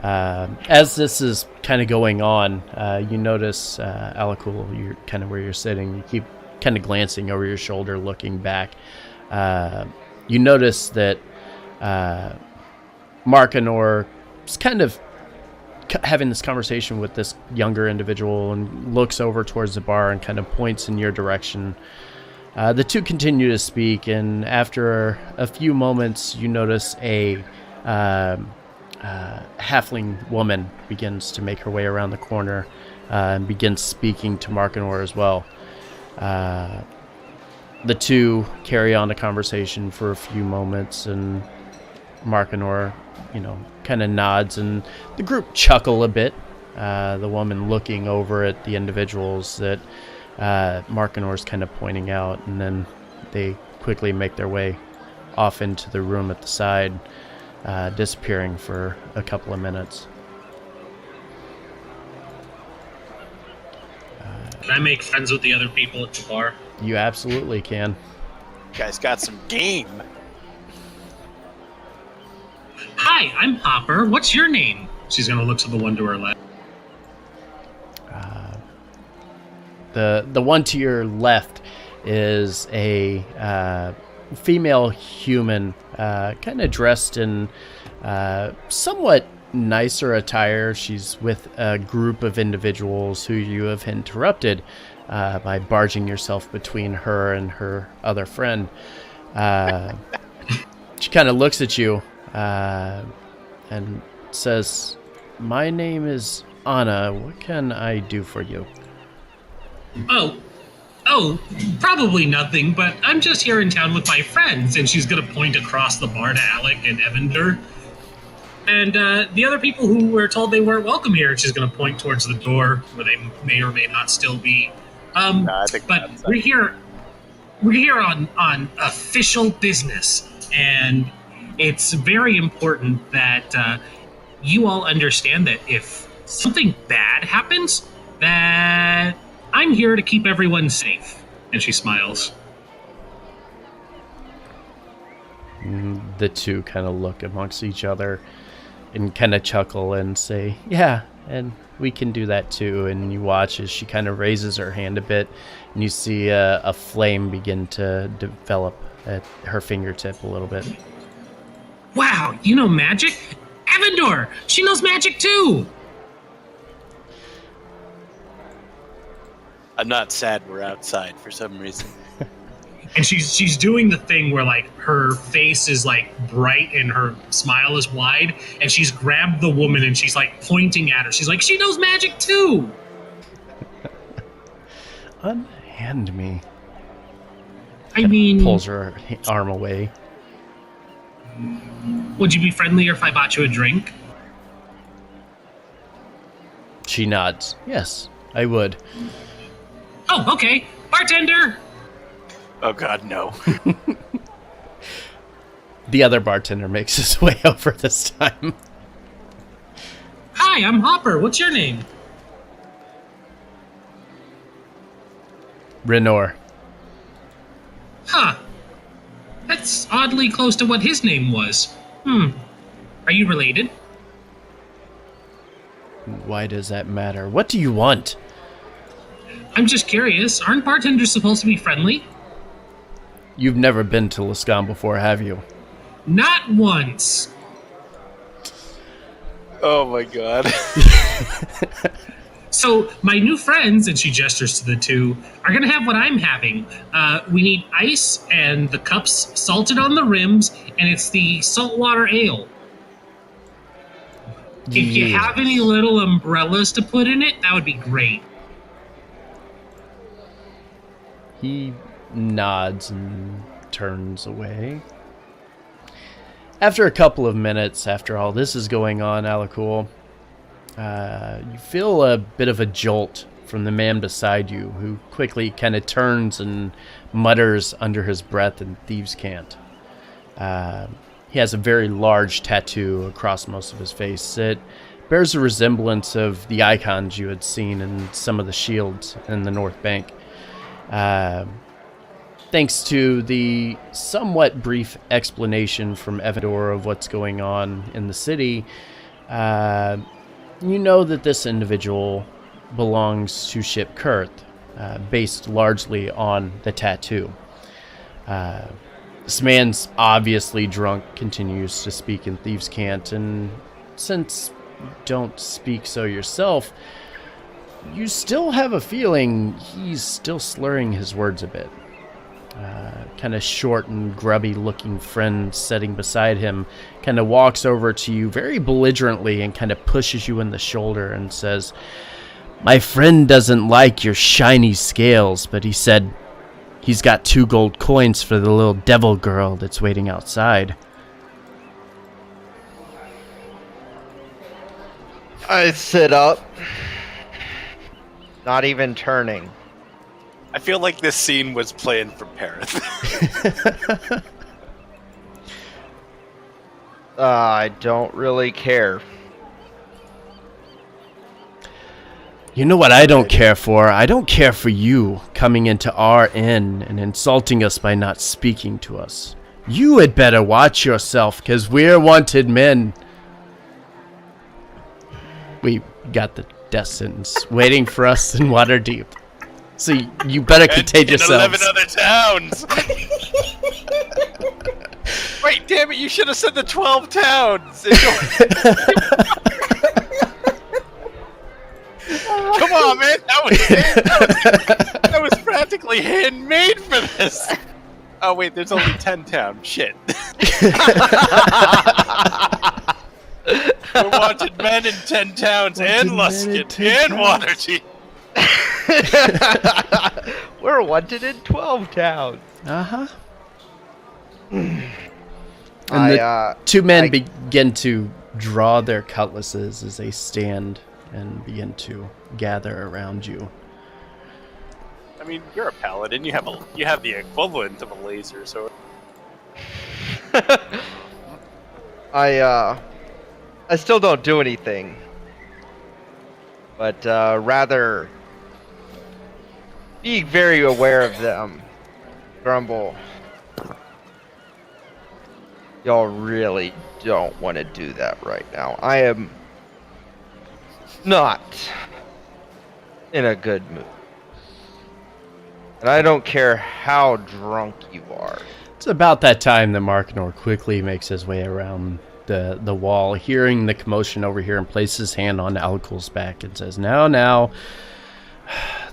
As this is kind of going on, you notice, Alakul, you're kind of where you're sitting. You keep kind of glancing over your shoulder, looking back. You notice that Markanor is kind of having this conversation with this younger individual and looks over towards the bar and kind of points in your direction. The 2 continue to speak, and after a few moments, you notice a halfling woman begins to make her way around the corner and begins speaking to Markanor as well. The 2 carry on the conversation for a few moments, and Markanor, kind of nods, and the group chuckle a bit the woman looking over at the individuals that Markinor's kind of pointing out, and then they quickly make their way off into the room at the side, disappearing for a couple of minutes. Can I make friends with the other people at the bar? You absolutely can. Guys got some game. Hi, I'm Hopper. What's your name? She's gonna look to the one to her left. The one to your left is a female human, kind of dressed in somewhat nicer attire. She's with a group of individuals who you have interrupted by barging yourself between her and her other friend. She kind of looks at you and says, "My name is Anna. What can I do for you?" Oh, probably nothing, but I'm just here in town with my friends, and she's gonna point across the bar to Alec and Evander. And the other people who were told they weren't welcome here, she's gonna point towards the door where they may or may not still be. I think But that's we're here on official business, and it's very important that you all understand that if something bad happens, that I'm here to keep everyone safe. And she smiles. The two kind of look amongst each other and kind of chuckle and say, "Yeah, and we can do that too." And you watch as she kind of raises her hand a bit, and you see a flame begin to develop at her fingertip a little bit. Wow, you know magic? Evander! She knows magic too! I'm not sad we're outside for some reason. And she's doing the thing where like her face is like bright and her smile is wide, and she's grabbed the woman and she's like pointing at her. She's like, she knows magic too. Unhand me. I mean, Pulls her arm away. would you be friendlier if I bought you a drink? She nods. Yes, I would. Oh, okay. Bartender! Oh god, no. The other bartender makes his way over this time. Hi, I'm Hopper. What's your name? Renor. Huh. That's oddly close to what his name was. Are you related? Why does that matter? What do you want? I'm just curious. Aren't bartenders supposed to be friendly? You've never been to Lascon before, have you? Not once. Oh my god. So my new friends, and she gestures to the two, are gonna have what I'm having. We need ice and the cups salted on the rims, and it's the saltwater ale. If you Yeah. have any little umbrellas to put in it, that would be great. He nods and turns away. After a couple of minutes, after all this is going on, Alakul, you feel a bit of a jolt from the man beside you, who quickly kind of turns and mutters under his breath in thieves' cant. He has a very large tattoo across most of his face. It bears a resemblance of the icons you had seen in some of the shields in the North Bank. Thanks to the somewhat brief explanation from Evander of what's going on in the city, you know that this individual belongs to Ship Kurth, based largely on the tattoo. This man's obviously drunk, continues to speak in thieves' cant, and since you don't speak so yourself, you still have a feeling he's still slurring his words a bit. Kind of short and grubby looking friend sitting beside him kind of walks over to you very belligerently and kind of pushes you in the shoulder and says, "My friend doesn't like your shiny scales, but he said he's got 2 gold coins for the little devil girl that's waiting outside." I sit up, not even turning. I feel like this scene was planned for Paris. I don't really care. You know what I don't care for? I don't care for you coming into our inn and insulting us by not speaking to us. You had better watch yourself, because we're wanted men. We got the death sentence waiting for us in Waterdeep. So you better contain and yourselves. 11 other towns. Wait, damn it! You should have said the 12 towns. Come on, man! That was practically handmade for this. Oh wait, there's only 10 towns. Shit. We're wanted men in 10 towns, and Luskin, and Waterdeep. We're wanted in 12 towns. Uh-huh. And the two men begin to draw their cutlasses as they stand and begin to gather around you. I mean, you're a paladin. You have the equivalent of a laser sword. I still don't do anything, but rather be very aware of them. Grumble. Y'all really don't want to do that right now. I am not in a good mood. And I don't care how drunk you are. It's about that time that Markinor quickly makes his way around the wall, hearing the commotion over here, and places his hand on Alkul's back and says, Now,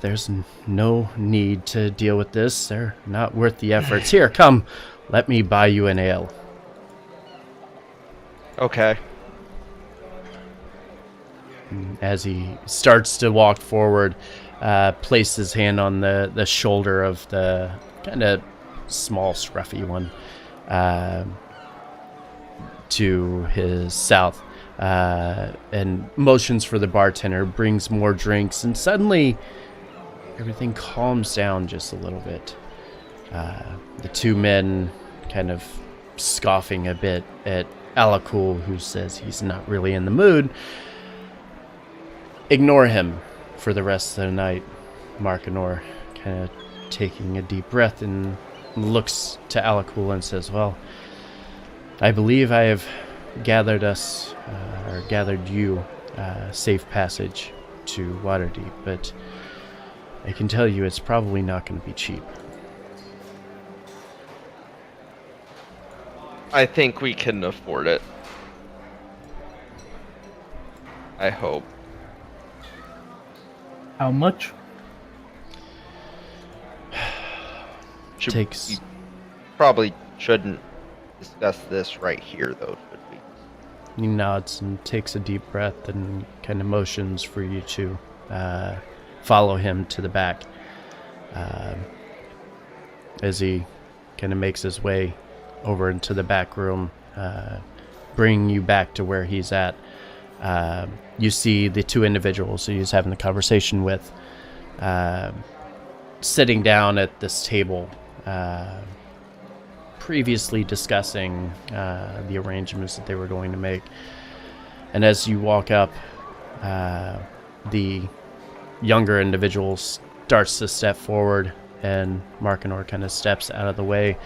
there's no need to deal with this. They're not worth the efforts. Here, come, let me buy you an ale. Okay. As he starts to walk forward, places his hand on the shoulder of the kind of small, scruffy one to his south, and motions for the bartender, brings more drinks, and suddenly everything calms down just a little bit. The two men kind of scoffing a bit at Alakul, who says he's not really in the mood, ignore him for the rest of the night. Markinor kind of taking a deep breath and looks to Alakul and says, well, I believe I have gathered you safe passage to Waterdeep, but I can tell you it's probably not going to be cheap. I think we can afford it. I hope. How much? Takes... We probably shouldn't discuss this right here, though, should we? He nods and takes a deep breath and kind of motions for you to follow him to the back. As he kind of makes his way over into the back room, bringing you back to where he's at. You see the two individuals who he's having the conversation with sitting down at this table, previously discussing the arrangements that they were going to make. And as you walk up, the younger individual starts to step forward, and Markinor kind of steps out of the way,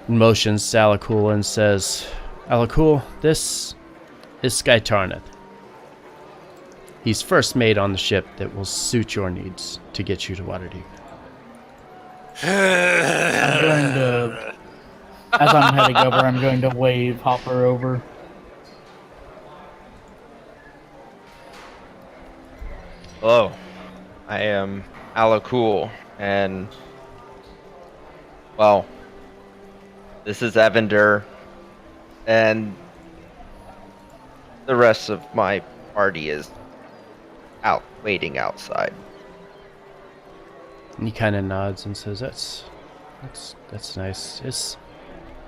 motions to Alakul and says, Alakul, this is Skytarneth. He's first mate on the ship that will suit your needs to get you to Waterdeep. I'm going to, as I'm heading over, I'm going to wave Hopper over. Hello, I am Alakul, and, well, this is Evander, and the rest of my party is out waiting outside. And he kind of nods and says, That's nice.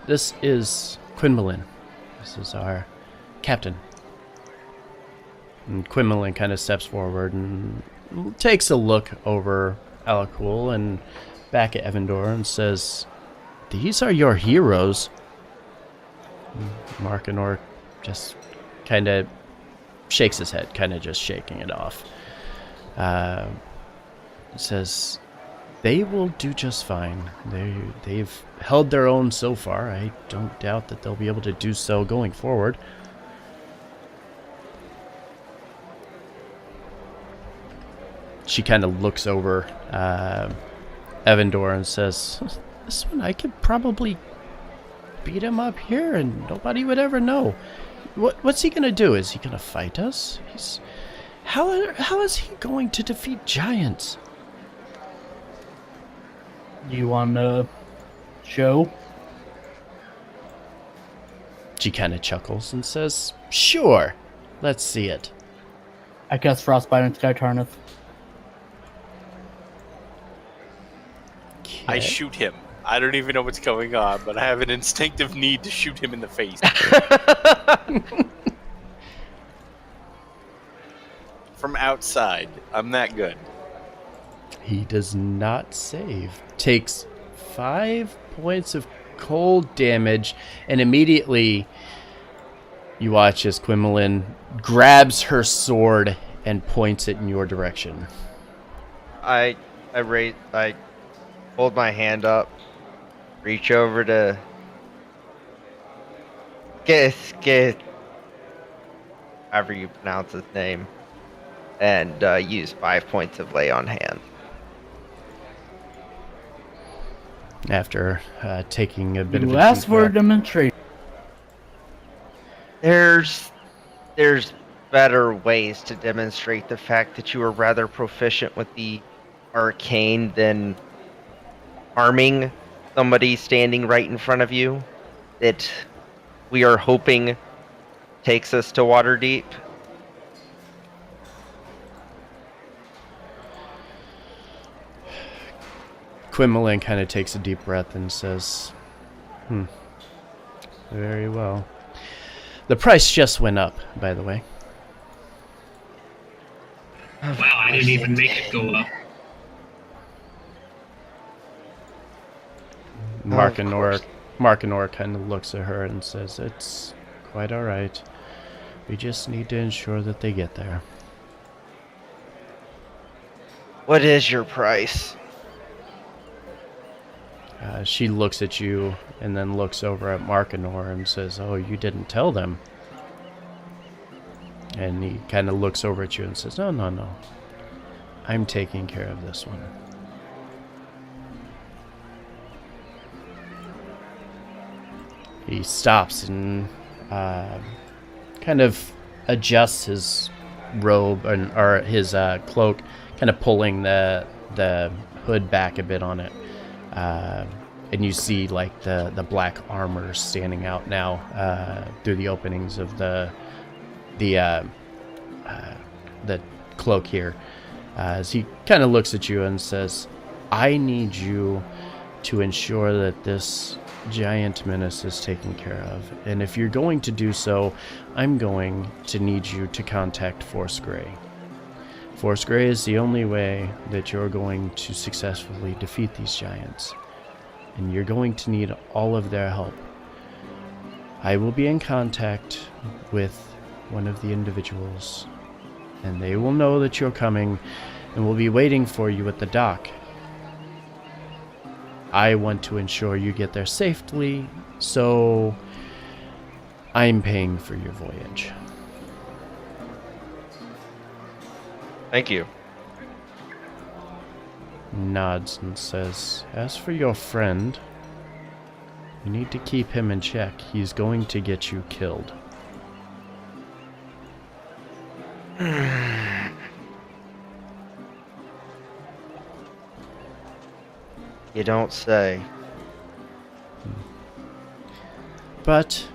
This is Quinbolin. This is our captain. And Quimmelin kind of steps forward and takes a look over Alakul and back at Evandor and says, "These are your heroes." Markinor just kind of shakes his head, kind of just shaking it off. Says, "They will do just fine. They've held their own so far. I don't doubt that they'll be able to do so going forward." She kind of looks over Evandor and says, "This one, I could probably beat him up here and nobody would ever know. What's he gonna do? Is he gonna fight us? How is he going to defeat giants?" Do you want to show? She kind of chuckles and says, "Sure, let's see it." I cast Frostbite on Sky Tarnith. I Okay. shoot him. I don't even know what's going on, but I have an instinctive need to shoot him in the face. From outside. I'm that good. He does not save. Takes 5 points of cold damage, and immediately you watch as Quimmelin grabs her sword and points it in your direction. I hold my hand up, reach over to get however you pronounce his name, and use 5 points of lay on hand. After taking a bit of You a asked deep for a breath. demonstration. There's better ways to demonstrate the fact that you are rather proficient with the arcane than harming somebody standing right in front of you that we are hoping takes us to Waterdeep. Quimmelin kind of takes a deep breath and says, very well. The price just went up, by the way. Wow, I didn't even make it go up. Markinor kind of looks at her and says, "It's quite all right. We just need to ensure that they get there." What is your price? She looks at you and then looks over at Markinor and says, "Oh, you didn't tell them." And he kind of looks over at you and says, No. I'm taking care of this one." He stops and kind of adjusts his robe or his cloak, kind of pulling the hood back a bit on it. And you see like the black armor standing out now through the openings of the cloak here. As he kind of looks at you and says, "I need you to ensure that this giant menace is taken care of. And if you're going to do so, I'm going to need you to contact Force Grey. Force Grey is the only way that you're going to successfully defeat these giants. And you're going to need all of their help. I will be in contact with one of the individuals, and they will know that you're coming and will be waiting for you at the dock. I want to ensure you get there safely, so I'm paying for your voyage." Thank you. Nods and says, "As for your friend, you need to keep him in check. He's going to get you killed." You don't say. But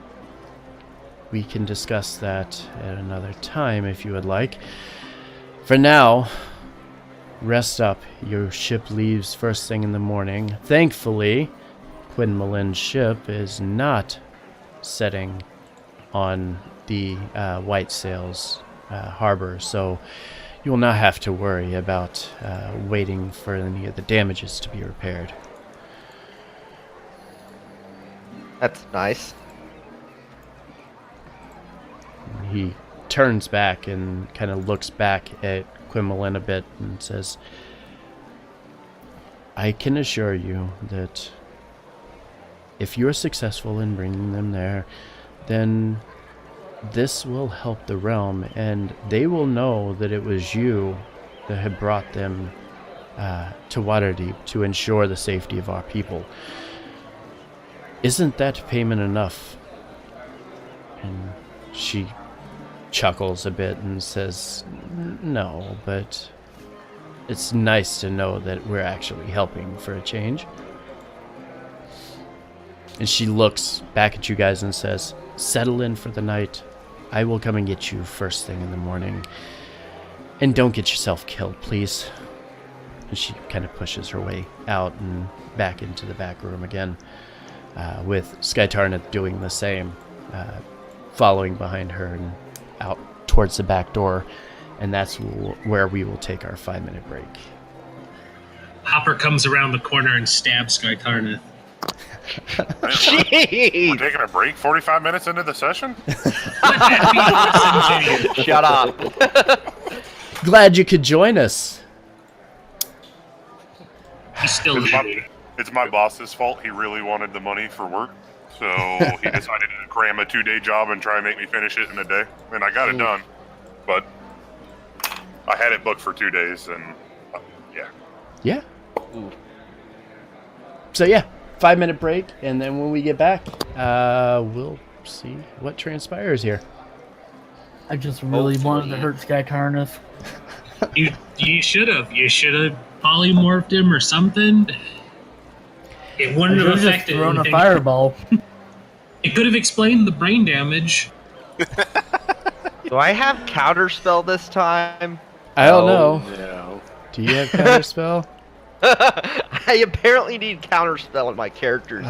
we can discuss that at another time if you would like. For now, rest up. Your ship leaves first thing in the morning. Thankfully, Quinmelin's ship is not setting on the white sails harbor, so you will not have to worry about waiting for any of the damages to be repaired. That's nice. He turns back and kind of looks back at Quimmelin a bit and says, I can assure you that if you're successful in bringing them there, then this will help the realm, and they will know that it was you that had brought them to Waterdeep to ensure the safety of our people. Isn't that payment enough? And she chuckles a bit and says, no, but it's nice to know that we're actually helping for a change. And she looks back at you guys and says, settle in for the night. I will come and get you first thing in the morning. And don't get yourself killed, please. And she kind of pushes her way out and back into the back room again, with Skytarneth doing the same, following behind her and out towards the back door. And that's where we will take our 5-minute break. Hopper comes around the corner and stabs Skytarneth. Jeez! We're taking a break 45 minutes into the session? Shut up. Glad you could join us. He's still leaving. It's my boss's fault. He really wanted the money for work. So he decided to cram a 2-day job and try and make me finish it in a day. And I got it done. But I had it booked for 2 days, and yeah. Yeah. So yeah, 5-minute break, and then when we get back, we'll see what transpires here. I just really wanted to hurt Skytarneth. You should have. You should have polymorphed him or something. It wouldn't have just affected thrown anything. a fireball. It could have explained the brain damage. Do I have counterspell this time? I don't know. No. Do you have counterspell? I apparently need counterspell in my character's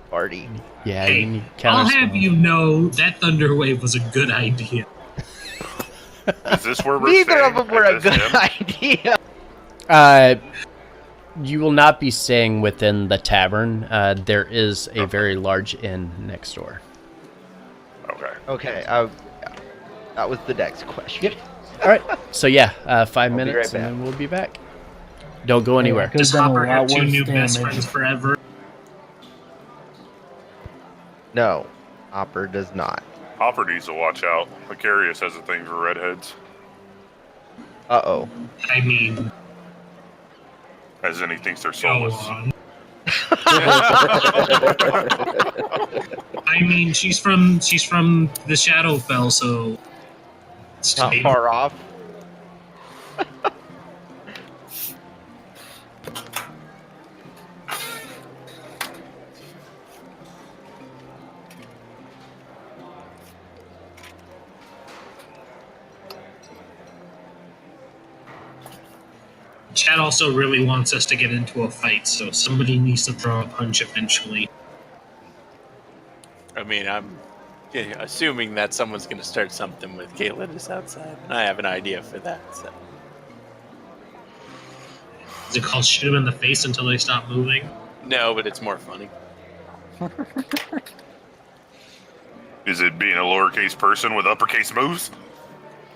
party. Yeah, Hey, you need I'll counterspell. have you know that Thunderwave was a good idea. Is this where we're Neither staying of them were at a this good inn? idea. You will not be staying within the tavern. There is a very large inn next door. Okay. Okay, that was the next question. Yep. All right. So yeah, 5 be minutes, right and back. then we'll be back. Don't go anywhere. Could've Does done a Hopper have lot two worse new best damage. friends forever? No, Hopper does not. Hopper needs to watch out. Macarius has a thing for redheads. Uh-oh. I mean, As in, he thinks they're go soulless. on. I mean, she's from the Shadowfell, so it's Not far off. Chad also really wants us to get into a fight, so somebody needs to throw a punch eventually. I mean, I'm assuming that someone's going to start something with Caitlin is outside. And I have an idea for that. So. Is it called shoot them in the face until they stop moving? No, but it's more funny. Is it being a lowercase person with uppercase moves?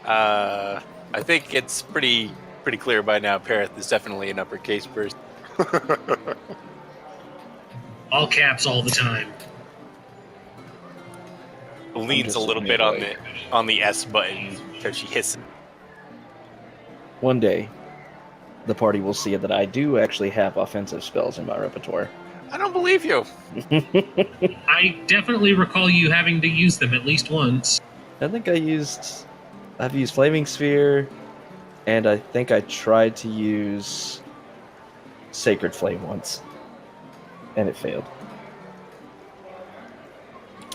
I think it's pretty clear by now. Parith is definitely an uppercase person. All caps all the time. Leans a just little bit on the S button because she hisses. One day, the party will see that I do actually have offensive spells in my repertoire. I don't believe you. I definitely recall you having to use them at least once. I think I've used Flaming Sphere, and I think I tried to use Sacred Flame once, and it failed.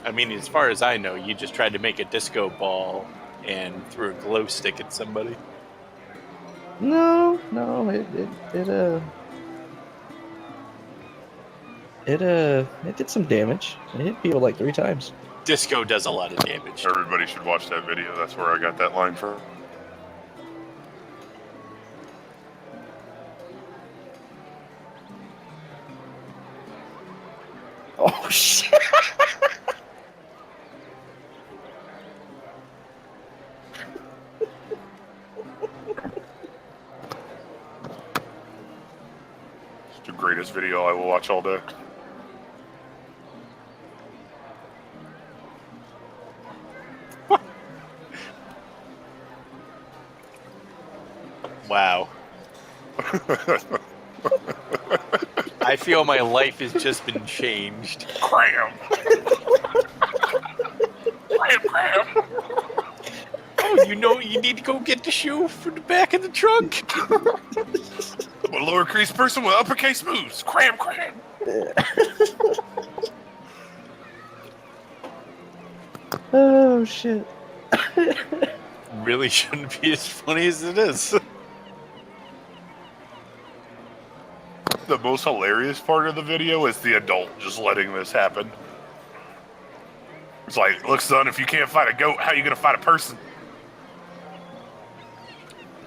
I mean, as far as I know, you just tried to make a disco ball and threw a glow stick at somebody. No, it did some damage. It hit people like 3 times. Disco does a lot of damage. Everybody should watch that video. That's where I got that line from. Oh shit! It's the greatest video I will watch all day. Wow. I feel my life has just been changed. Cram! Cram! Oh, you know you need to go get the shoe from the back of the trunk. I'm a lowercase person with uppercase moves. Cram! Oh shit! Really shouldn't be as funny as it is. The most hilarious part of the video is the adult just letting this happen. It's like, look, son, if you can't fight a goat, how are you gonna fight a person?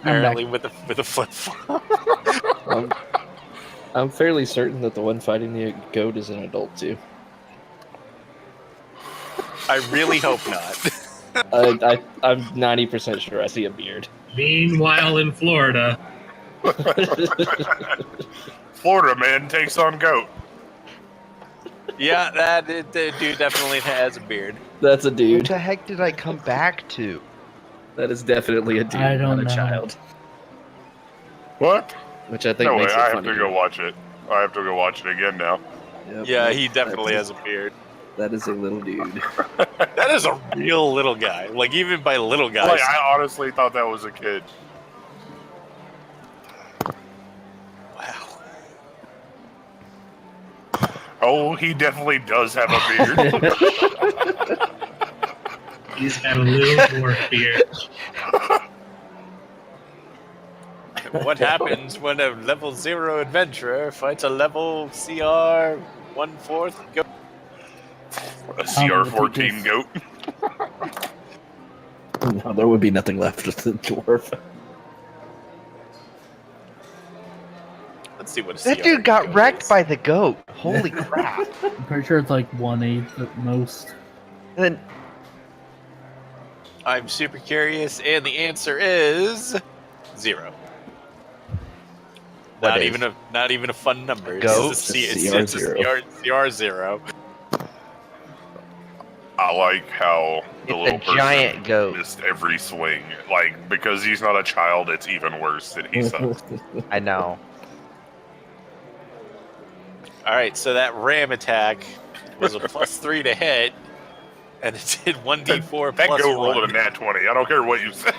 Apparently, with a flip flop. I'm fairly certain that the one fighting the goat is an adult too. I really hope not. I'm 90% sure I see a beard. Meanwhile, in Florida, Florida man takes on goat. Yeah, that dude definitely has a beard. That's a What dude. the heck did I come back to? That is definitely a dude, I don't not a know. child. What? Which I think No way, makes it I have funny. to go watch it. I have to go watch it again now. Yep, Yeah, that- he definitely has a beard. That is a little dude. That is a real little guy. Like, even by little guys. Like, I honestly thought that was a kid. Wow. Oh, he definitely does have a beard. he's got a little dwarf beard. What happens when a level 0 adventurer fights a level CR 1/4 goat? A CR-14 goat. No, there would be nothing left of the dwarf. Let's see what a That CR dude got goat wrecked is. by the goat. Holy crap. I'm pretty sure it's like 1/8 at most. And then I'm super curious, and the answer is 0. What Not is? even a fun number. Goat? It's a It's a CR0. I like how the little it's a giant goat. missed every swing. Like, because he's not a child, it's even worse that he sucks. I know. All right, so that ram attack was a +3 to hit, and it did 1d4 That plus goat 1. rolled a nat 20. I don't care what you say.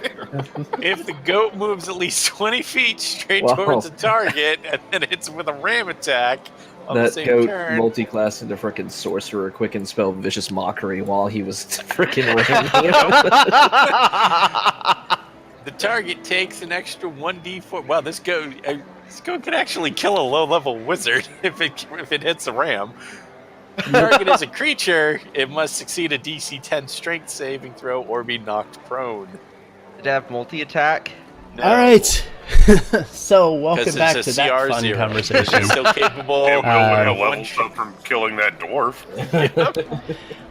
If the goat moves at least 20 feet straight Wow. towards the target, and then hits with a ram attack on the That same goat turn, multi-class into frickin' sorcerer, quicken spell, vicious mockery while he was frickin' ramming the target takes an extra 1d4. Wow, this goat can actually kill a low-level wizard if it hits a ram. The target is a creature. It must succeed a DC 10 strength saving throw or be knocked prone. Did it have multi-attack? No, All right. So, welcome 'cause back it's a to that fun CR0. conversation. It's still capable. It will have Uh, levels up from killing that dwarf.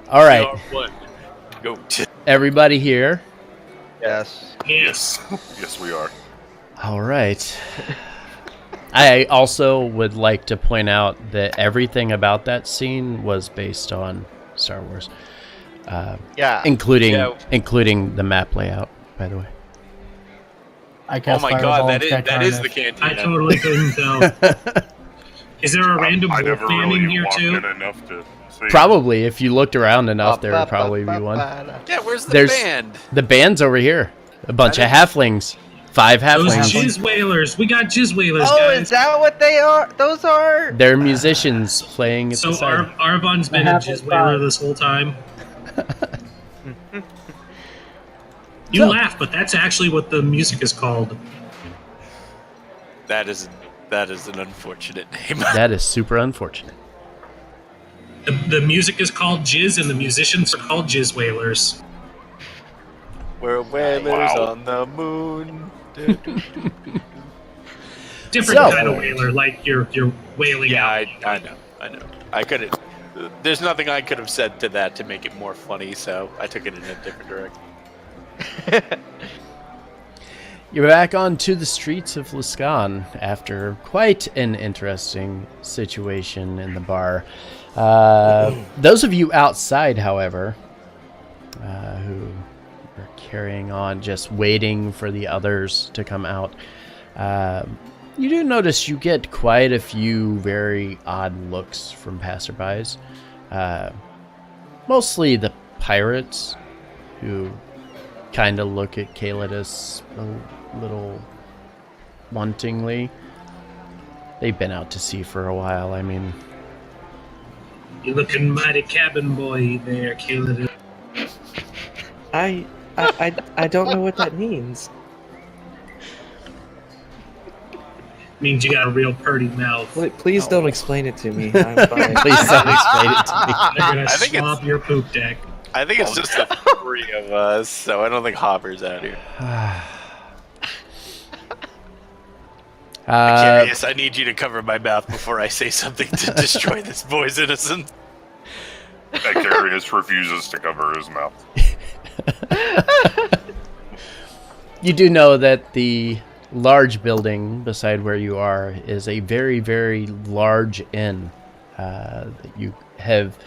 All right, CR1. Goat. everybody here. Yes. Yes. Yes, we are. All right. I also would like to point out that everything about that scene was based on Star Wars, Yeah. including Yeah. the map layout. By the way, I Oh cast my Fireball god, and that is the Sky cantina. I totally couldn't tell. Is there a random I wolf never man really in here walked too? in enough to see. probably if you looked around enough, there would probably be one. Yeah, where's the There's- band? The band's over here. A bunch of halflings. 5 Those halflings. jizz whalers. We got jizz whalers, Oh, guys. is that what they are? Those are? They're musicians playing at So the side. Arvon's been a jizz whaler this whole time. You So- laugh, but that's actually what the music is called. That is an unfortunate name. That is super unfortunate. The music is called Jizz, and the musicians are called Jizz Wailers. We're whalers Wow. on the moon. Different So- kind of whaler, like you're wailing Yeah, out. I know. I could have. There's nothing I could have said to that to make it more funny, so I took it in a different direction. You're back onto the streets of Luskan after quite an interesting situation in the bar. Those of you outside, however, who are carrying on, just waiting for the others to come out, you do notice you get quite a few very odd looks from passerbys. Mostly the pirates, who kind of look at Calidus a little wantingly. They've been out to sea for a while. I mean, You're looking mighty cabin boy there, Caleb. I don't know what that means. Means you got a real purty mouth. Please don't explain it to me. I'm fine. please don't explain it to me. They're gonna I think swab your poop deck. I think it's just the three of us, so I don't think Hopper's out here. Curious, I need you to cover my mouth before I say something to destroy this boy's innocence. Icarius refuses to cover his mouth. You do know that the large building beside where you are is a very, very large inn that you have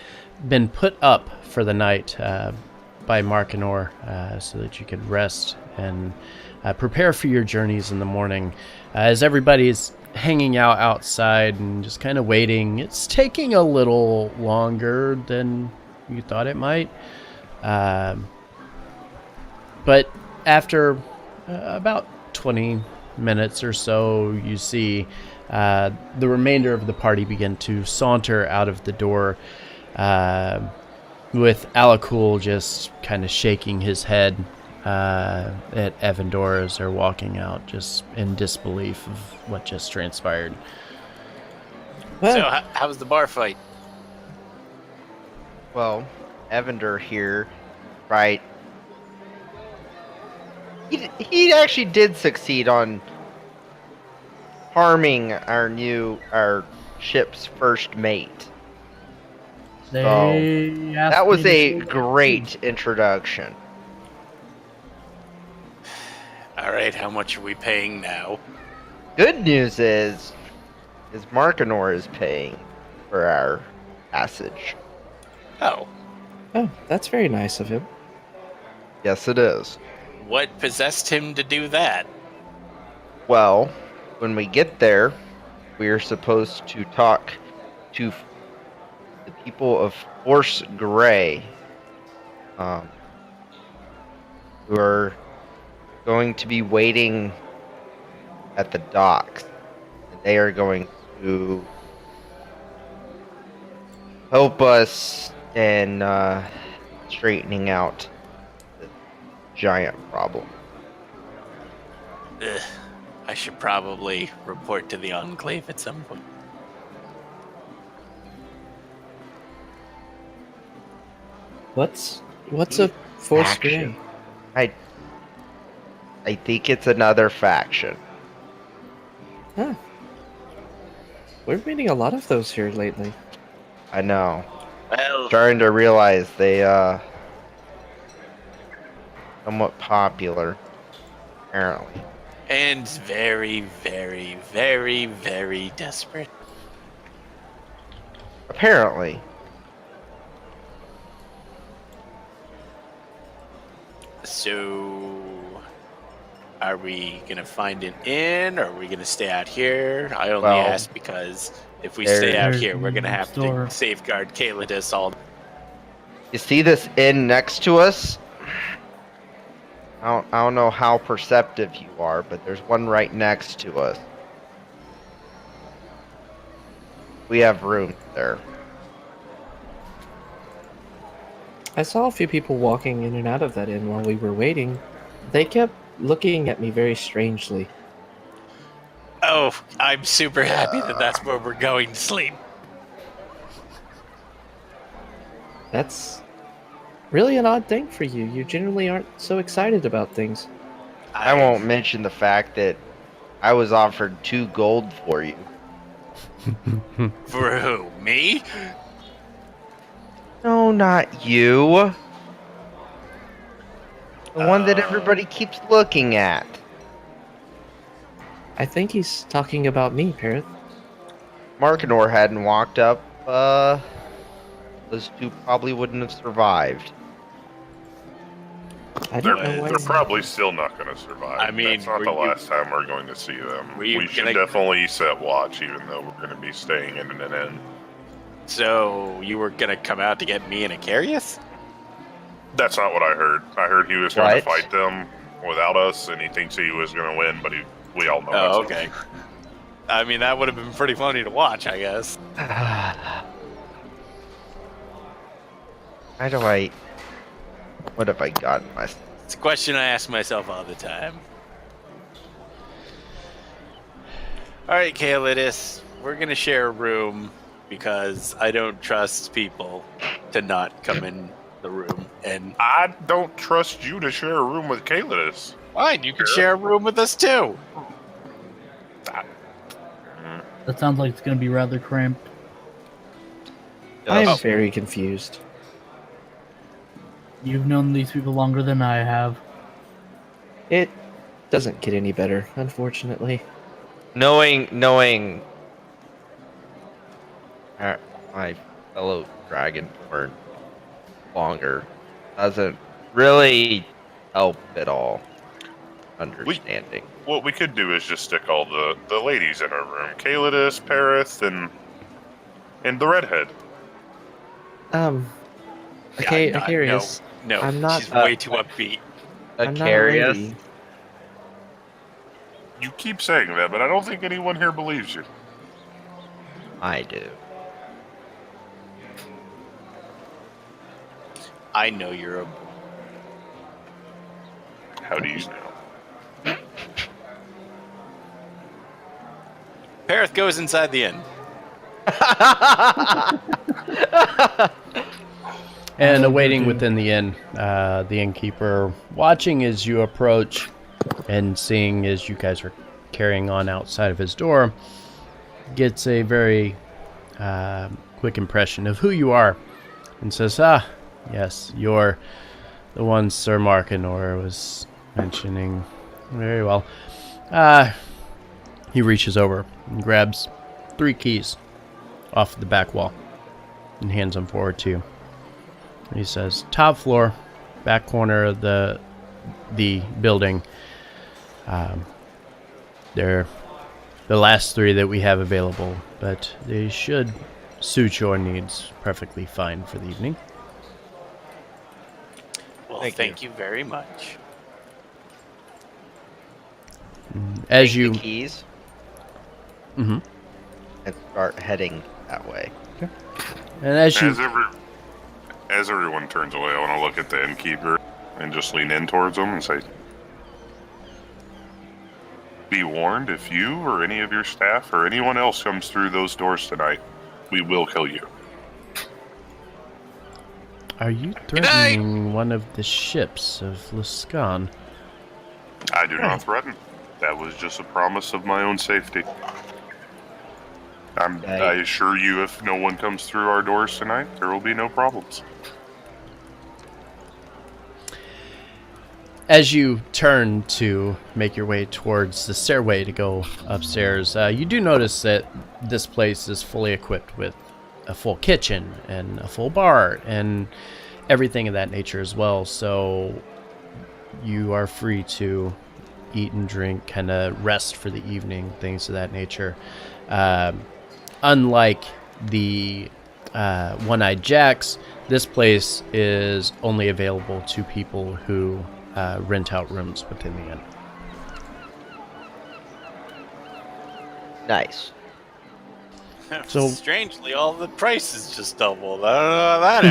been put up for the night by Markinor so that you could rest and prepare for your journeys in the morning. As everybody is hanging out outside and just kind of waiting, it's taking a little longer than you thought it might. But after about 20 minutes or so, you see the remainder of the party begin to saunter out of the door, with Alakul just kind of shaking his head at Evandor as they're walking out, just in disbelief of what just transpired. Well, So, how was the bar fight? Well, Evander here, right? He actually did succeed on harming our ship's first mate. They asked That was me a to stay. great introduction. All right, how much are we paying now? Good news is Markinor is paying for our passage. Oh, oh, that's very nice of him. Yes, it is. what possessed him to do that? Well, when we get there, we are supposed to talk to the people of Force Gray, who are going to be waiting at the docks. They are going to help us in straightening out the giant problem. Ugh, I should probably report to the Enclave at some point. What's a force Faction. gray? I think it's another faction. Huh. We're meeting a lot of those here lately. I know. Well, Starting to realize they somewhat popular, apparently. and very, very, very, very desperate. Apparently. So, are we gonna find an inn, or are we gonna stay out here? I only Well, ask because if we stay out there's here, we're gonna no have store. to safeguard Calidus all. You see this inn next to us? I don't know how perceptive you are, but there's one right next to us. We have room there. I saw a few people walking in and out of that inn while we were waiting. They kept looking at me very strangely. Oh, I'm super happy that that's where we're going to sleep. That's really an odd thing for you. You generally aren't so excited about things. I won't mention the fact that I was offered 2 gold for you. For who? Me? No, not you. The one that everybody keeps looking at. I think he's talking about me, Parrot. Markinor hadn't walked up, those 2 probably wouldn't have survived. I They're, don't know why. they're probably still not going to survive. I mean, that's not were the you- last time we're going to see them. were you We should gonna- definitely set watch, even though we're going to be staying in an inn. So you were gonna come out to get me and Icarius? That's not what I heard. I heard he was going to What? fight them without us, and he thinks he was going to win, but we all know Oh, that's okay. I mean, that would have been pretty funny to watch, I guess. What have I gotten myself? It's a question I ask myself all the time. Alright, Kaelidus, we're gonna share a room because I don't trust people to not come in the room. And I don't trust you to share a room with Kaelidus. fine, you can share a room with us too. That sounds like it's going to be rather cramped. I'm Oh. very confused. You've known these people longer than I have. It doesn't get any better, unfortunately. Knowing my fellow dragonborn longer doesn't really help at all. Understanding. What we could do is just stick all the ladies in our room. Kaelidus, Parith, and the redhead. Okay, Yeah, Icarius. No, I'm not- she's way too upbeat. I'm not a Acarius. lady. You keep saying that, but I don't think anyone here believes you. I do. I know you're a... How do you know? Parith goes inside the inn. And awaiting within the inn, the innkeeper, watching as you approach and seeing as you guys are carrying on outside of his door, gets a very quick impression of who you are and says, yes, you're the one Sir Markinor was mentioning. Very well. He reaches over and grabs 3 keys off the back wall and hands them forward to you. He says, top floor, back corner of the building. They're the last 3 that we have available, but they should suit your needs perfectly fine for the evening. Well, Thank thank you very much. As Take you, the keys Mhm. and start heading that way. and as you, As everyone turns away, I want to look at the innkeeper and just lean in towards him and say, be warned, if you or any of your staff or anyone else comes through those doors tonight, we will kill you. are you threatening one of the ships of Luskan? I do not threaten. That was just a promise of my own safety. I assure you, if no one comes through our doors tonight, there will be no problems. As you turn to make your way towards the stairway to go upstairs, you do notice that this place is fully equipped with a full kitchen and a full bar and everything of that nature as well. So you are free to eat and drink, kind of rest for the evening, things of that nature. Unlike the One-Eyed Jacks, this place is only available to people who rent out rooms within the inn. Nice. So- Strangely, all the prices just doubled. I don't know how that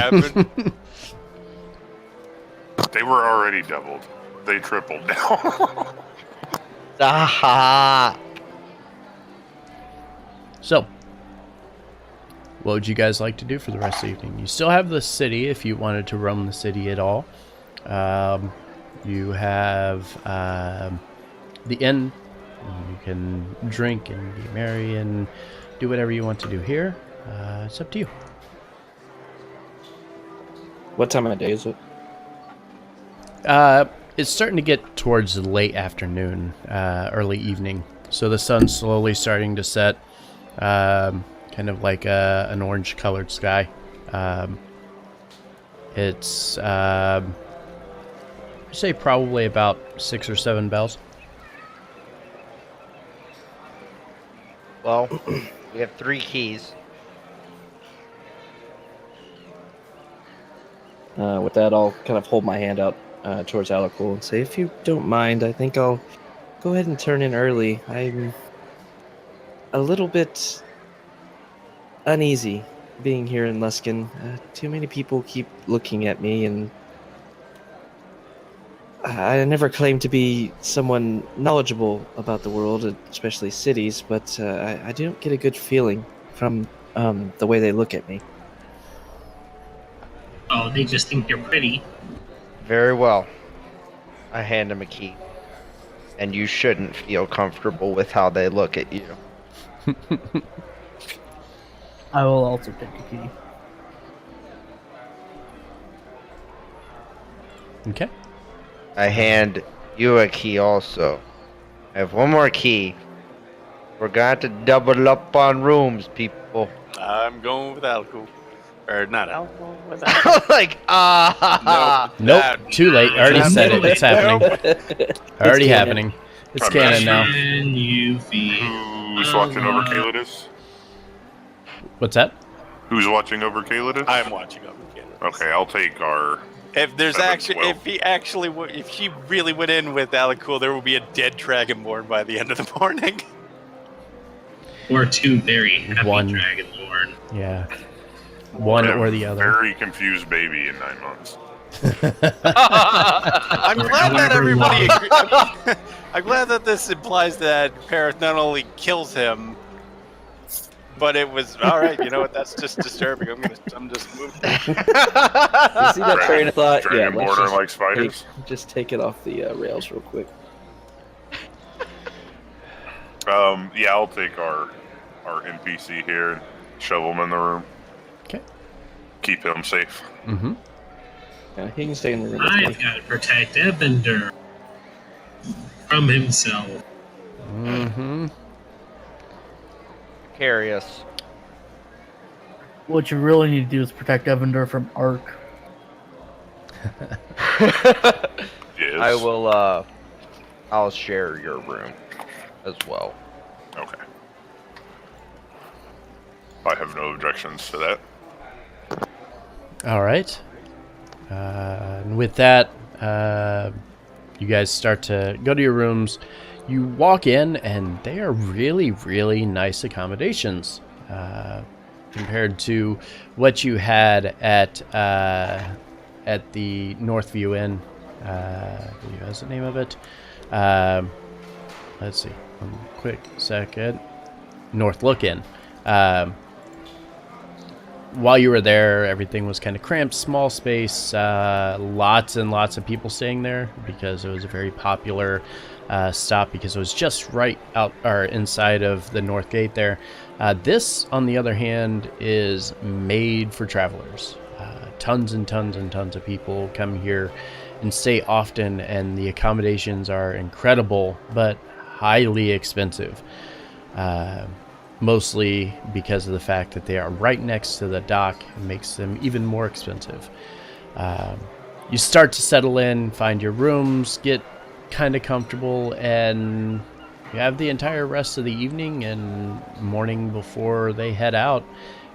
happened. They were already doubled. They tripled now. Aha! So, what would you guys like to do for the rest of the evening? You still have the city if you wanted to roam the city at all. You have the inn. You can drink and be merry and do whatever you want to do here. It's up to you. What time of day is it? It's starting to get towards the late afternoon, early evening. So the sun's slowly starting to set, kind of like an orange-colored sky. It's, I'd say probably about 6 or 7 bells. Well, we have 3 keys. With that, I'll kind of hold my hand out towards Alakul and say, if you don't mind, I think I'll go ahead and turn in early. I'm a little bit uneasy being here in Luskin. Too many people keep looking at me, and I never claimed to be someone knowledgeable about the world, especially cities, but I don't get a good feeling from the way they look at me. Oh, they just think you're pretty. Very well. I hand him a key. And you shouldn't feel comfortable with how they look at you. I will also take a key. Okay. I hand you a key also. I have one more key. We're going to double up on rooms, people. I'm going with alcohol. Or not alcohol, with alcohol. Like, Nope, too late. I already said it. It's happening. Already canon. happening. It's I'm canon now. Can you feel Who's watching over Calidus? What's that? Who's watching over Calidus? I'm watching over Canada. Okay, I'll take our. If there's 7, actually, 12. if he actually, if she really went in with Alakul, there will be a dead Dragonborn by the end of the morning. or 2 very happy One. Dragonborn? Yeah. One or the other. Very confused baby in 9 months. I'm glad that However everybody. long. I'm glad that this implies that Paris not only kills him, but it was all right. You know what? That's just disturbing. I'm just moving. You see that train of thought? Yeah, let's Dragonborn are like spiders. just take it off the rails real quick. Yeah, I'll take our NPC here and shove him in the room. Okay. Keep him safe. Mm-hmm. Yeah, he can stay in the room with me. I've got to protect Evander from himself. Mm-hmm. Carious. What you really need to do is protect Evander from Ark. Yes. I will, I'll share your room as well. Okay. I have no objections to that. All right. And with that, you guys start to go to your rooms. You walk in, and they are really, really nice accommodations compared to what you had at the Northview Inn. I believe that's the name of it. Let's see. One quick second. Northlook Inn. While you were there, everything was kind of cramped, small space, lots and lots of people staying there because it was a very popular stop because it was just right out or inside of the North Gate there. This, on the other hand, is made for travelers. Tons and tons and tons of people come here and stay often, and the accommodations are incredible but highly expensive. Mostly because of the fact that they are right next to the dock. It makes them even more expensive. You start to settle in, find your rooms, get kind of comfortable, and you have the entire rest of the evening and morning before they head out.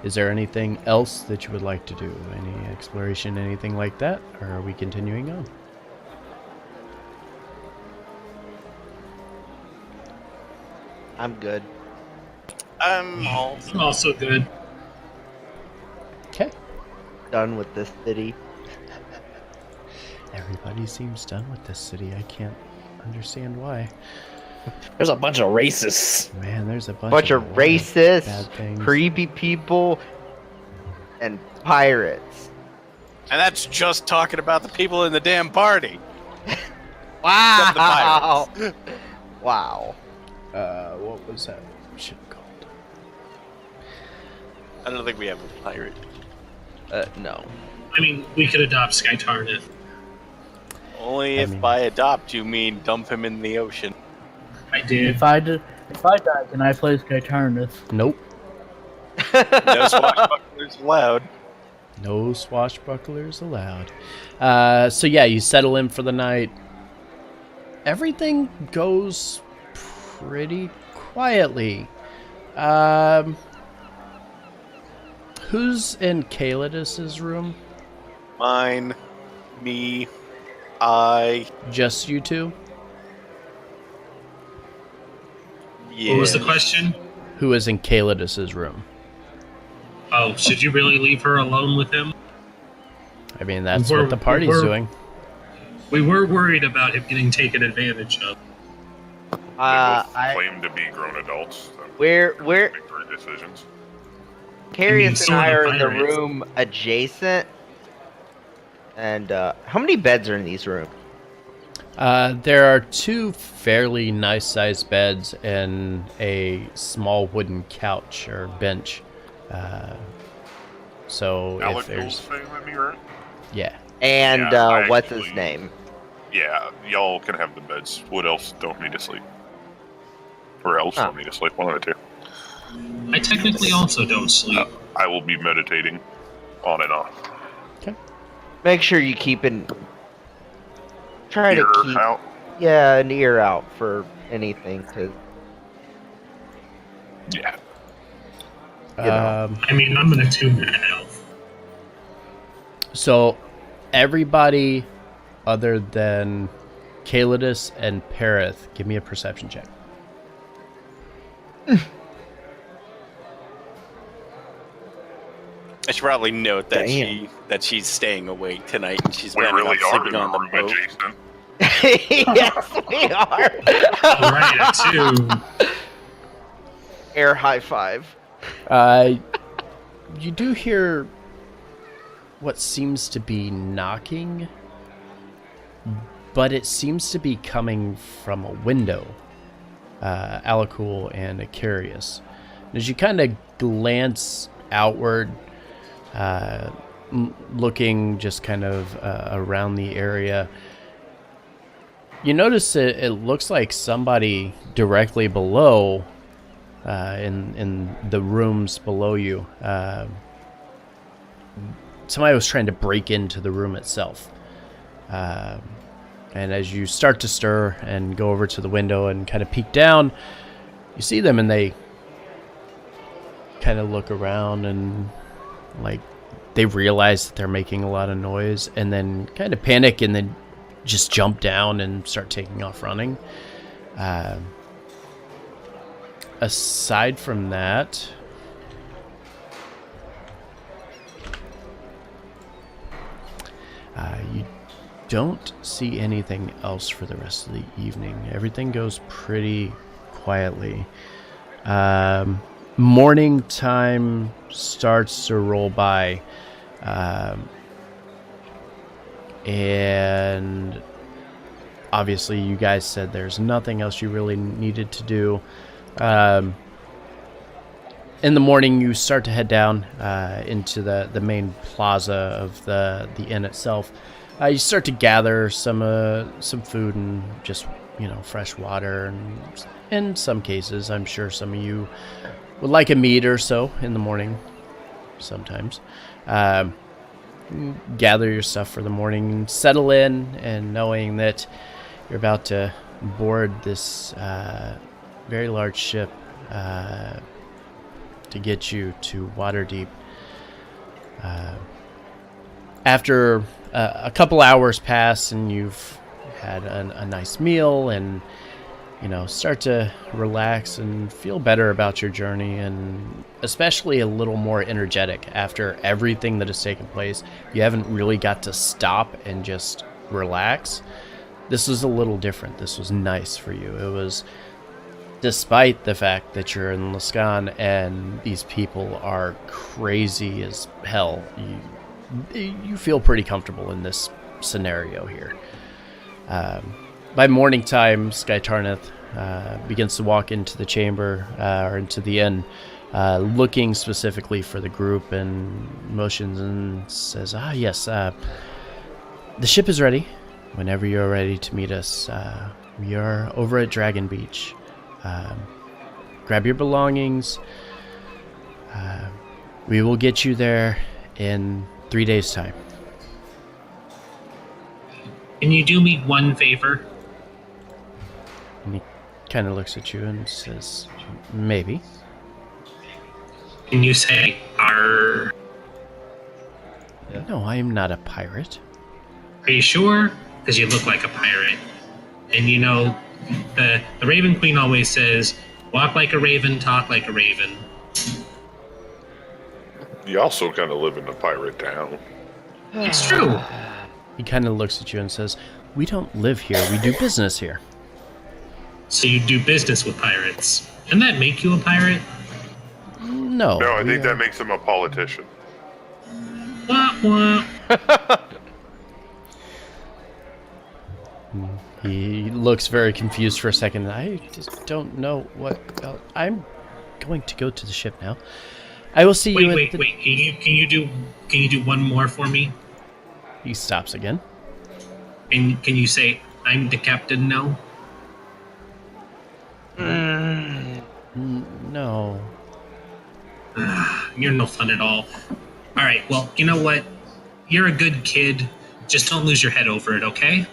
Is there anything else that you would like to do? Any exploration, anything like that? Or are we continuing on? I'm good. I'm Also good. Okay. Done with this city. Everybody seems done with this city. I can't understand why. There's a bunch of racists. Man, there's a bunch Bunch of bad racist, things. creepy people, and pirates. And that's just talking about the people in the damn party. Wow! The pirates. Wow. What was that ship called? I don't think we have a pirate. No. I mean, we could adopt Sky Tarnith. Only if by adopt you mean dump him in the ocean. I did. If I die, can I play Sky Tarnith? Nope. No swashbucklers allowed. No swashbucklers allowed. So yeah, you settle in for the night. Everything goes pretty quietly. Who's in Calidus's room? Mine, me, I. Just you two? Yeah. What was the question? Who is in Calidus's room? Oh, should you really leave her alone with him? I mean, that's what the party's doing. We were worried about him getting taken advantage of. They both I claim to be grown adults. So we're make their decisions. Carius so and I are are the in the pirates. room adjacent. And how many beds are in these rooms? There are two fairly nice-sized beds and a small wooden couch or bench. So Alec if there's... staying with me, right? Yeah. And Yeah, I what's his actually- name? Yeah, y'all can have the beds. What else don't need to sleep? Or else don't need to sleep, one of the two. I technically also don't sleep. I will be meditating on and off. Make sure you keep try Ear to keep out. an ear out for anything, cause Yeah. know. I mean, I'm gonna tune that out. So everybody other than Calidus and Perith, give me a perception check. I should probably note that Damn. she's staying awake tonight and she's We planning really on are sleeping in on the the room boat. adjacent. yes, we are. Right, at 2. Air high five. You do hear what seems to be knocking, but it seems to be coming from a window. Alakul and Icarius. As you kind of glance outward, looking just kind of around the area, you notice it looks like somebody directly below, in the rooms below you. Somebody was trying to break into the room itself. And as you start to stir and go over to the window and kind of peek down, you see them and they kind of look around and like they realize that they're making a lot of noise and then kind of panic and then just jump down and start taking off running. Aside from that, you don't see anything else for the rest of the evening. Everything goes pretty quietly. Morning time starts to roll by, and obviously you guys said there's nothing else you really needed to do. In the morning, you start to head down into the main plaza of the inn itself. You start to gather some food and just fresh water, and in some cases, I'm sure some of you would like a meat or so in the morning. Sometimes, gather your stuff for the morning, settle in, and knowing that you're about to board this very large ship to get you to Waterdeep. After a couple hours pass and you've had a nice meal and start to relax and feel better about your journey, and especially a little more energetic after everything that has taken place. You haven't really got to stop and just relax. This was a little different. This was nice for you. It was despite the fact that you're in Lascan and these people are crazy as hell, you feel pretty comfortable in this scenario here. By morning time, Skytarneth begins to walk into the chamber, or into the inn, looking specifically for the group, and motions and says, yes, the ship is ready. Whenever you're ready to meet us, we are over at Dragon Beach. Grab your belongings. We will get you there in 3 days' time. Can you do me one favor? And he kind of looks at you and says, maybe. Can you say "Arr"? No, I am not a pirate. Are you sure? Because you look like a pirate. And you know, the Raven Queen always says, walk like a raven, talk like a raven. You also kind of live in a pirate town. It's true. He kind of looks at you and says, we don't live here, we do business here. So you do business with pirates. Doesn't that make you a pirate? No. No, I think that makes him a politician. Wah, wah. He looks very confused for a second. I just don't know what else. I'm going to go to the ship now. I will see you. Wait. Can you do one more for me? He stops again. And can you say, I'm the captain now? No. You're no fun at all. All right, well, you know what? You're a good kid. Just don't lose your head over it, okay?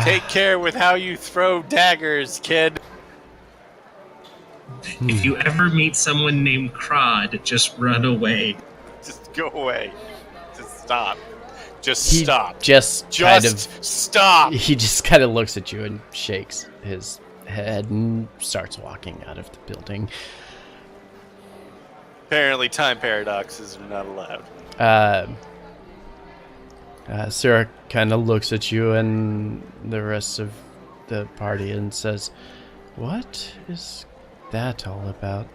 Take care with how you throw daggers, kid. If you ever meet someone named Crod, just run away. Just go away. Just stop. Just He stop. just kind of stop. He just kind of looks at you and shakes his head and starts walking out of the building. Apparently, time paradoxes are not allowed. Sarah kind of looks at you and the rest of the party and says, what is that all about?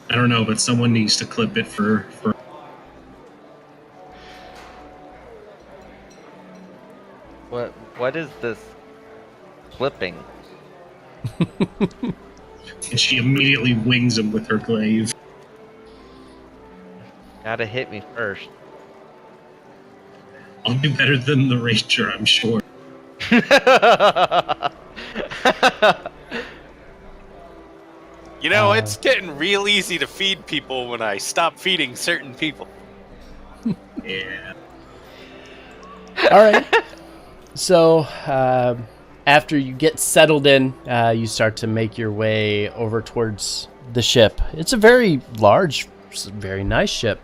I don't know, but someone needs to clip it for What is this flipping? and she immediately wings him with her glaive. Gotta hit me first. I'll do better than the Ranger, I'm sure. You know, it's getting real easy to feed people when I stop feeding certain people. Yeah. All right. So, after you get settled in, you start to make your way over towards the ship. It's a very large, very nice ship.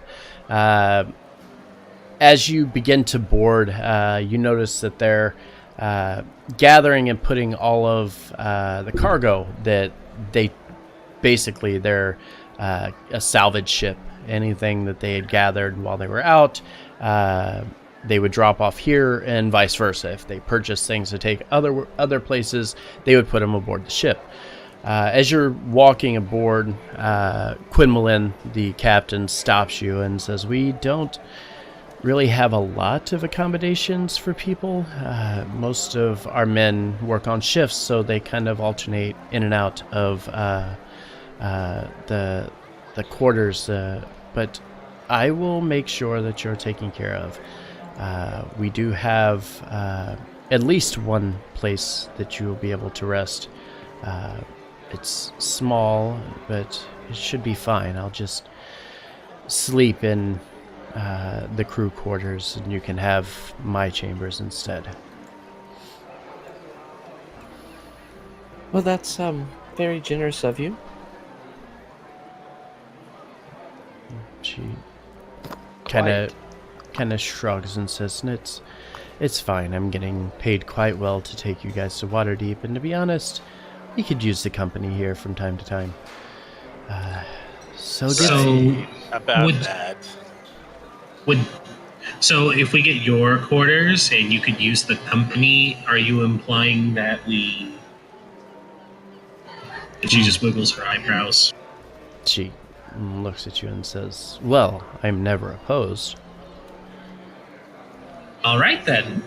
As you begin to board, you notice that they're gathering and putting all of the cargo that they're a salvage ship. Anything that they had gathered while they were out, they would drop off here, and vice versa. If they purchased things to take other places, they would put them aboard the ship. As you're walking aboard, Quinmalin, the captain, stops you and says, we don't really have a lot of accommodations for people. Most of our men work on shifts, so they kind of alternate in and out of the quarters. But I will make sure that you're taken care of. We do have at least one place that you will be able to rest. It's small, but it should be fine. I'll just sleep in the crew quarters, and you can have my chambers instead. Well, that's very generous of you. She kind of shrugs and says, it's fine. I'm getting paid quite well to take you guys to Waterdeep, and to be honest, we could use the company here from time to time. So good. So About that. So if we get your quarters and you could use the company, are you implying that we? And she just wiggles her eyebrows. She looks at you and says, "Well, I'm never opposed." All right then.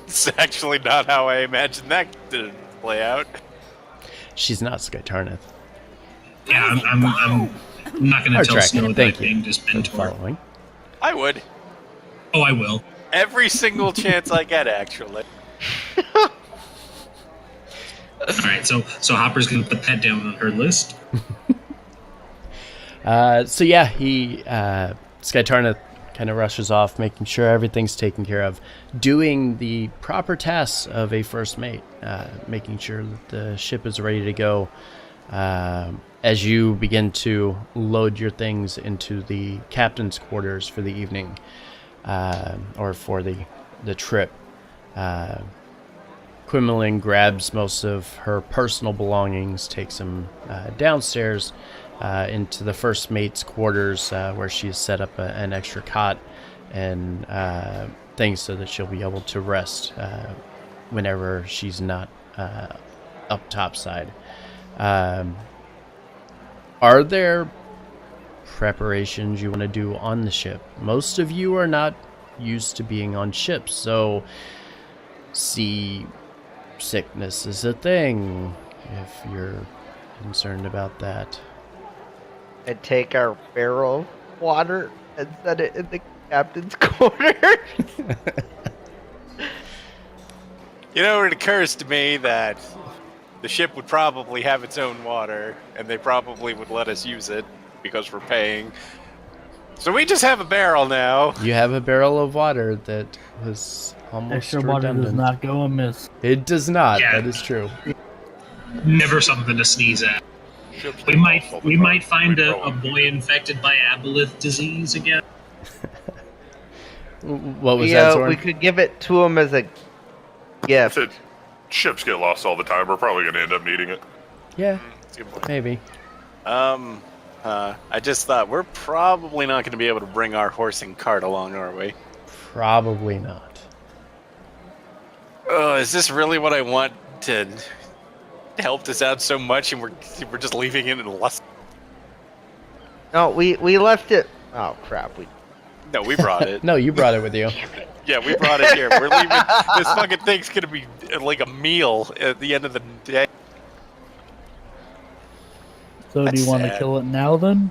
It's actually not how I imagined that to play out. She's not Skytarnith. Yeah, I'm not going to Our tell track, Snow that thank I'm you being just for mentor. following. I would. Oh, I will. Every single chance I get, actually. All right, so Hopper's going to put that down on her list. So yeah, he Skytarna kind of rushes off, making sure everything's taken care of, doing the proper tasks of a first mate, making sure that the ship is ready to go. As you begin to load your things into the captain's quarters for the evening, or for the trip, Quimmeling grabs most of her personal belongings, takes them downstairs into the first mate's quarters, where she's set up an extra cot and things so that she'll be able to rest whenever she's not up topside. Are there preparations you want to do on the ship? Most of you are not used to being on ships, so sea sickness is a thing if you're concerned about that. And take our barrel of water and set it in the captain's quarters. You know, it occurs to me that the ship would probably have its own water, and they probably would let us use it because we're paying. So we just have a barrel now. You have a barrel of water that was almost Extra water redundant. does not go amiss. It does not. Yeah. That is true. Never something to sneeze at. Ships We get might lost all the we time. might find We a know. boy infected by aboleth disease again. What was that, Zorn? We could give it to him as a I gift. said, ships get lost all the time. We're probably going to end up needing it. Yeah, That's a good point. maybe. I just thought we're probably not going to be able to bring our horse and cart along, are we? Probably not. Oh, is this really what I want to help this out so much, and we're just leaving it in lust? No, we left it. Oh crap! No, we brought it. No, you brought it with you. Yeah, we brought it here. We're leaving. This fucking thing's gonna be like a meal at the end of the day. So do That's you want to sad. kill it now then?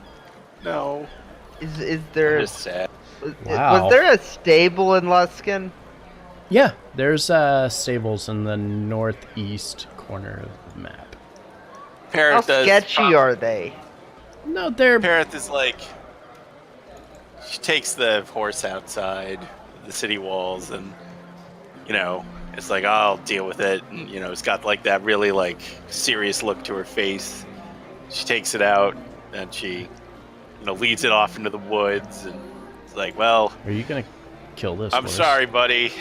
No, Is I'm there? just sad. Wow. Was there a stable in Luskin? Yeah, there's stables in the northeast corner of the map. How Parrot does. sketchy are they? No, they're Parrot is like. She takes the horse outside the city walls, and it's like, oh, I'll deal with it. And it's got like that really like serious look to her face. She takes it out and she, leads it off into the woods, and it's like, well, Are you gonna kill this I'm horse? sorry, buddy,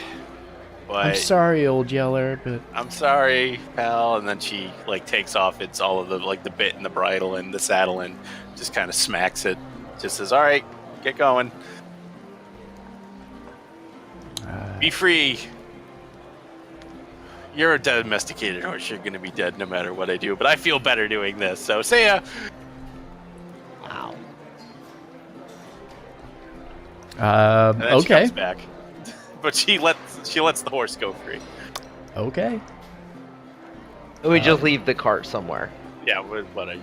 but I'm sorry, old yeller, but I'm sorry, pal. And then she like takes off all of the like the bit and the bridle and the saddle and just kind of smacks it. Just says, all right, get going. Be free. You're a domesticated horse. You're gonna be dead no matter what I do. But I feel better doing this. So see ya. Wow. And then she okay, comes back. But she lets the horse go free. okay. We just leave the cart somewhere. Yeah,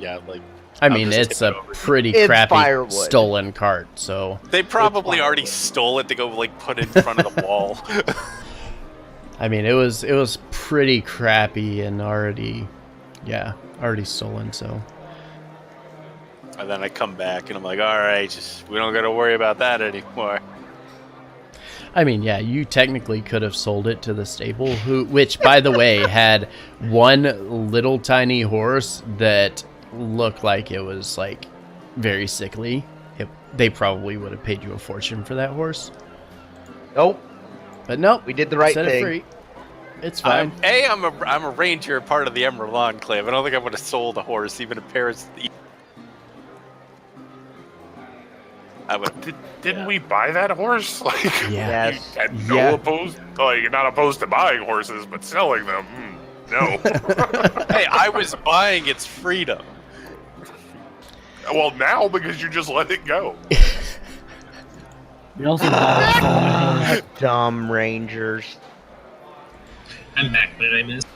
yeah, like I I'll mean, just it's tip a it over. pretty It's crappy firewood. stolen cart, so they probably already firewood. stole it to go like put it in front of the wall. I mean, it was pretty crappy and already stolen. So And then I come back and I'm like, all right, just we don't got to worry about that anymore. I mean, yeah, you technically could have sold it to the stable, which, by the way, had one little tiny horse that looked like it was like very sickly. They probably would have paid you a fortune for that horse, Nope. but nope, We did the right set thing. it free. It's fine. I'm a ranger, part of the Emerald Enclave. I don't think I would have sold a horse, even if Paris. I would. Didn't we buy that horse? Like, Yeah. you Yes. had no Yeah. opposed, like, you're not opposed to buying horses, but selling them, no. Hey, I was buying its freedom. Well, now because you just let it go. We also bought Dumb Rangers. I'm back, but I missed.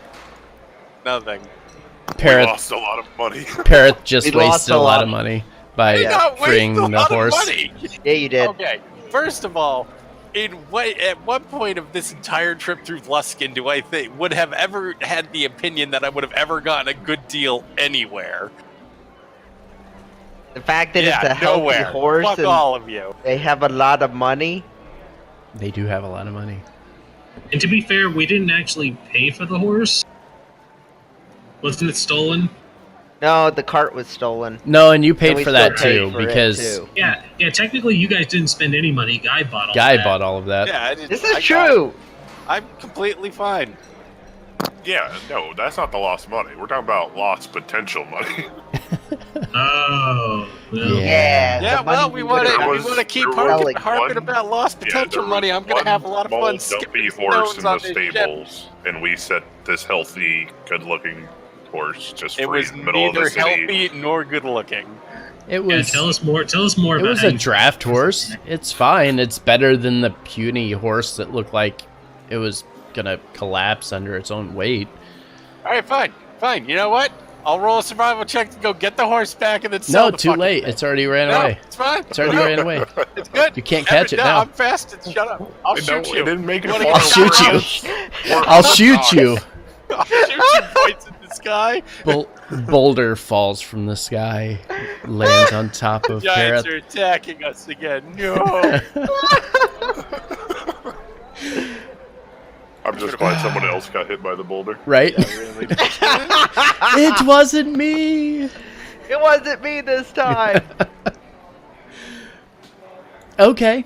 Nothing. We Parrot, lost a lot of money. Parrot just We lost wasted a a lot lot of of- money by Did not waste freeing a the lot of horse. money. Yeah, you did. Okay, first of all, at what point of this entire trip through Luskin do I think would have ever had the opinion that I would have ever gotten a good deal anywhere? The fact that Yeah, it's a healthy nowhere. horse Fuck and all of you. they have a lot of money. They do have a lot of money. And to be fair, we didn't actually pay for the horse. Wasn't it stolen? No, the cart was stolen. No, and you paid And we for that still paid too, for it, because too. Yeah. Technically, you guys didn't spend any money. Guy bought all Guy that. bought all of that. Yeah, This is true. I'm completely fine. Yeah, no, that's not the lost money. We're talking about lost potential money. Oh. Well, Yeah. Yeah, the well, money we we want would've- There to was- keep there was harping, one- about lost potential there money. was I'm gonna one have a lot of small fun dumpy skipping horse stones in on the this ship. stables, and we set this healthy, good-looking horse just It free was in the middle of neither the city. healthy nor good looking. It Yeah, was. tell us more. Tell us more It about was how a you- draft horse. It's fine. It's better than the puny horse that looked like it was gonna collapse under its own weight. All right, fine. You know what? I'll roll a survival check to go get the horse back and then No, sell the too fucking late. thing. It's already ran No, away. it's fine. It's already No, ran away. It's good. You can't catch it No, now. I'm fast. Shut up. I'll shoot It you. didn't make it Wanna far get I'll shoot away. you. I'll shoot you. I'll shoot you. Points in the sky. Boulder falls from the sky, lands on top of Giants Parrot. are attacking us again. No. I'm just glad someone else got hit by the boulder. Right? Yeah, really. It wasn't me. It wasn't me this time. Okay.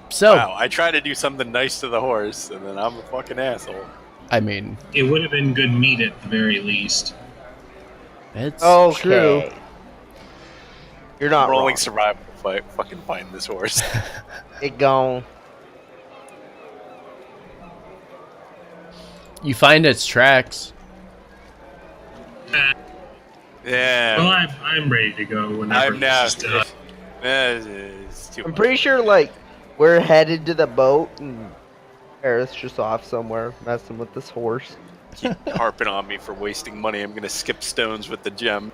So, Wow, I try to do something nice to the horse, and then I'm a fucking asshole. I mean, It would have been good meat at the very least. it's Okay. true. You're not Rolling wrong. survival to fucking find this horse. It gone. You find its tracks. Yeah. Well, I'm ready to go whenever I'm now. this is done. It's too I'm much. pretty sure, like, we're headed to the boat and Paris just off somewhere messing with this horse. Keep harping on me for wasting money. I'm gonna skip stones with the gem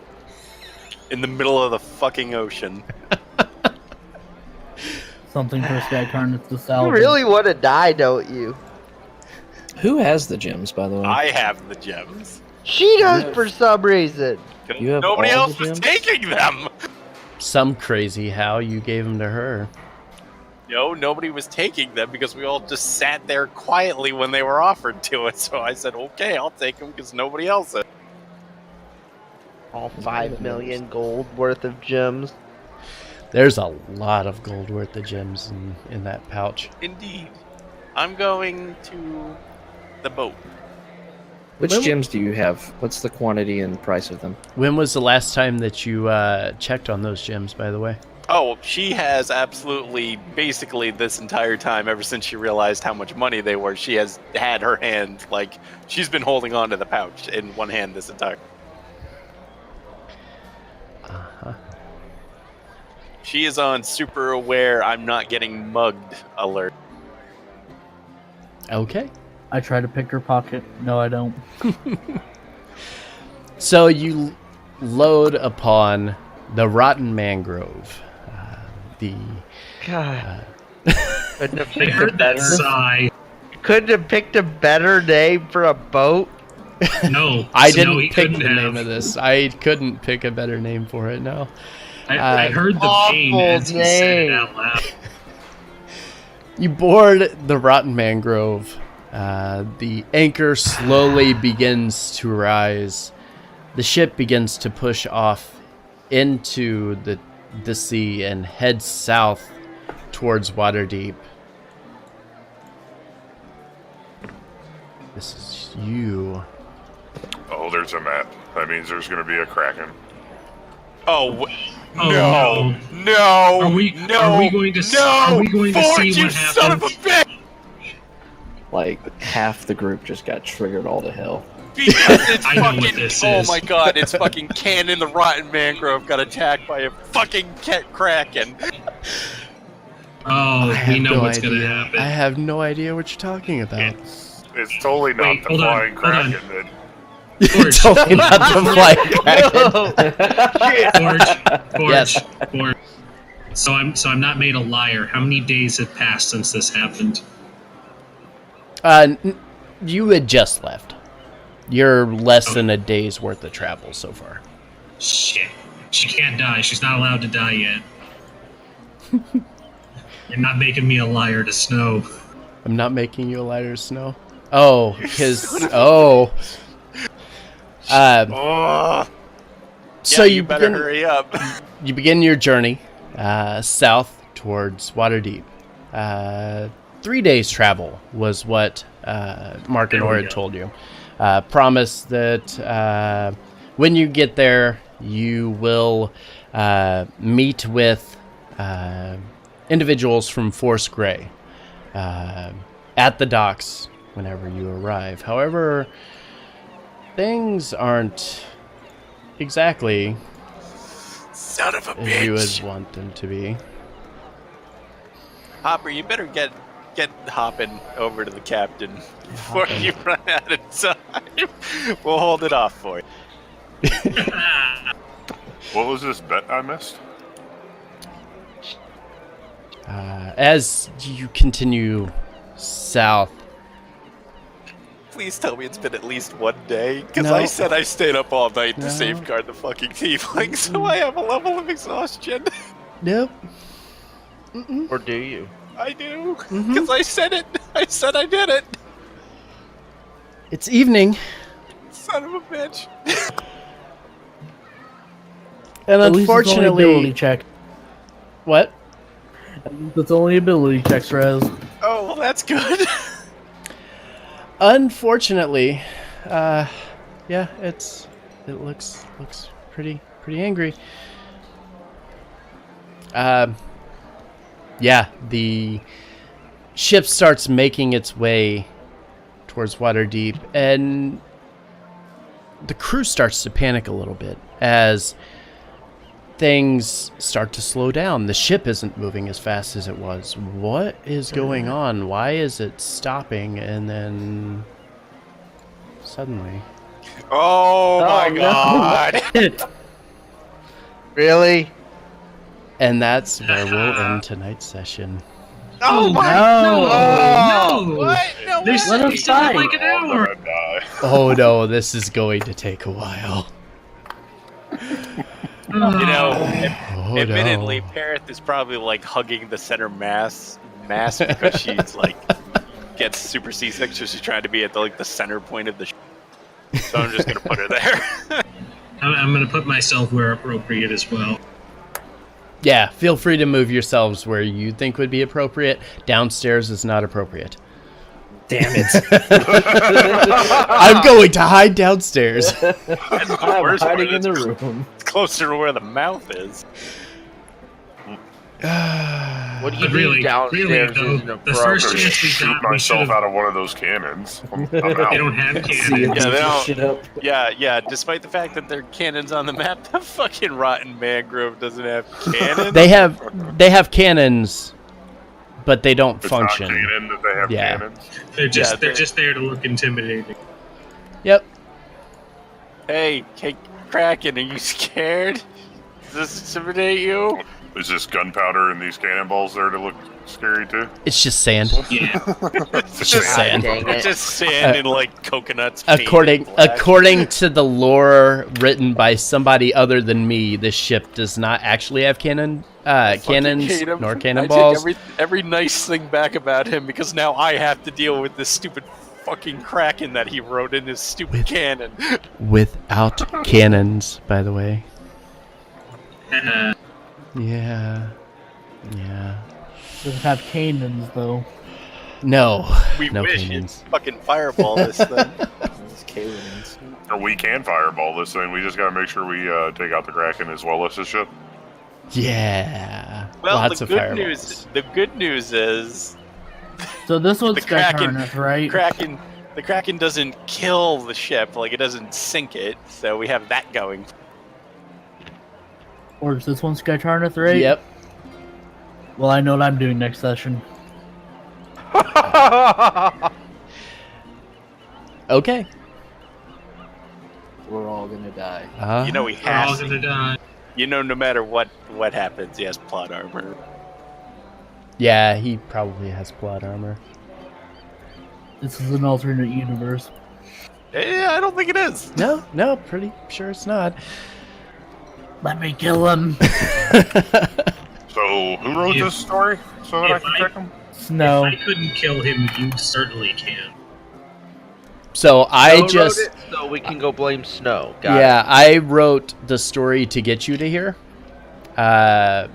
in the middle of the fucking ocean. something for Sky Carnage to You salvage. really want to die, don't you? Who has the gems, by the way? I have the gems. She does for some reason. You have Nobody all else the was gems? taking them. Some crazy how you gave them to her. No, nobody was taking them because we all just sat there quietly when they were offered to us. So I said, okay, I'll take them because nobody else is. All 5 million gold worth of gems. There's a lot of gold worth of gems in that pouch. Indeed. I'm going to the boat. Which When- gems do you have? What's the quantity and price of them? When was the last time that you checked on those gems, by the way? Oh, she has absolutely, basically this entire time, ever since she realized how much money they were, she has had her hand, like, she's been holding on to the pouch in one hand this entire. Uh-huh. She is on super aware I'm not getting mugged alert. Okay. I try to pick her pocket. No, I don't. So you load upon the Rotten Mangrove. The God. Couldn't have I picked a heard that better. sigh. Couldn't have picked a better name for a boat. No, I no, didn't he pick couldn't the have. name of this. I couldn't pick a better name for it, no. I heard the Awful pain as he said it name. out loud. You board the Rotten Mangrove. The anchor slowly begins to rise. The ship begins to push off into the sea and head south towards Waterdeep. This is you. Oh, there's a map. That means there's going to be a Kraken. Oh, Oh, No! Are we going to see Forge, you what son of a happens? bitch! Like half the group just got triggered all to hell. Because it's I know what fucking. this Oh is. my god, it's fucking Cannon the Rotten Mangrove got attacked by a fucking Kraken. Oh, I we have know no what's going to idea. happen. I have no idea what you're talking about. It's totally not Wait, the hold on, flying hold on. Kraken. That It's totally not the flying kraken. Forge, Yes. Forge. So I'm not made a liar. How many days have passed since this happened? You had just left. You're less than a day's worth of travel so far. Shit. She can't die. She's not allowed to die yet. You're not making me a liar to Snow. I'm not making you a lighter snow. Oh, because oh. So Yeah, you better begin, hurry up. You begin your journey south towards Waterdeep. 3 days travel was what Mark and There we Or had go. told you. Promise that when you get there, you will meet with individuals from Force Grey at the docks whenever you arrive. However, things aren't exactly Son of a as you bitch. would want them to be. Hopper, you better get hopping over to the captain before you run out of time. We'll hold it off for you. what was this bet I missed? As you continue south, Please tell me it's been at least one day, because No. I said I stayed up all night No. to safeguard the fucking tiefling, so I have a level of exhaustion. nope. Or do you? I do, because I said it. I said I did it. It's evening, Son of a bitch. and At least it's only ability unfortunately, check. what? It's only ability checks, Rez. Oh, well, that's good. Unfortunately, yeah, it looks pretty angry. Yeah, the ship starts making its way towards Waterdeep, and the crew starts to panic a little bit as things start to slow down. The ship isn't moving as fast as it was. What is going on? Why is it stopping and then suddenly? Oh my no. god. Really? And that's where we'll end tonight's session. Oh my No! What? No There's way. Let us die. like an We're all hour. gonna die. Oh no, this is going to take a while. You know, Oh admittedly, no. Parrot is probably like hugging the center mass because she's like gets super seasick, so she's trying to be at the center point of the. So I'm just gonna put her there. I'm going to put myself where appropriate as well. Yeah, feel free to move yourselves where you think would be appropriate. Downstairs is not appropriate. Damn it! I'm going to hide downstairs. I'm Where's hiding in the the room. It's closer to where the mouth is. What do you But mean really, downstairs though, isn't the first I'm appropriate? gonna chance we shoot got, we myself should've- out of one of those cannons. I'm out. They don't have See cannons. it, Yeah, they don't- shit up. Yeah. Despite the fact that there are cannons on the map, the fucking Rotten Mangrove doesn't have cannons. They have cannons, but they don't It's function. not canon that they have Yeah. cannons. They're just they're- just there to look intimidating. Yep. Hey, Kraken, are you scared? Does this intimidate you? Is this gunpowder and these cannonballs there to look scary too? It's just sand. Yeah. It's just sand. Dang It's it. just sand and like coconuts. painted black. According to the lore written by somebody other than me, this ship does not actually have Fucking cannons hate him. nor I take cannonballs. every nice thing back about him because now I have to deal with this stupid fucking Kraken that he wrote in his stupid cannon. Without cannons, by the way. Uh, Yeah. Doesn't have cannons though. No. We No wish cannons. it fucking fireball this thing. These Kalins. Or we can fireball this thing. We just gotta make sure we take out the Kraken as well as the ship. Yeah. Well, Lots the of good fireballs. the good news is So this one's The Kraken- Skytarnus, right? the Kraken doesn't kill the ship, like it doesn't sink it, so we have that going. Or is this one Skytarnus, right? Yep. Well, I know what I'm doing next session. Okay. We're all gonna die. You know he We're all has gonna to. die. You know, no matter what happens, he has plot armor. Yeah, he probably has plot armor. This is an alternate universe. Yeah, I don't think it is. No, pretty sure it's not. Let me kill him. So, who wrote If- this story so that I if can I- check them? Snow. If I couldn't kill him, you certainly can. So I Snow just wrote it, so we can go blame Snow. Got yeah, I wrote the story to get you to here. The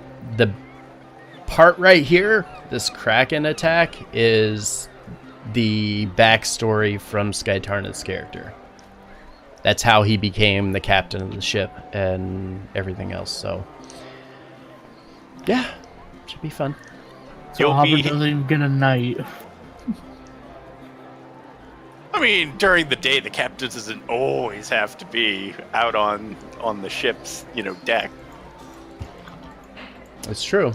part right here, this Kraken attack, is the backstory from Skytarnet's character. That's how he became the captain of the ship and everything else. So yeah, should be fun. So You'll Hopper be- doesn't even get a night. I mean, during the day, the captain doesn't always have to be out on the ship's, deck. It's true.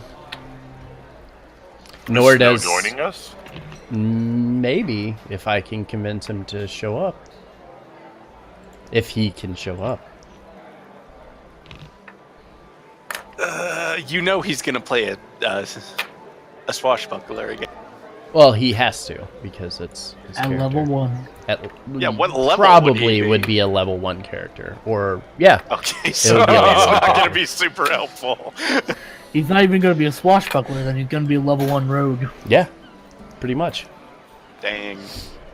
Nor Snow does joining us? maybe if I can convince him to show up. If he can show up. He's gonna play a swashbuckler again. Well, he has to because it's his At character. level 1. Yeah, what level probably would he be? a level 1 character, or yeah, Okay, so be a he's level not one. gonna be super helpful. He's not even going to be a swashbuckler, then he's going to be a level 1 rogue. yeah, pretty much. Dang.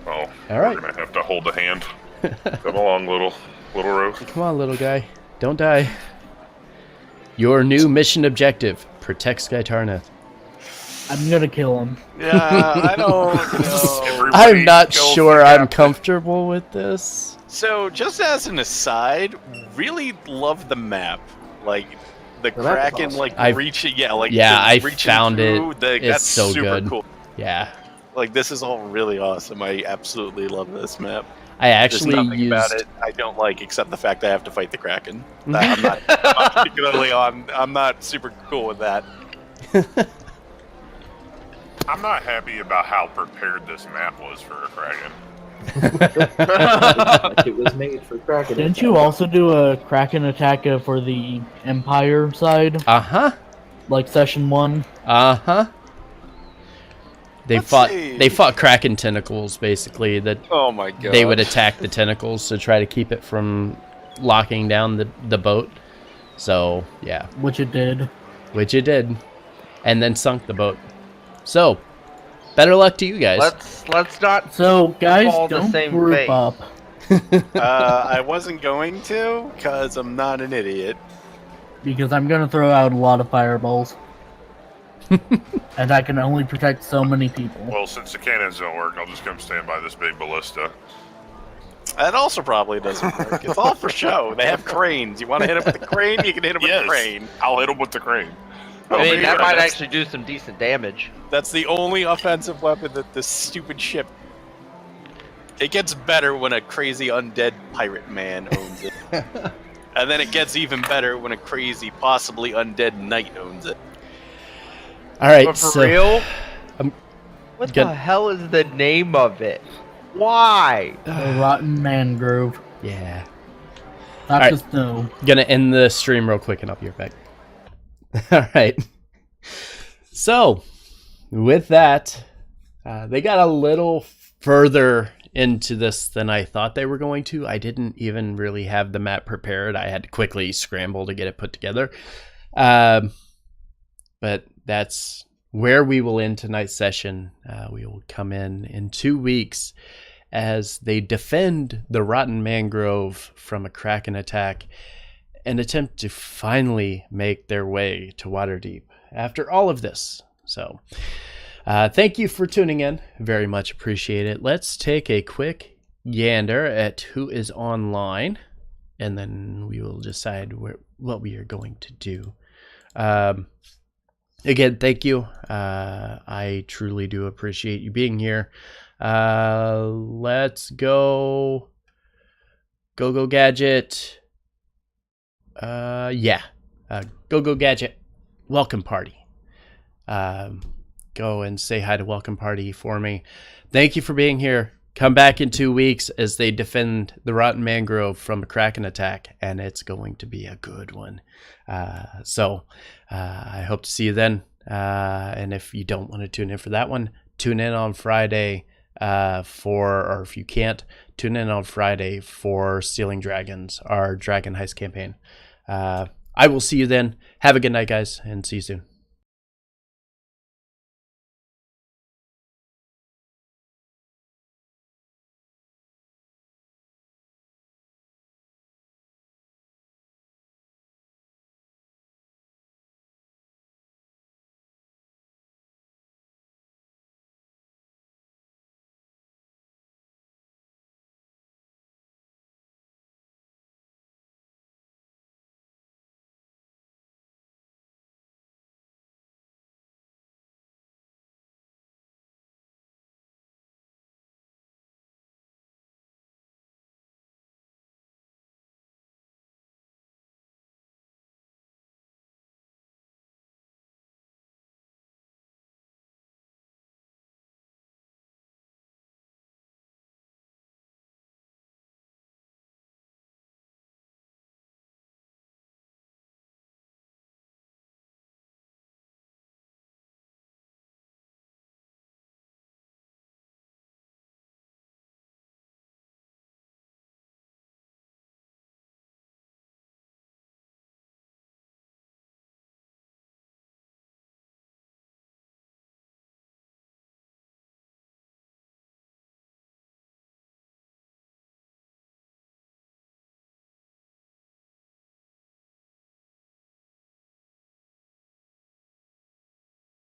Oh, All right. we're gonna have to hold a hand. Come along, little rogue. Come on, little guy, don't die. Your new mission objective: protect Skytarna. I'm going to kill him. Yeah, I don't know. Everybody I'm not go for sure I'm captain. comfortable with this. So, just as an aside, really love the map. Like, the The map is Kraken, awesome. like, I've- reaching, I I found it. It's That's so super good. cool. Yeah, Like, this is all really awesome. I absolutely love this map. I actually There's nothing about used. it I don't like except the fact that I have to fight the Kraken. Mhm. I'm not particularly on. I'm not super cool with that. I'm not happy about how prepared this map was for a Kraken. Like it was made for Kraken. Didn't you also do a Kraken attack for the Empire side? Uh huh. Like session 1? Uh huh. They Let's fought. see. They fought Kraken tentacles basically. That Oh my god. they would attack the tentacles to try to keep it from locking down the boat. So yeah, Which it did. which it did, and then sunk the boat. So better luck to you guys. Let's not. So, guys, All the don't same group fate. up. I wasn't going to because I'm not an idiot. Because I'm going to throw out a lot of fireballs. And I can only protect so many people. Well, since the cannons don't work, I'll just come stand by this big ballista. That also probably doesn't work. It's all for show. They have cranes. You want to hit it with the crane? You can hit it with the crane. I'll hit him with the crane. I mean, that might that's- actually do some decent damage. That's the only offensive weapon that this stupid ship. It gets better when a crazy undead pirate man owns it. And then it gets even better when a crazy, possibly undead knight owns it. All right, But for so real, I'm what gonna- the hell is the name of it? Why? The Rotten Mangrove. yeah, Not Alright. just no. gonna end the stream real quick and I'll be right back. All right. So, with that, they got a little further into this than I thought they were going to. I didn't even really have the map prepared. I had to quickly scramble to get it put together. But that's where we will end tonight's session. We will come in 2 weeks as they defend the Rotten Mangrove from a Kraken attack and attempt to finally make their way to Waterdeep after all of this. So, thank you for tuning in. Very much appreciate it. Let's take a quick gander at who is online, and then we will decide what we are going to do. Again, thank you. I truly do appreciate you being here. Let's go. Go Gadget. Yeah. Go Gadget. Welcome party. Go and say hi to Welcome Party for me. Thank you for being here. Come back in 2 weeks as they defend the Rotten Mangrove from a Kraken attack, and it's going to be a good one. So I hope to see you then. And if you don't want to tune in for that one, tune in on Friday or if you can't, tune in on Friday for Stealing Dragons, our Dragon Heist campaign. I will see you then. Have a good night, guys, and see you soon.